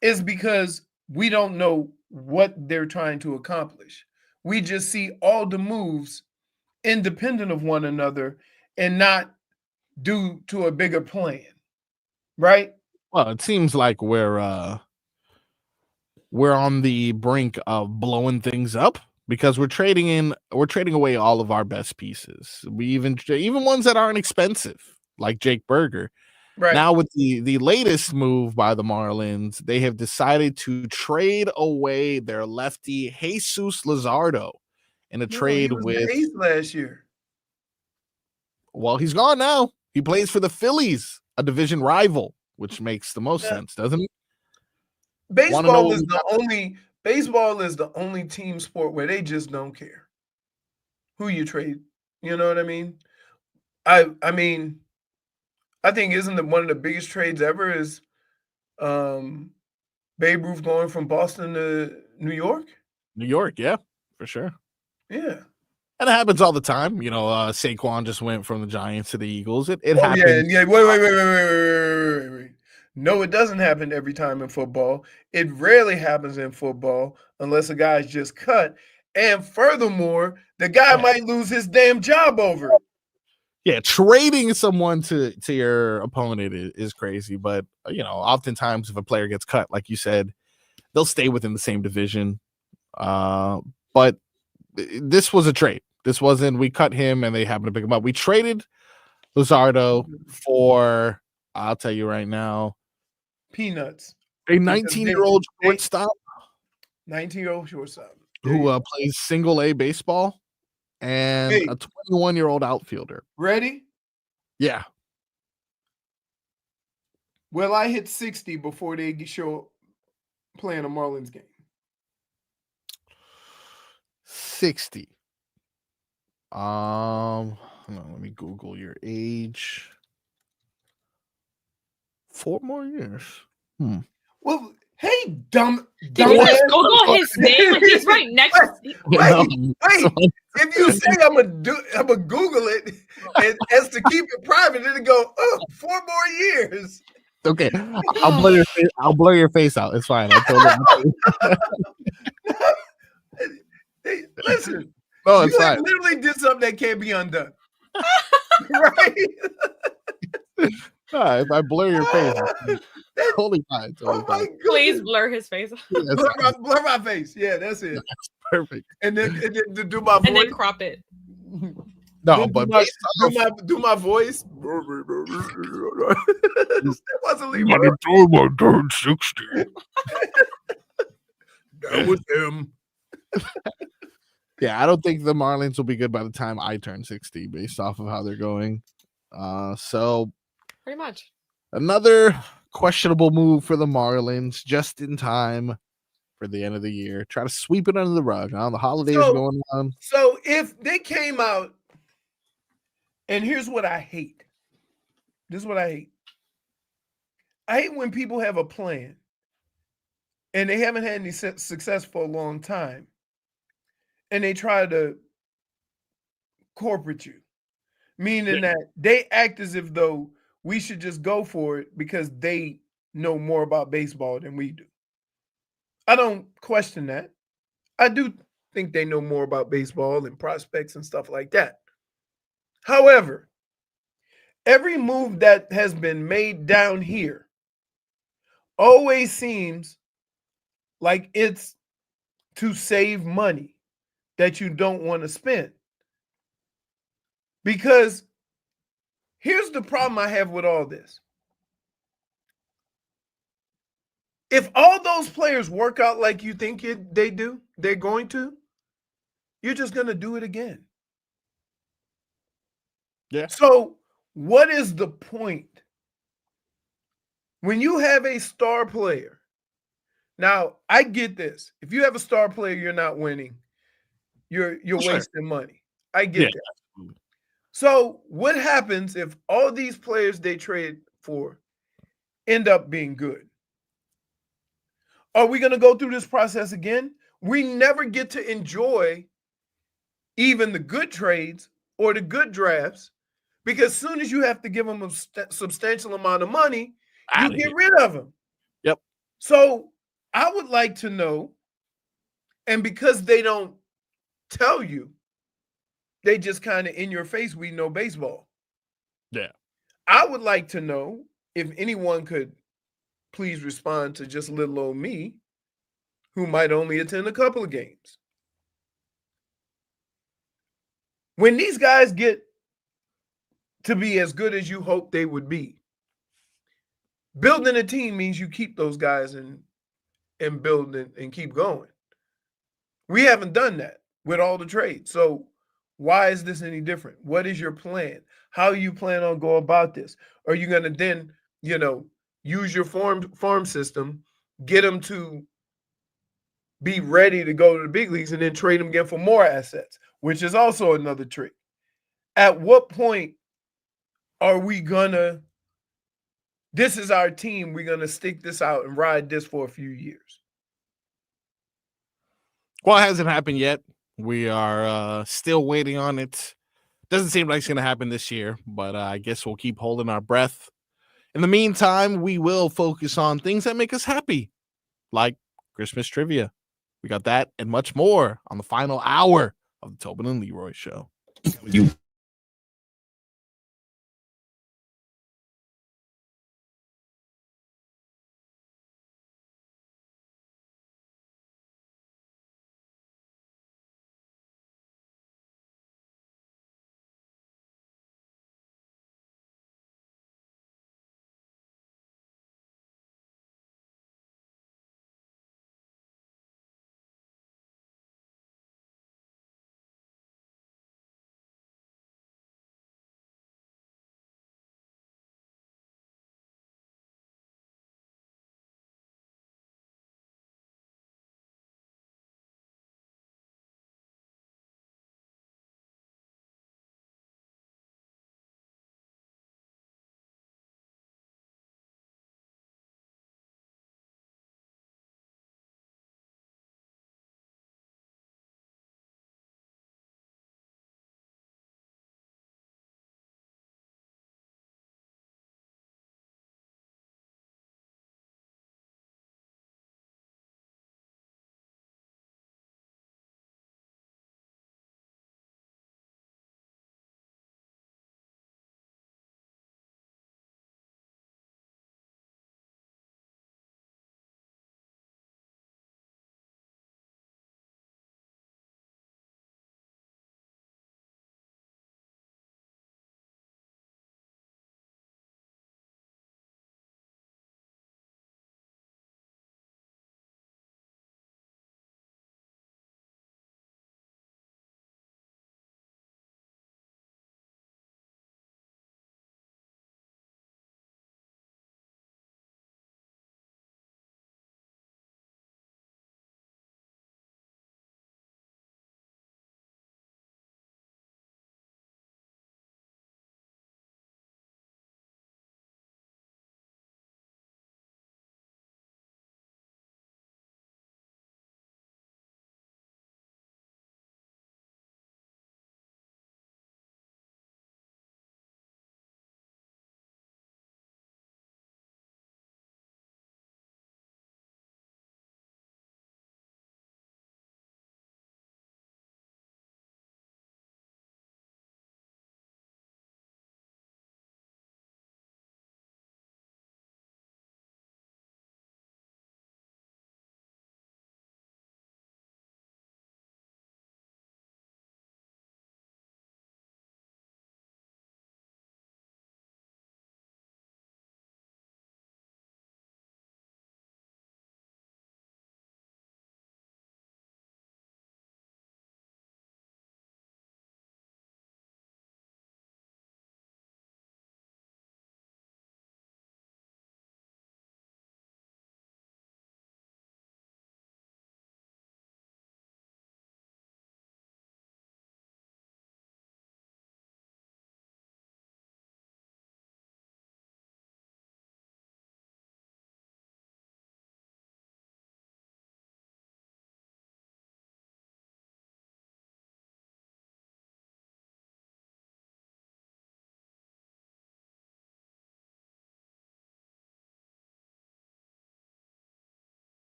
is because we don't know what they're trying to accomplish. We just see all the moves independent of one another and not due to a bigger plan, right? Well, it seems like we're on the brink of blowing things up because we're trading away all of our best pieces. We even ones that aren't expensive, like Jake Berger. Right. Now with the latest move by the Marlins, they have decided to trade away their lefty Jesus Luzardo in a trade with the ace last year. Well, he's gone now. He plays for the Phillies, a division rival, which makes the most sense, doesn't it? Baseball is the only team sport where they just don't care who you trade. You know what I mean? I mean, I think isn't it one of the biggest trades ever is Babe Ruth going from Boston to New York? New York, yeah, for sure. Yeah. And it happens all the time. You know, Saquon just went from the Giants to the Eagles. It Oh, happens. yeah. Wait. No, it doesn't happen every time in football. It rarely happens in football unless a guy's just cut. And furthermore, the guy might lose his damn job over it. Yeah, trading someone to your opponent is crazy. But, you know, oftentimes if a player gets cut, like you said, they'll stay within the same division. But this was a trade. This wasn't we cut him and they happened to pick him up. We traded Luzardo for, I'll tell you right now, peanuts. A 19-year-old shortstop. 19-year-old shortstop. Who plays single A baseball, and a 21-year-old outfielder. Ready? Yeah. Well, I hit 60 before they show up playing a Marlins game. 60. Hold on, let me Google your age. 4 more years. Well, hey, dumb. Did you just Google his name? Like he's right next to you. Wait. If you say I'm gonna Google it, and as to keep it private, it'll go, 4 more years. Okay, I'll blur your face out. It's fine. I told you. Hey, listen. No, it's fine. Literally did something that can't be undone. Right? If I blur your face, it's totally fine. Oh my goodness. Please blur his face. Blur my face. Yeah, that's it. That's perfect. And then to do my voice. And then crop it. No, but do my voice. That wasn't Leroy. Gotta throw my darn 60. That was him. Yeah, I don't think the Marlins will be good by the time I turn 60 based off of how they're going. So pretty much another questionable move for the Marlins just in time for the end of the year. Try to sweep it under the rug. The holidays are going on. So if they came out, and here's what I hate. This is what I hate. I hate when people have a plan and they haven't had any success for a long time. And they try to corporate you, meaning that they act as if though we should just go for it because they know more about baseball than we do. I don't question that. I do think they know more about baseball and prospects and stuff like that. However, every move that has been made down here always seems like it's to save money that you don't want to spend. Because here's the problem I have with all this. If all those players work out like you think they're going to, you're just going to do it again. Yeah. So what is the point? When you have a star player, now I get this. If you have a star player, you're not winning. You're wasting money. I get that. Absolutely. So what happens if all these players they trade for end up being good? Are we going to go through this process again? We never get to enjoy even the good trades or the good drafts because as soon as you have to give them a substantial amount of money, you get rid of them. Yep. So I would like to know, and because they don't tell you, they just kind of in your face, we know baseball. Yeah. I would like to know if anyone could please respond to just little old me, who might only attend a couple of games. When these guys get to be as good as you hope they would be, building a team means you keep those guys and build and keep going. We haven't done that with all the trades. So why is this any different? What is your plan? How you plan on go about this? Are you going to then, use your farm system, get them to be ready to go to the big leagues and then trade them again for more assets, which is also another trick. At what point are we going to, this is our team, we're going to stick this out and ride this for a few years? Well, it hasn't happened yet. We are still waiting on it. Doesn't seem like it's going to happen this year, but I guess we'll keep holding our breath. In the meantime, we will focus on things that make us happy, like Christmas trivia. We got that and much more on the final hour of the Tobin and Leroy show. You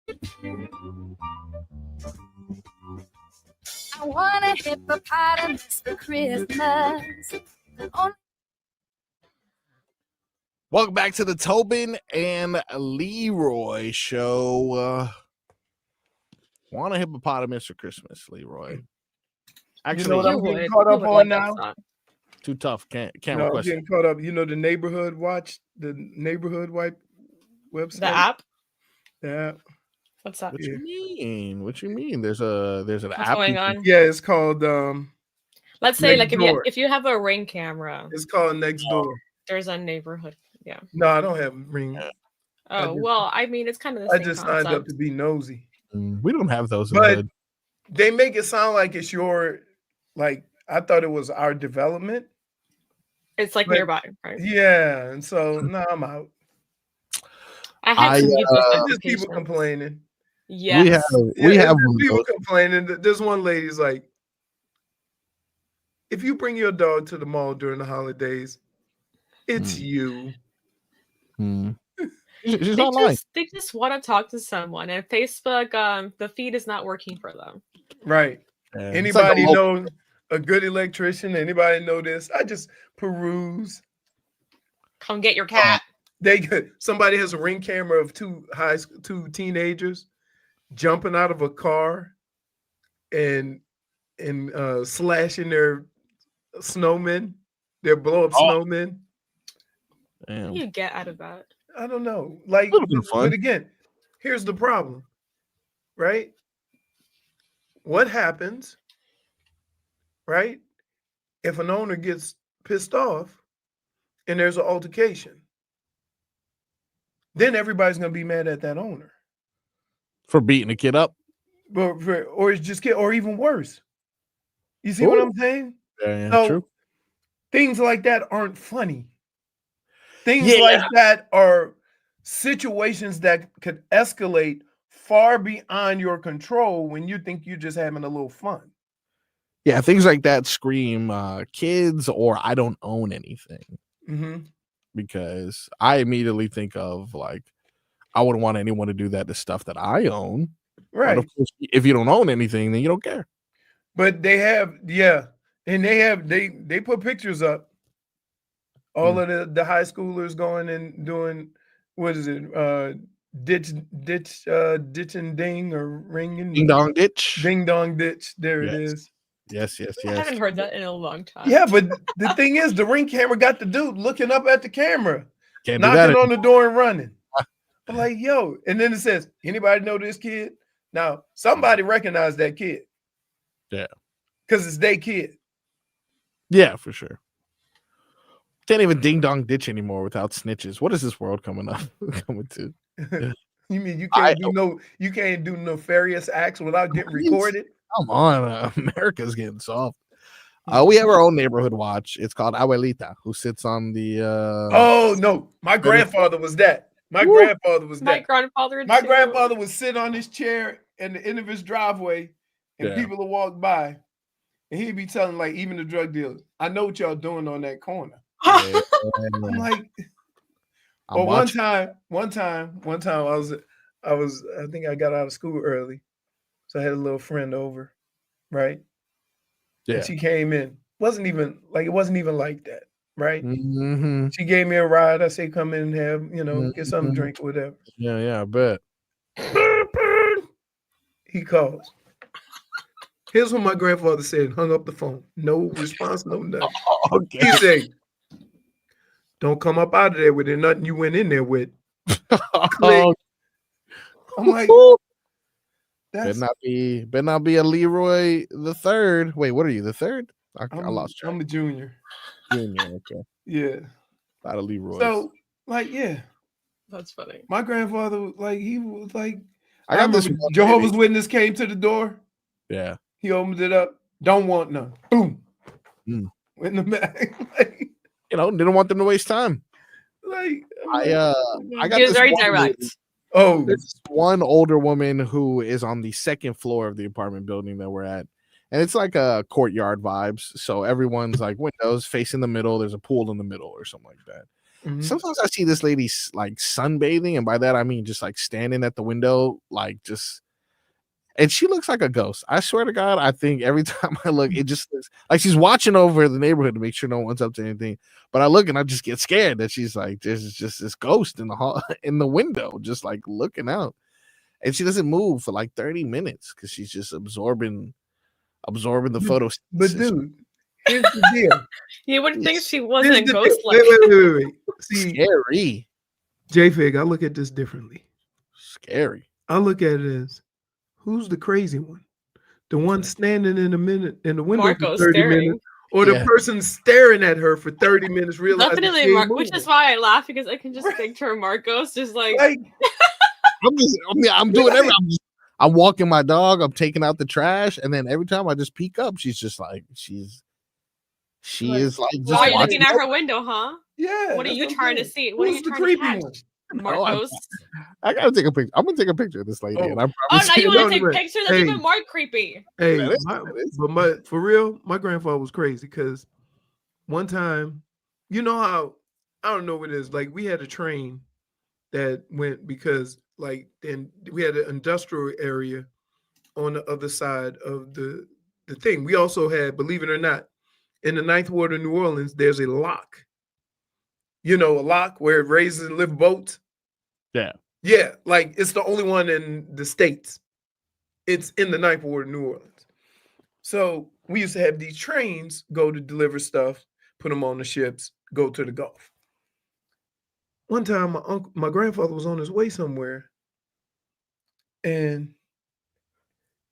I want a hippopotamus for Christmas. Welcome back to the Tobin and Leroy show. Want a hippopotamus for Christmas, Leroy? Actually, you know what I'm getting caught up on now? Too tough. Can't No, I'm request. getting caught up. You know the neighborhood watch, the neighborhood wipe website. The app. Yeah. What's that? What you mean? What you mean? There's an What's app. going on? Yeah, it's called Let's say Next like Door. if you have a Ring camera, It's called Next Door. there's a neighborhood. Yeah. No, I don't have Ring. Oh well, I mean it's kind of the I same just concept. signed up to be nosy. We don't have those in the But hood. they make it sound like it's your, like, I thought it was our development. It's like But- nearby, right? Yeah, and so no, I'm out. I had some useless It's just people notifications. complaining. Yes. We have Yeah, it's one just of people those. complaining. There's one lady's like, if you bring your dog to the mall during the holidays, it's you. She's not lying. They just want to talk to someone, and Facebook, the feed is not working for them. Right. Yeah. Anybody It's like a know a good electrician? Anybody know this? I just peruse. Come get your cat. Somebody has a Ring camera of two teenagers jumping out of a car and slashing their snowmen, their blow up snowmen. What do you get out of that? I don't know. Like, Would've been fun. but again, here's the problem, right? What happens, right, if an owner gets pissed off and there's an altercation? Then everybody's gonna be mad at that owner. For beating a kid up. Or it's just or even worse. You see what I'm saying? Yeah, So, true. things like that aren't funny. Things Yeah. like that are situations that could escalate far beyond your control when you think you're just having a little fun. Yeah, things like that scream kids or I don't own anything. Mm-hmm. Because I immediately think of like I wouldn't want anyone to do that to stuff that I own. Right. But of course, if you don't own anything, then you don't care. But they have, and they put pictures up. All of the high schoolers going and doing, what is it? Ditch and ding or ringing. Ding dong ditch. Ding dong ditch. There Yes. it is. Yes. I haven't heard that in a long time. Yeah, but the thing is, the Ring camera got the dude looking up at the camera, Can't do that knocking on the door and running. I'm like, yo, and then it says, anybody know this kid? Now, somebody recognized that kid. Yeah. Because it's their kid. Yeah, for sure. Can't even ding dong ditch anymore without snitches. What is this world coming to? You mean you can't do nefarious acts without getting recorded? Come on, America's getting soft. We have our own neighborhood watch. It's called Abuelita, who sits on the. Oh no, my grandfather was that. My grandfather was My that. grandfather. My too. grandfather would sit on his chair in the end of his driveway, and Yeah. people would walk by, and he'd be telling like even the drug dealers, "I know what y'all doing on that corner." Yeah. I'm like, I'm well, watching. one time, I think I got out of school early, so I had a little friend over, right? Yeah. And she came in. It wasn't even like that, right? Mm-hmm. She gave me a ride. I say, come in and have, get something to drink or whatever. Yeah, I bet. He calls. Here's what my grandfather said, hung up the phone. No response, no nothing. Okay. He said, don't come up out of there with it, nothing you went in there with. Click. I'm like, better not be a Leroy the third. Wait, what are you? The third? I lost track. I'm a junior. Junior, okay. Yeah. Not a Leroy. So, like, yeah. That's funny. My grandfather, like, he was like, I got this remember one Jehovah's lady. Witness came to the door. Yeah. He opened it up. Don't want none. Boom. Mm. Went in the bag. Didn't want them to waste time. I got He was this very one direct. lady. Oh, There's one older woman who is on the second floor of the apartment building that we're at. And it's like a courtyard vibes. So everyone's like windows facing the middle. There's a pool in the middle or something like that. Sometimes I see this lady like sunbathing, and by that I mean just like standing at the window, like just. And she looks like a ghost. I swear to God, I think every time I look, it just looks like she's watching over the neighborhood to make sure no one's up to anything. But I look and I just get scared that she's like, there's just this ghost in the hall in the window, just like looking out. And she doesn't move for like 30 minutes because she's just absorbing the photo. But dude, here's the deal. You wouldn't think she wasn't ghost-like. Wait. See, scary. JFig, I look at this differently. Scary. I look at it as, who's the crazy one? The one standing in the window Marco for 30 staring. minutes, or the person staring at her for 30 minutes, realizing Definitely, which is why I laugh because I can just picture Marcos just like I'm doing everything. I'm walking my dog. I'm taking out the trash, and then every time I just peek up, she's just like she is like. Why are you looking at her window, huh? Yeah. What are you trying to see? What are you trying to catch? Marcos. I gotta take a picture. I'm gonna take a picture of this lady. And I now you want to take pictures? That's even more creepy. Hey, for real, my grandfather was crazy because one time, you know how I don't know what it is. Like we had a train that went because like then we had an industrial area on the other side of the thing. We also had, believe it or not, in the Ninth Ward of New Orleans, there's a lock. You know, a lock where it raises and lifts boats. Yeah. Yeah, like it's the only one in the States. It's in the Ninth Ward of New Orleans. So we used to have these trains go to deliver stuff, put them on the ships, go to the Gulf. One time, my grandfather was on his way somewhere, and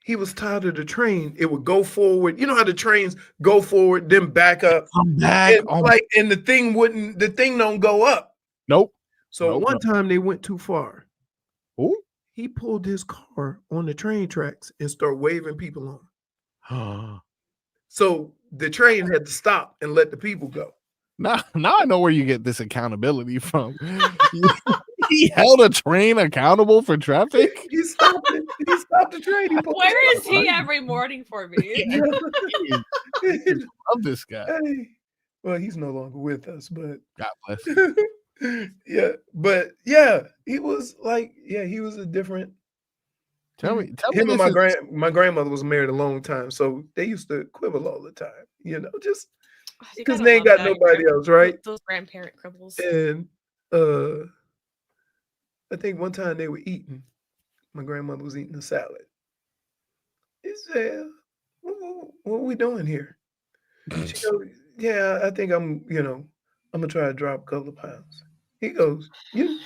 he was tired of the train. It would go forward. You know how the trains go forward, then back up. Come back. And the thing don't go up. Nope. So one time they went too far. Ooh. He pulled his car on the train tracks and started waving people on. So the train had to stop and let the people go. Now I know where you get this accountability from. He held a train accountable for traffic. He stopped it. He stopped the train. Where is he every morning for me? I love this guy. Hey. Well, he's no longer with us, but God bless. Yeah, but yeah, he was like, he was a different. Tell me, him and my grandmother was married a long time, so they used to quibble all the time. You know, just because they ain't got nobody else, right? Those grandparent quibbles. And I think one time they were eating. My grandmother was eating a salad. He said, "What are we doing here?" She goes, "Yeah, I think I'm gonna try to drop a couple of pounds." He goes, "You're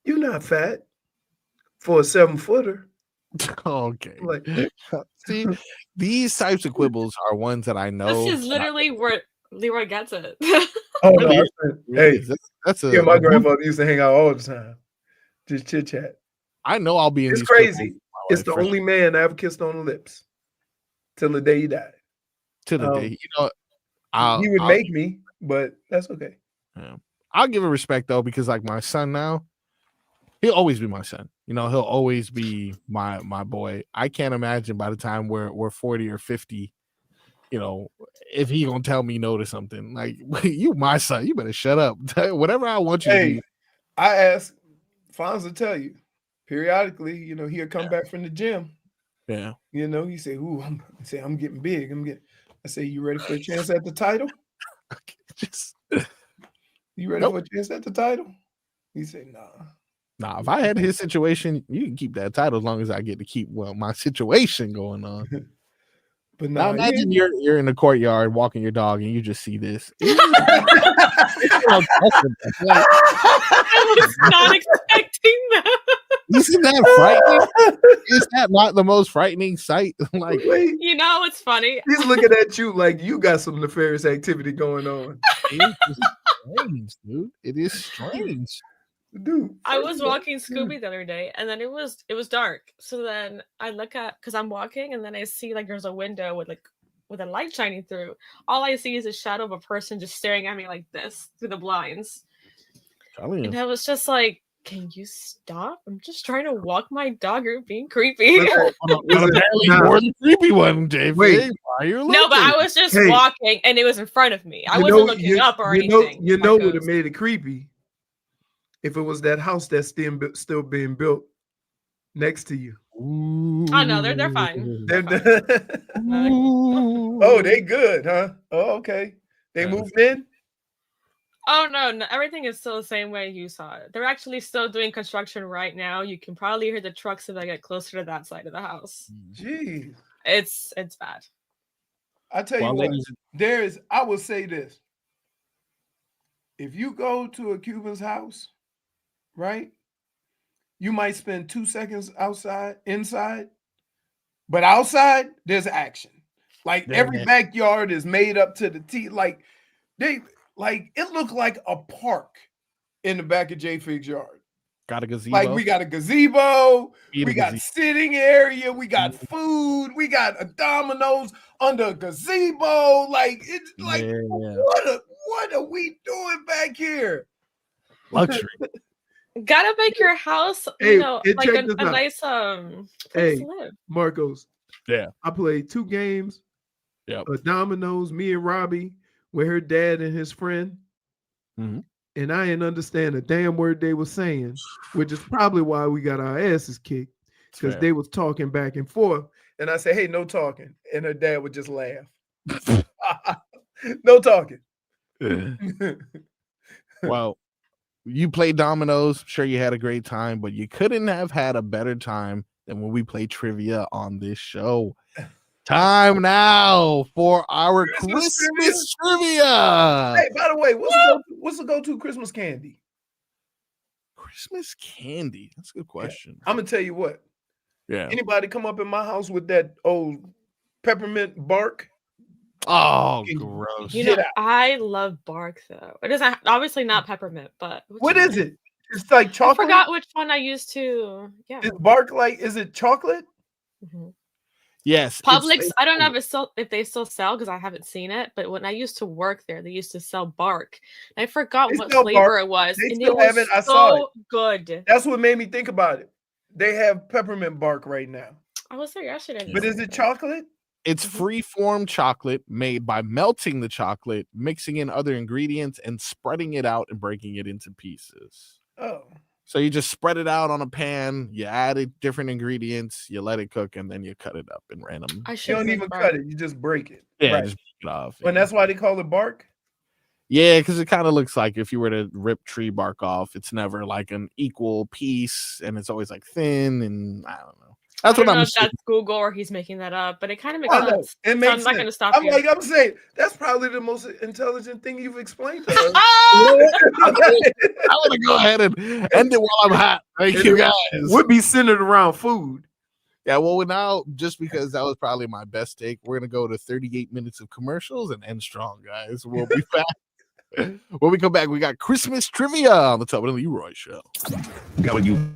not fat for a 7-footer." Okay. Like, see, these types of quibbles are ones that I know. This is literally where Leroy gets it. Oh no! Hey, that's my grandfather used to hang out all the time, just chit chat. I know I'll be in. It's crazy. It's the only man I ever kissed on the lips till the day he died. To the day, he would make me, but that's okay. Yeah. I'll give it respect though, because like my son now, he'll always be my son. You know, he'll always be my boy. I can't imagine by the time we're 40 or 50, you know, if he gonna tell me no to something. Like, you my son, you better shut up. Whatever I want you to be. I ask Fonz to tell you periodically, you know, he'll come back from the gym. Yeah. You know, he say, "Ooh, I'm getting big. I say, "You ready for a chance at the title?" You ready for a chance at the title? He said, "Nah." Nah, if I had his situation, you can keep that title as long as I get to keep my situation going on. But now imagine you're in the courtyard walking your dog and you just see this. I was not expecting that. Isn't that frightening? Is that not the most frightening sight? Like, you know, it's funny. He's looking at you like you got some nefarious activity going on. It's strange, dude. It is strange. Dude, I was walking Scooby the other day, and then it was dark. So then I look at, because I'm walking, and then I see like there's a window with a light shining through. All I see is a shadow of a person just staring at me like this through the blinds. And I was just like, "Can you stop? I'm just trying to walk my dog. You're being creepy." You're the creepy one, Dave. Wait, Are you No, but I looking? was just Hey. walking and it was in front of me. I You wasn't know- looking you- up or you know- anything. You know what Marcos. have made it creepy? If it was that house that's still being built next to you. Oh no, they're fine. Oh, they good, huh? Oh, okay. They moved in? Oh no, everything is still the same way you saw it. They're actually still doing construction right now. You can probably hear the trucks if I get closer to that side of the house. Jeez. It's bad. I tell you what, I will say this. If you go to a Cuban's house, right, you might spend 2 seconds inside, but outside, there's action. Like every backyard is made up to the T. Like it looked like a park in the back of JFig's yard. Got a gazebo. Like we got a gazebo, we got sitting area, we got food, we got a Domino's under a gazebo. Like it's like what are we doing back here? Luxury. Gotta make your house, Hey, you know, and like check a this out. nice place to live. Marcos. Yeah. I played 2 games. Yep. Domino's, me and Robbie, with her dad and his friend. Mhm. And I didn't understand a damn word they were saying, which is probably why we got our asses kicked. Because they was talking back and forth. And I said, hey, no talking. And her dad would just laugh. No talking. Well, you played dominoes. Sure, you had a great time, but you couldn't have had a better time than when we play trivia on this show. Time now for our Christmas trivia. Hey, by the way, what's the go-to Christmas candy? Christmas candy? That's a good question. I'm gonna tell you what. Yeah. Anybody come up in my house with that old peppermint bark? Oh, gross. You know, I love bark though. It isn't obviously not peppermint, but What is it? It's like chocolate. I forgot which one I used to. Yeah. Is bark like? Is it chocolate? Yes. Publix. I don't know if they still sell because I haven't seen it. But when I used to work there, they used to sell bark. And I forgot They what sell flavor bark. it was, They and still it have was it. I saw so good. That's what made me think about it. They have peppermint bark right now. I was there yesterday. But is it chocolate? It's free-form chocolate made by melting the chocolate, mixing in other ingredients, and spreading it out and breaking it into pieces. Oh. So you just spread it out on a pan, you add different ingredients, you let it cook, and then you cut it up in random. You don't even cut it. You just break it. Yeah, Right. just break it off. And that's why they call it bark? Yeah, because it kind of looks like if you were to rip tree bark off, it's never like an equal piece, and it's always like thin, and I don't know. That's I don't what know I'm if saying. that's Google or he's making that up, but it kind of makes Oh, no, sense. it So makes I'm not going to sense. stop you. I'm saying that's probably the most intelligent thing you've explained to us. I want to go ahead and end it while I'm hot. Thank you guys. Would be centered around food. Yeah, well, now just because that was probably my best take, we're gonna go to 38 minutes of commercials and end strong, guys. We'll be back. When we come back, we got Christmas trivia on the Tobin and Leroy show. Got you.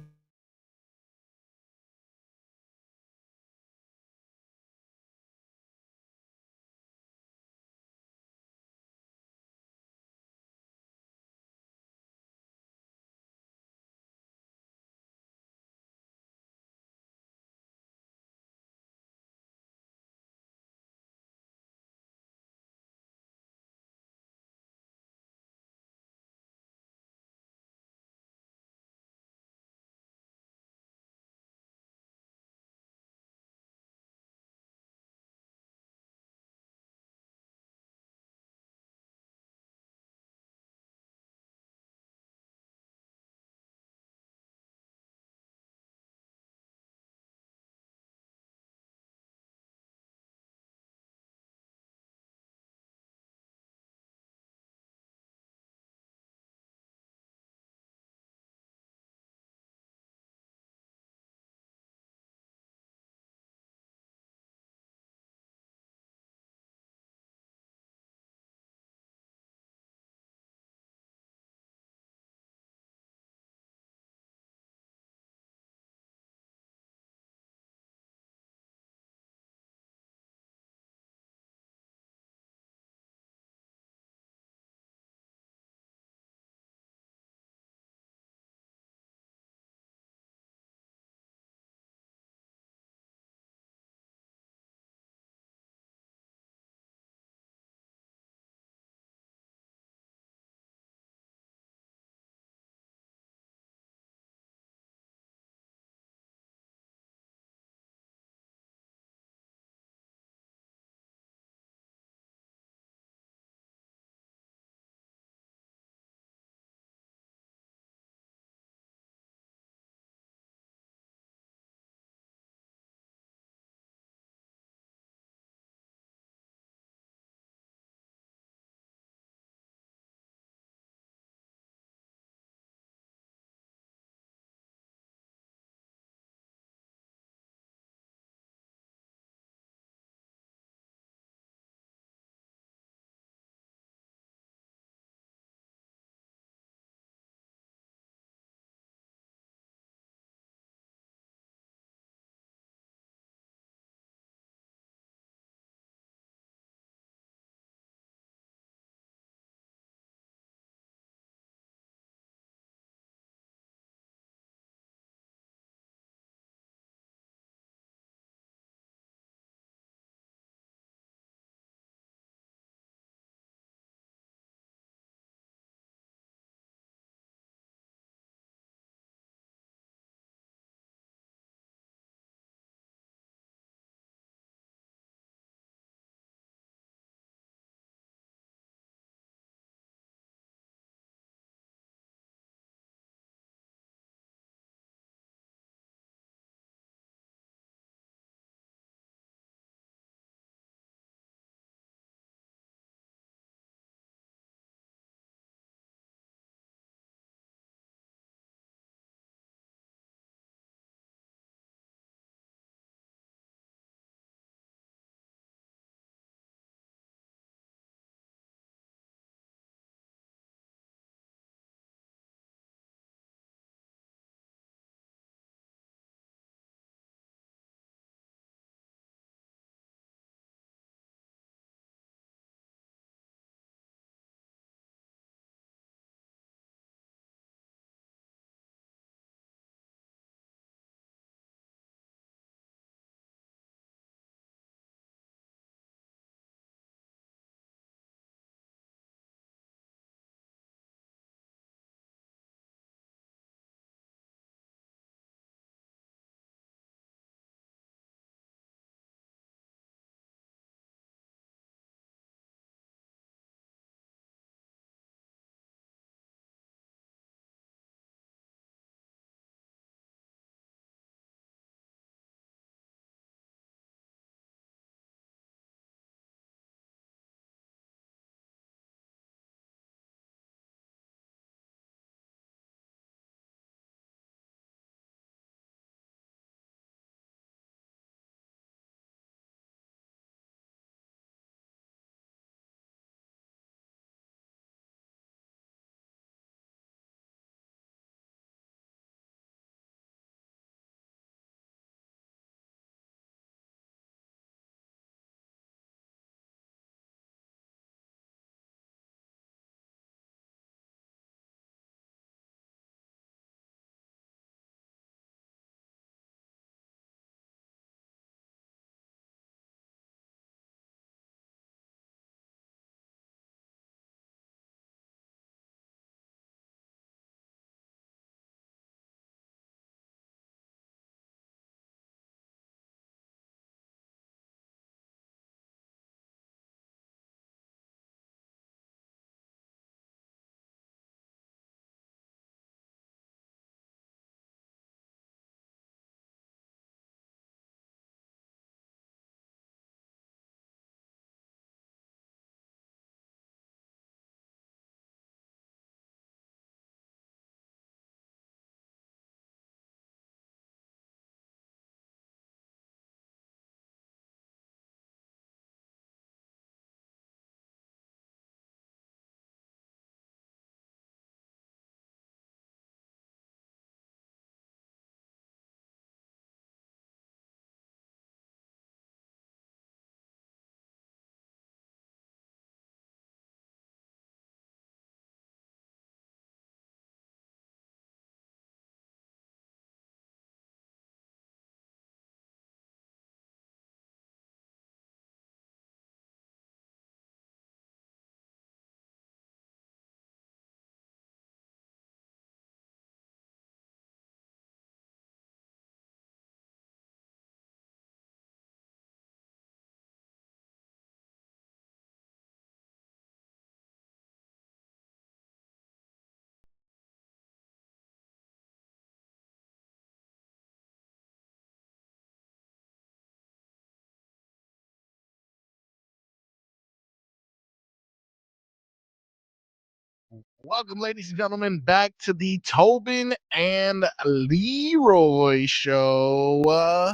Welcome, ladies and gentlemen, back to the Tobin and Leroy show.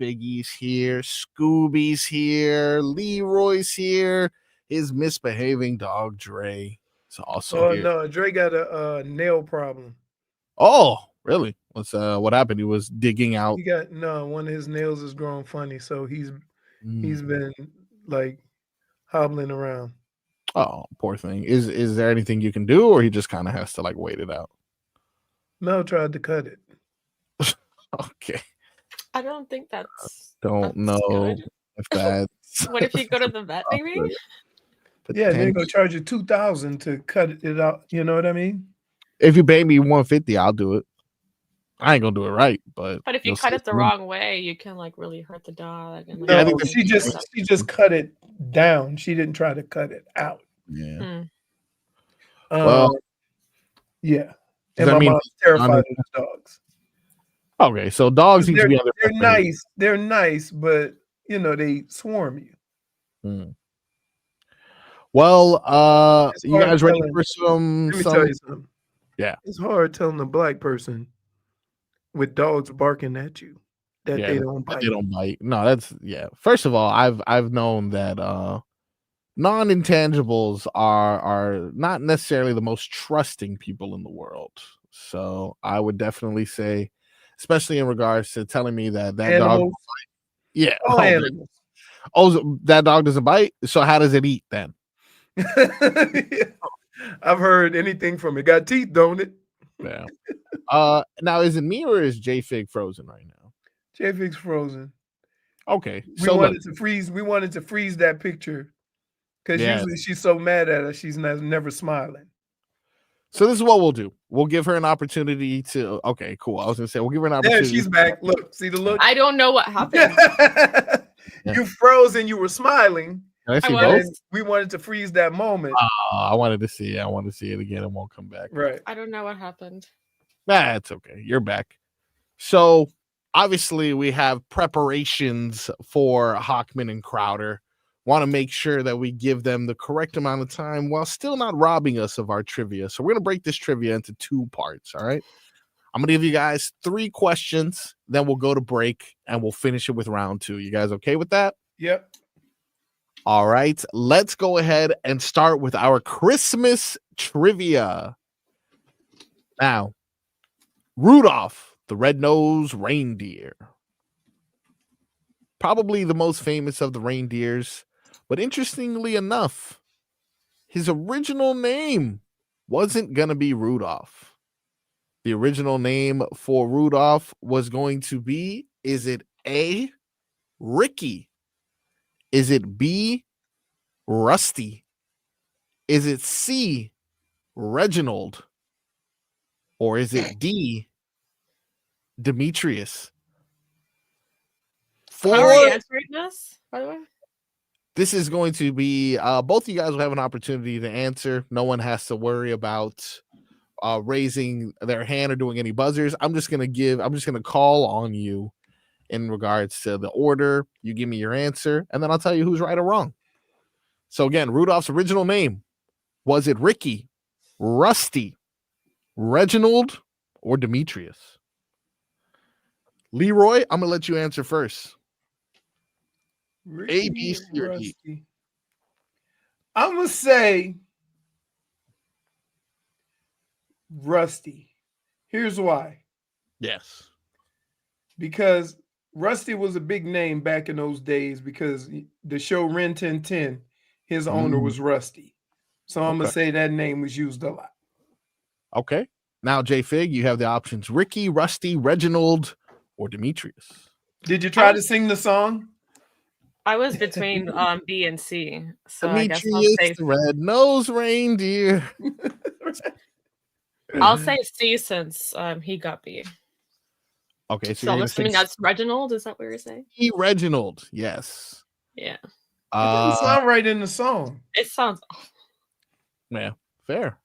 Biggie's here, Scooby's here, Leroy's here. His misbehaving dog Dre is also here. No, Dre got a nail problem. Oh, really? What happened? He was digging out. He got one of his nails is growing funny, so he's been like hobbling around. Oh, poor thing. Is there anything you can do, or he just kind of has to like wait it out? Mel tried to cut it. Okay. I don't think that's. Don't know good. if that's. What if you go to the vet, maybe? Yeah, they're gonna charge you $2,000 to cut it out. You know what I mean? If you pay me $150, I'll do it. I ain't gonna do it right, but if you cut it the wrong way, you can like really hurt the dog. And, like, No, I think she just cut it down. She didn't try to cut it out. Yeah. Well, yeah. And my mom's terrified of the dogs. Okay, so dogs need to be. They're nice. They're nice, but they swarm you. Well, you guys ready for some? Let me tell you something. Yeah, it's hard telling a black person with dogs barking at you that they don't bite. They don't bite. No, that's First of all, I've known that non-intangibles are not necessarily the most trusting people in the world. So I would definitely say, especially in regards to telling me that dog bite. Yeah. All animals. Oh, that dog doesn't bite. So how does it eat then? I've heard anything from it. Got teeth, don't it? Yeah. Now is it me or is JFig frozen right now? JFig's frozen. Okay. We wanted to freeze that picture because usually she's so mad at us, she's never smiling. So this is what we'll do. We'll give her an opportunity to. Okay, cool. I was gonna say we'll give her an opportunity. There, she's back. Look, see the look. I don't know what happened. You froze and you were smiling. Can I see both? We wanted to freeze that moment. I wanted to see it. I want to see it again. It won't come back. Right. I don't know what happened. That's okay. You're back. So obviously we have preparations for Hockman and Crowder. Want to make sure that we give them the correct amount of time while still not robbing us of our trivia. So we're going to break this trivia into 2 parts. All right. I'm going to give you guys 3 questions. Then we'll go to break and we'll finish it with round 2. You guys okay with that? Yep. All right. Let's go ahead and start with our Christmas trivia. Now, Rudolph, the red-nosed reindeer. Probably the most famous of the reindeers. But interestingly enough, his original name wasn't going to be Rudolph. The original name for Rudolph was going to be, is it A, Ricky? Is it B, Rusty? Is it C, Reginald? Or is it D, Demetrius? How are you answering this, by the way? This is going to be both of you guys will have an opportunity to answer. No one has to worry about raising their hand or doing any buzzers. I'm just gonna call on you in regards to the order. You give me your answer, and then I'll tell you who's right or wrong. So again, Rudolph's original name, was it Ricky, Rusty, Reginald, or Demetrius? Leroy, I'm gonna let you answer first. Ricky A, B, C, or E? I'm gonna say Rusty. Here's why. Yes. Because Rusty was a big name back in those days because the show Ren 1010, his owner was Rusty. So I'm going to say that name was used a lot. Okay. Now, JFig, you have the options Ricky, Rusty, Reginald, or Demetrius. Did you try to sing the song? I was between B and C. So Demetrius, I guess I'll say the red-nosed reindeer. I'll say C since he got B. Okay, so I'm assuming that's Reginald. Is that what you're saying? E, Reginald, yes. Yeah. It doesn't sound right in the song. It sounds. Yeah, fair.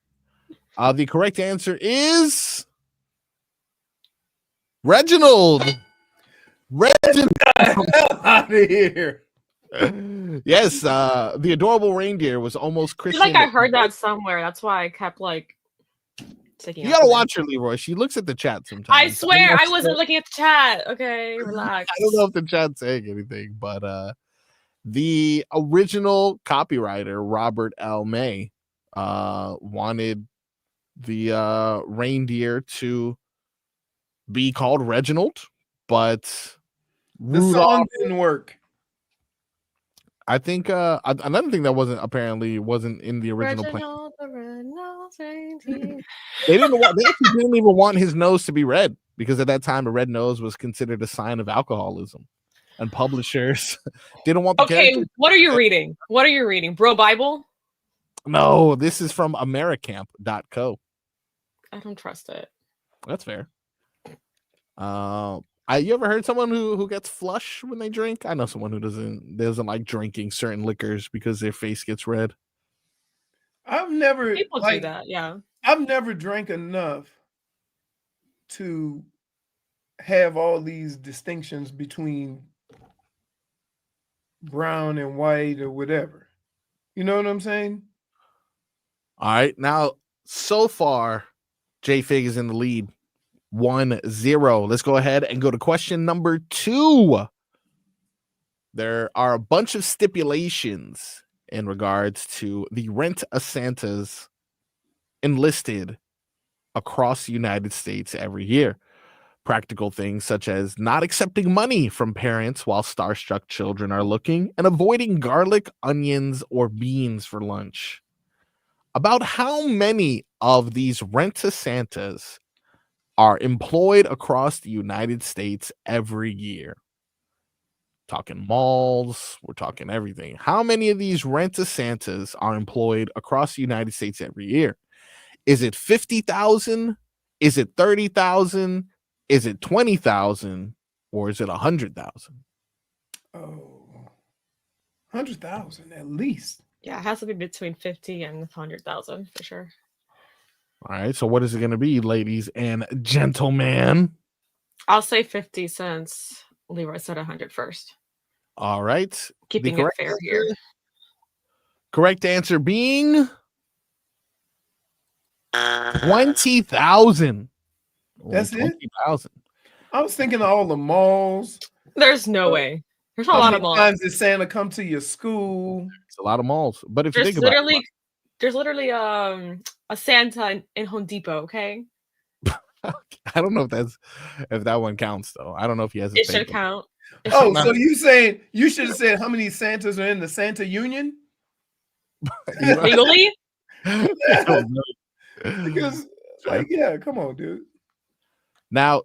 The correct answer is Reginald. Reginald. Get out of here. Yes, the adorable reindeer was almost I feel Christian. like I heard that somewhere. That's why I kept like taking. You gotta watch her, Leroy. She looks at the chat sometimes. I swear I wasn't sure. looking at the chat. Okay, relax. I don't know if the chat's saying anything, but the original copywriter, Robert L. May, wanted the reindeer to be called Reginald, but The Rudolph song didn't work. I think another thing that wasn't in the original plan. Reginald the red-nosed reindeer. They actually didn't even want his nose to be red because at that time a red nose was considered a sign of alcoholism, and publishers didn't want the Okay, character. what are you reading? What are you reading? Bro Bible? No, this is from Americamp.co. I don't trust it. That's fair. You ever heard someone who gets flush when they drink? I know someone who doesn't like drinking certain liquors because their face gets red. I've never People do that, yeah. I've never drank enough to have all these distinctions between brown and white or whatever. You know what I'm saying? All right. Now, so far, JFig is in the lead. 1-0. Let's go ahead and go to question number 2. There are a bunch of stipulations in regards to the rent-a-Santas enlisted across the United States every year. Practical things such as not accepting money from parents while starstruck children are looking and avoiding garlic, onions, or beans for lunch. About how many of these rent-a-Santas are employed across the United States every year? Talking malls, we're talking everything. How many of these rent-a-Santas are employed across the United States every year? Is it 50,000? Is it 30,000? Is it 20,000? Or is it 100,000? Oh, 100,000 at least. Yeah, it has to be between 50 and 100,000 for sure. All right, so what is it going to be, ladies and gentlemen? I'll say 50 since Leroy said 100 first. All right. Keeping it fair here. Correct answer being 20,000. That's it? 20,000. I was thinking of all the malls. There's no way. There's a lot of malls. How many times did Santa come to your school? It's a lot of malls. But if There's you think about literally there's literally a Santa in Home Depot, okay? I don't know if that one counts though. I don't know if he has. It should count. Oh, so you saying you should have said how many Santas are in the Santa Union? Legally? Because like, yeah, come on, dude. Now,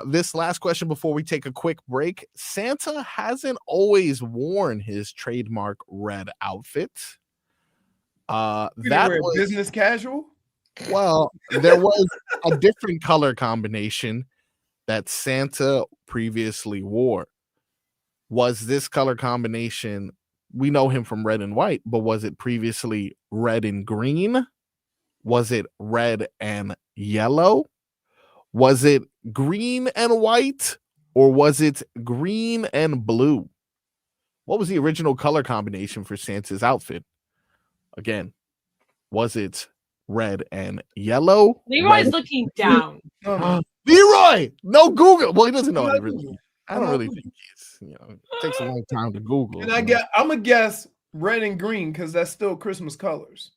this last question before we take a quick break. Santa hasn't always worn his trademark red outfit. That was business casual. Well, there was a different color combination that Santa previously wore. Was this color combination, we know him from red and white, but was it previously red and green? Was it red and yellow? Was it green and white? Or was it green and blue? What was the original color combination for Santa's outfit? Again, was it red and yellow? Leroy's looking down. Leroy, no Google. Well, he doesn't know everything. I don't really think he's, it takes a long time to Google. And I'm gonna guess red and green because that's still Christmas colors.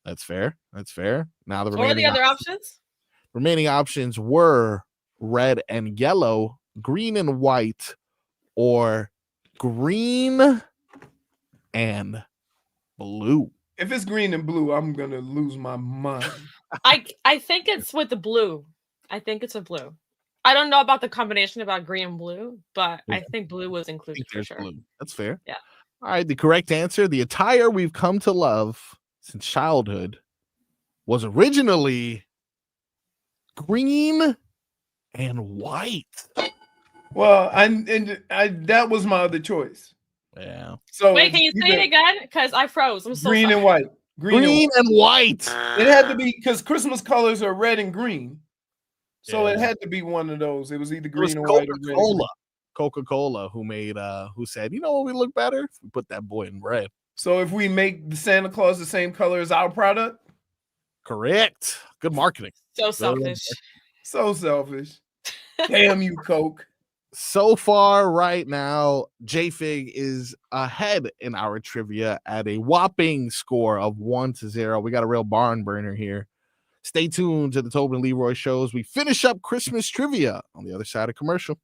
That's fair. That's fair. Now the What are the other options? Remaining options were red and yellow, green and white, or green and blue. If it's green and blue, I'm gonna lose my mind. I think it's with the blue. I think it's a blue. I don't know about the combination about green and blue, but I think blue was included for sure. Blue. That's fair. Yeah. All right. The correct answer, the attire we've come to love since childhood, was originally green and white. Well, that was my other choice. Yeah. So wait, can you say it again? Because I froze. I'm so green sorry. and white. Green and white. It had to be because Christmas colors are red and green. So it had to be one of those. It was either green or white or red. Coca-Cola who said, you know what, we look better if we put that boy in red. So if we make the Santa Claus the same color as our product? Correct. Good marketing. So selfish. So selfish. Damn you, Coke. So far right now, JFig is ahead in our trivia at a whopping score of 1-0. We got a real barn burner here. Stay tuned to the Tobin and Leroy shows. We finish up Christmas trivia on the other side of commercial.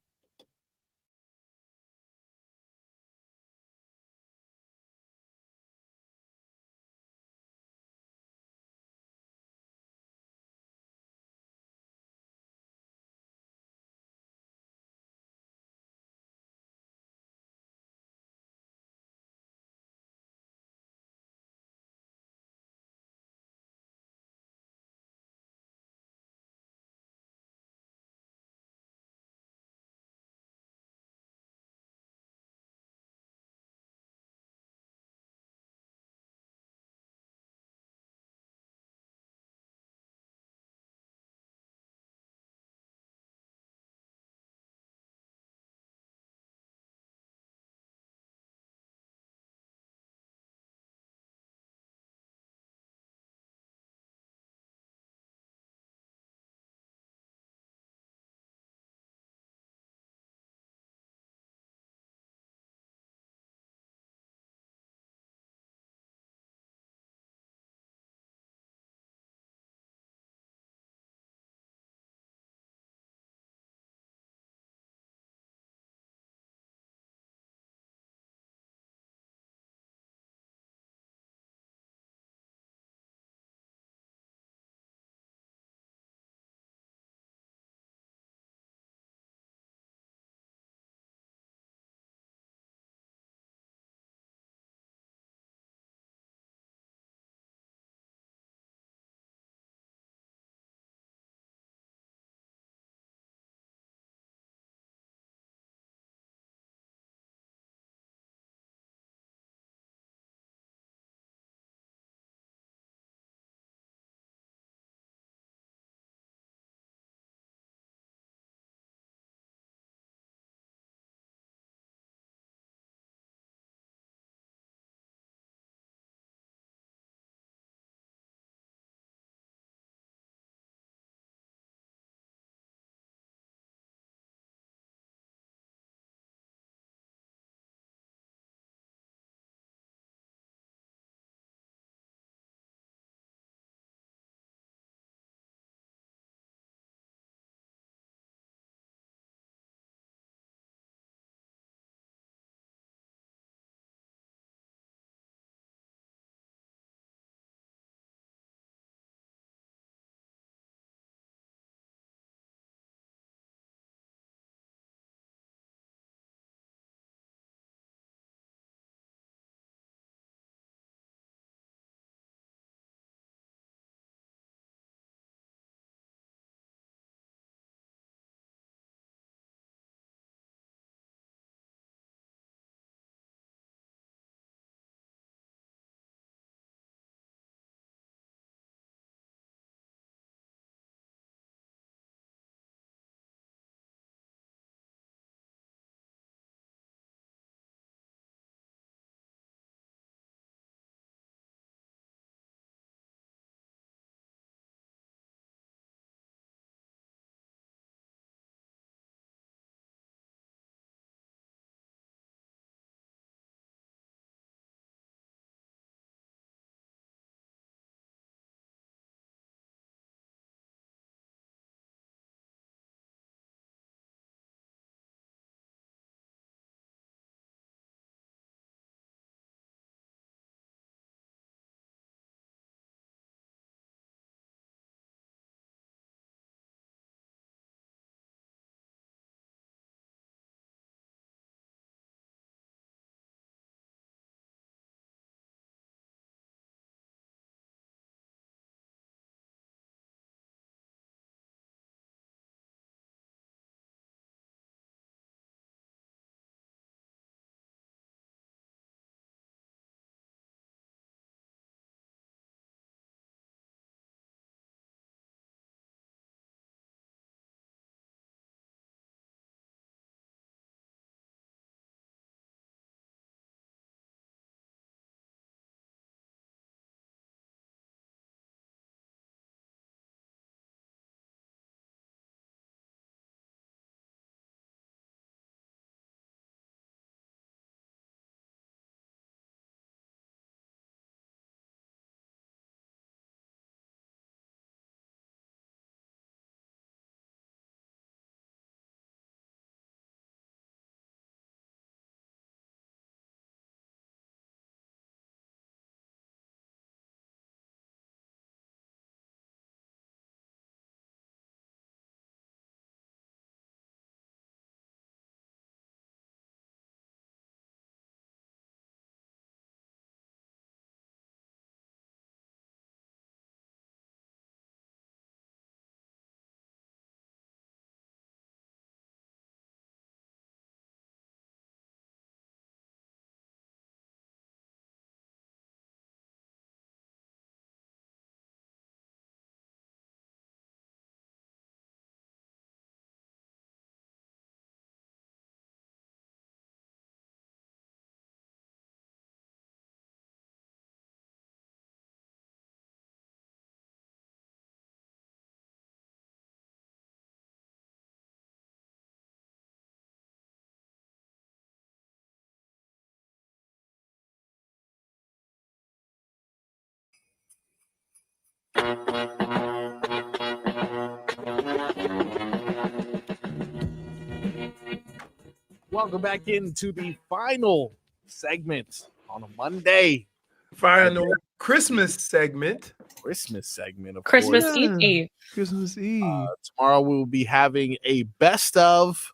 Welcome back into the final segment on a Monday. Final Christmas segment. Christmas segment, of Christmas course. Eve. Christmas Eve. Tomorrow we will be having a best of,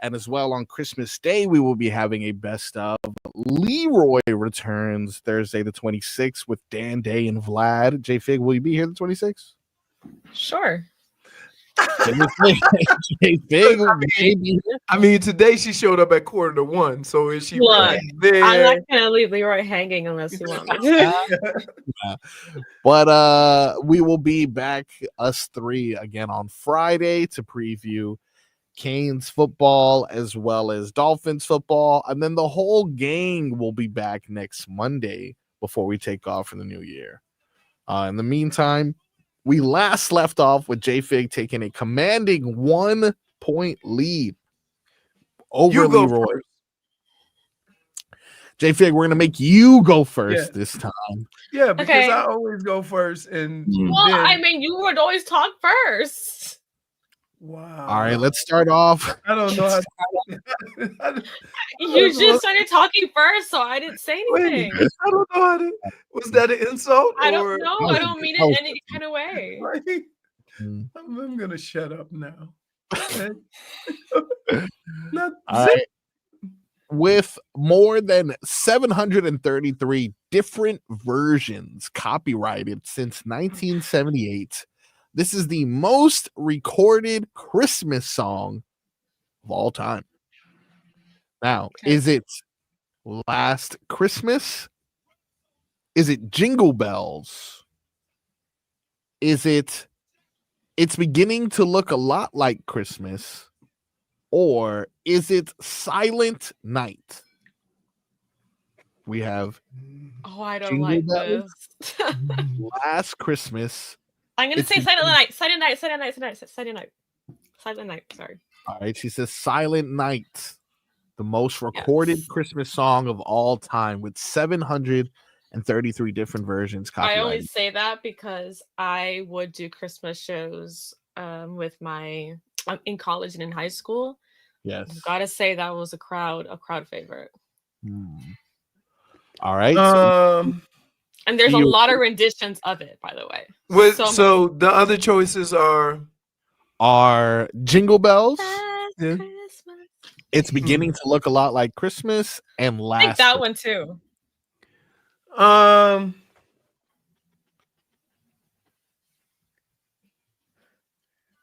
and as well on Christmas Day we will be having a best of. Leroy returns Thursday the 26th with Dan Day and Vlad. JFig, will you be here the 26th? Sure. I mean, today she showed up at 1:45. So is she Look, really there? I'm not gonna leave Leroy hanging unless you want me to. Yeah. But we will be back, us three, again on Friday to preview Canes football as well as Dolphins football, and then the whole gang will be back next Monday before we take off for the new year. In the meantime, we last left off with JFig taking a commanding 1-point lead over Leroy. First. JFig, we're gonna make you go first this time. Yeah, because Okay. I always go first, and Well, then, I mean, you would always talk first. wow. All right, let's start off. I don't know how. You just started talking first, so I didn't say Wait, anything. I don't know how to. Was that an insult? I or- don't know. I don't mean it in any kind of way. Right? I'm gonna shut up now. Not All right. With more than 733 different versions copyrighted since 1978, this is the most recorded Christmas song of all time. Now, is it Last Christmas? Is it Jingle Bells? Is it It's Beginning to Look a Lot Like Christmas? Or is it Silent Night? We have Oh, I don't Jingle like Bells, this. Last Christmas. I'm gonna It's say Silent Beginning- Night. Silent Night. Silent Night. Silent Night. Silent Night. Silent Night. Sorry. All right, she says Silent Night, the most recorded Christmas song of all time with 733 different versions I only copyrighted. say that because I would do Christmas shows with my in college and in high school. Yes. Gotta say that was a crowd favorite. All right. And there's a You- lot of renditions of it, by the way. So the other choices are Jingle Bells. Yeah. It's Beginning to Look a Lot Like Christmas and I think Last. that one too.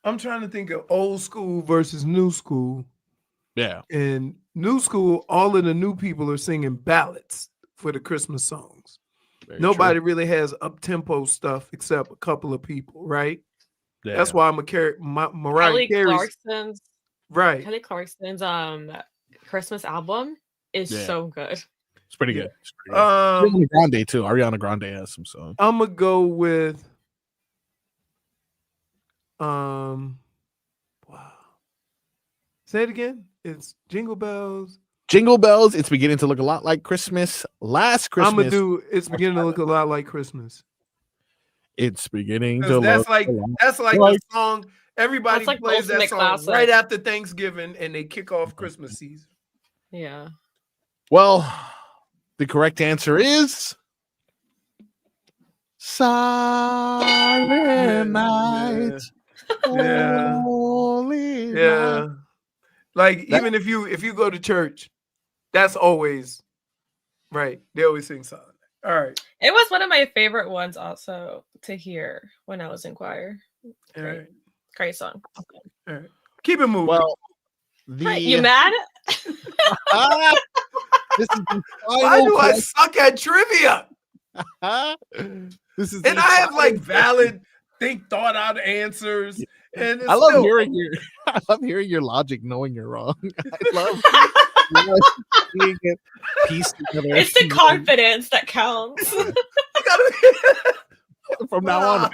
I'm trying to think of old school versus new school. Yeah. And new school, all of the new people are singing ballads for the Christmas songs. Nobody really has up-tempo stuff except a couple of people, right? Yeah. That's why Mariah Kelly Carey's Clarkson's right. Kelly Clarkson's Christmas album is Yeah. so good. It's pretty good. It's pretty good. Ariana Grande too. Ariana Grande has some songs. I'm gonna go with wow. Say it again. It's Jingle Bells. Jingle Bells. It's Beginning to Look a Lot Like Christmas. Last Christmas. I'm gonna do It's Beginning to Look a Lot Like Christmas. It's beginning to 'Cause look that's like like the song everybody That's like the plays that ultimate song classic. right after Thanksgiving and they kick off Christmas season. Yeah. Well, the correct answer is Silent Night. Yeah. Holy Yeah. night. Like That- even if you go to church, that's always right. They always sing Silent Night. All right. It was one of my favorite ones also to hear when I was in choir. All right. Great song. All right. Keep it moving. Well, You mad? This is the Why final do I question. suck at trivia? This is And the I have like final- valid, thought out answers. And it's I love still- hearing your logic, knowing you're wrong. I love seeing it pieced together. It's the confidence that counts. From now on,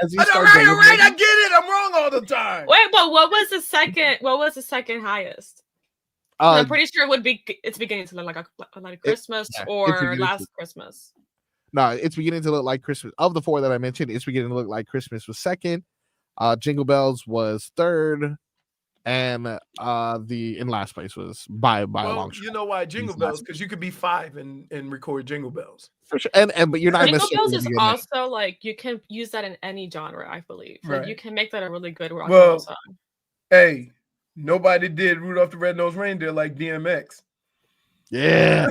as you I know, start right, getting right, I get it. I'm wrong all the time. Wait, but what was the second highest? I'm pretty sure it would be It's Beginning to Look Like a Christmas yeah, It's or Beginning to- Last Christmas. No, it's beginning to look like Christmas. Of the four that I mentioned, it's beginning to look like Christmas was second. Jingle Bells was third. And in last place was by a long shot. You know why Jingle Bells? Because you could be 5 and record Jingle Bells. For sure. And but you're not Jingle Bells is also like you can use that in any genre, I believe. Like Right. you can make that a really good rock and roll song. Hey, nobody did Rudolph the Red-Nosed Reindeer like DMX. Yeah.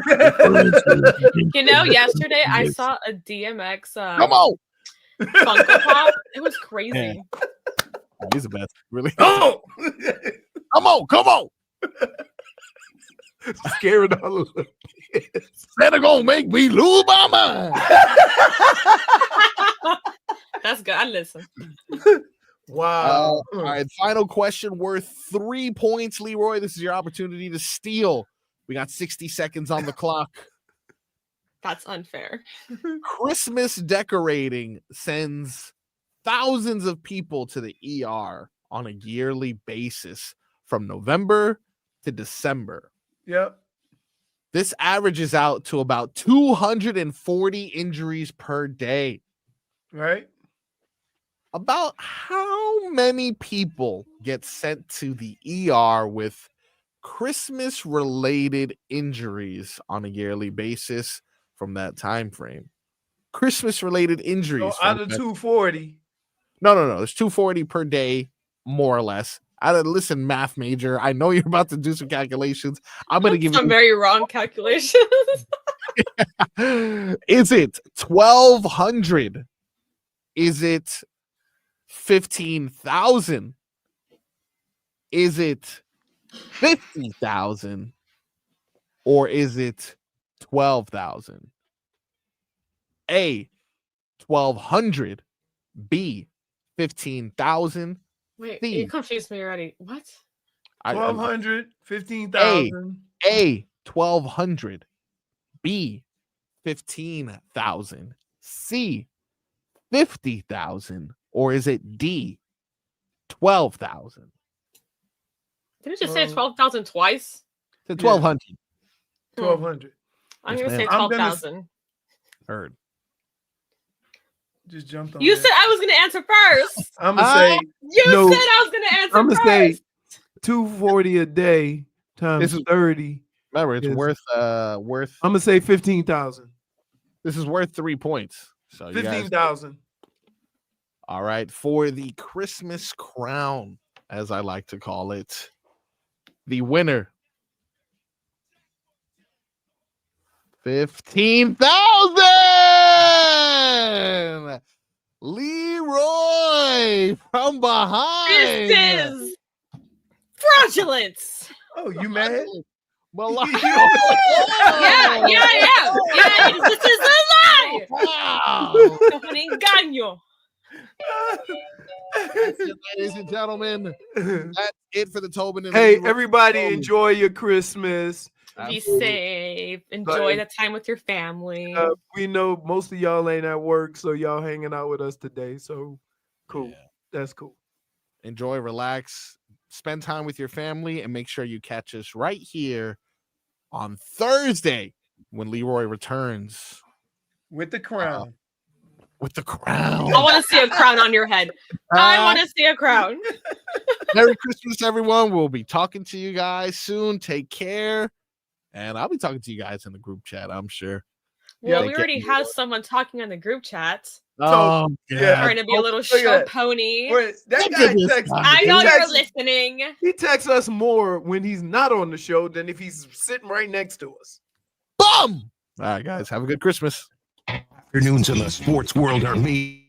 You know, yesterday I saw a DMX Come on. Funko Pop. It was crazy. Yeah. Oh, he's the best. Really? Oh! Come on. Scared all of them. Santa gonna make me lose my mind. That's good. I listen. Wow. All right. Final question worth 3 points, Leroy. This is your opportunity to steal. We got 60 seconds on the clock. That's unfair. Christmas decorating sends thousands of people to the ER on a yearly basis from November to December. Yep. This averages out to about 240 injuries per day. Right. About how many people get sent to the ER with Christmas-related injuries on a yearly basis from that time frame? Christmas-related injuries. So out of 240. No. There's 240 per day, more or less. Listen, math major. I know you're about to do some calculations. I'm going to give some you very wrong calculations. Is it 1,200? Is it 15,000? Is it 50,000? Or is it 12,000? A, 1,200. B, 15,000. Wait, C, you confused me already. What? 1,200, 15,000. A, 1,200. B, 15,000. C, 50,000. Or is it D, 12,000? Didn't you say 12,000 twice? It's 1,200. 1,200. I'm going to say 12,000. Heard. Just jumped on You that. said I was going to answer first. I'm going to say. You said I was going to answer I'm first. going to say 240 a day times This is 30. Remember, it's is- worth. I'm going to say 15,000. This is worth 3 points. So you guys- 15,000. All right, for the Christmas crown, as I like to call it, the winner. 15,000. Leroy from behind. This is fraudulence. Oh, you mad? Well, Yeah. This is a lie. wow. Un engaño. That's it, ladies and gentlemen. That's it for the Tobin and Hey, Leroy everybody, show. enjoy your Christmas. Be safe. Enjoy the time with your family. We know most of y'all ain't at work, so y'all hanging out with us today. So cool. Yeah. That's cool. Enjoy, relax, spend time with your family, and make sure you catch us right here on Thursday when Leroy returns With the crown. with the crown. I want to see a crown on your head. I want to see a crown. Merry Christmas, everyone. We'll be talking to you guys soon. Take care. And I'll be talking to you guys in the group chat, I'm sure. Well, Take we care. already have someone talking on the group chat. Oh, yeah. Trying to be a little Look at show that. pony. Wait, that Look guy at this texts. guy. I know he you're texts- listening. He texts us more when he's not on the show than if he's sitting right next to us. Bum! All right, guys. Have a good Christmas. Afternoons in the sports world are me.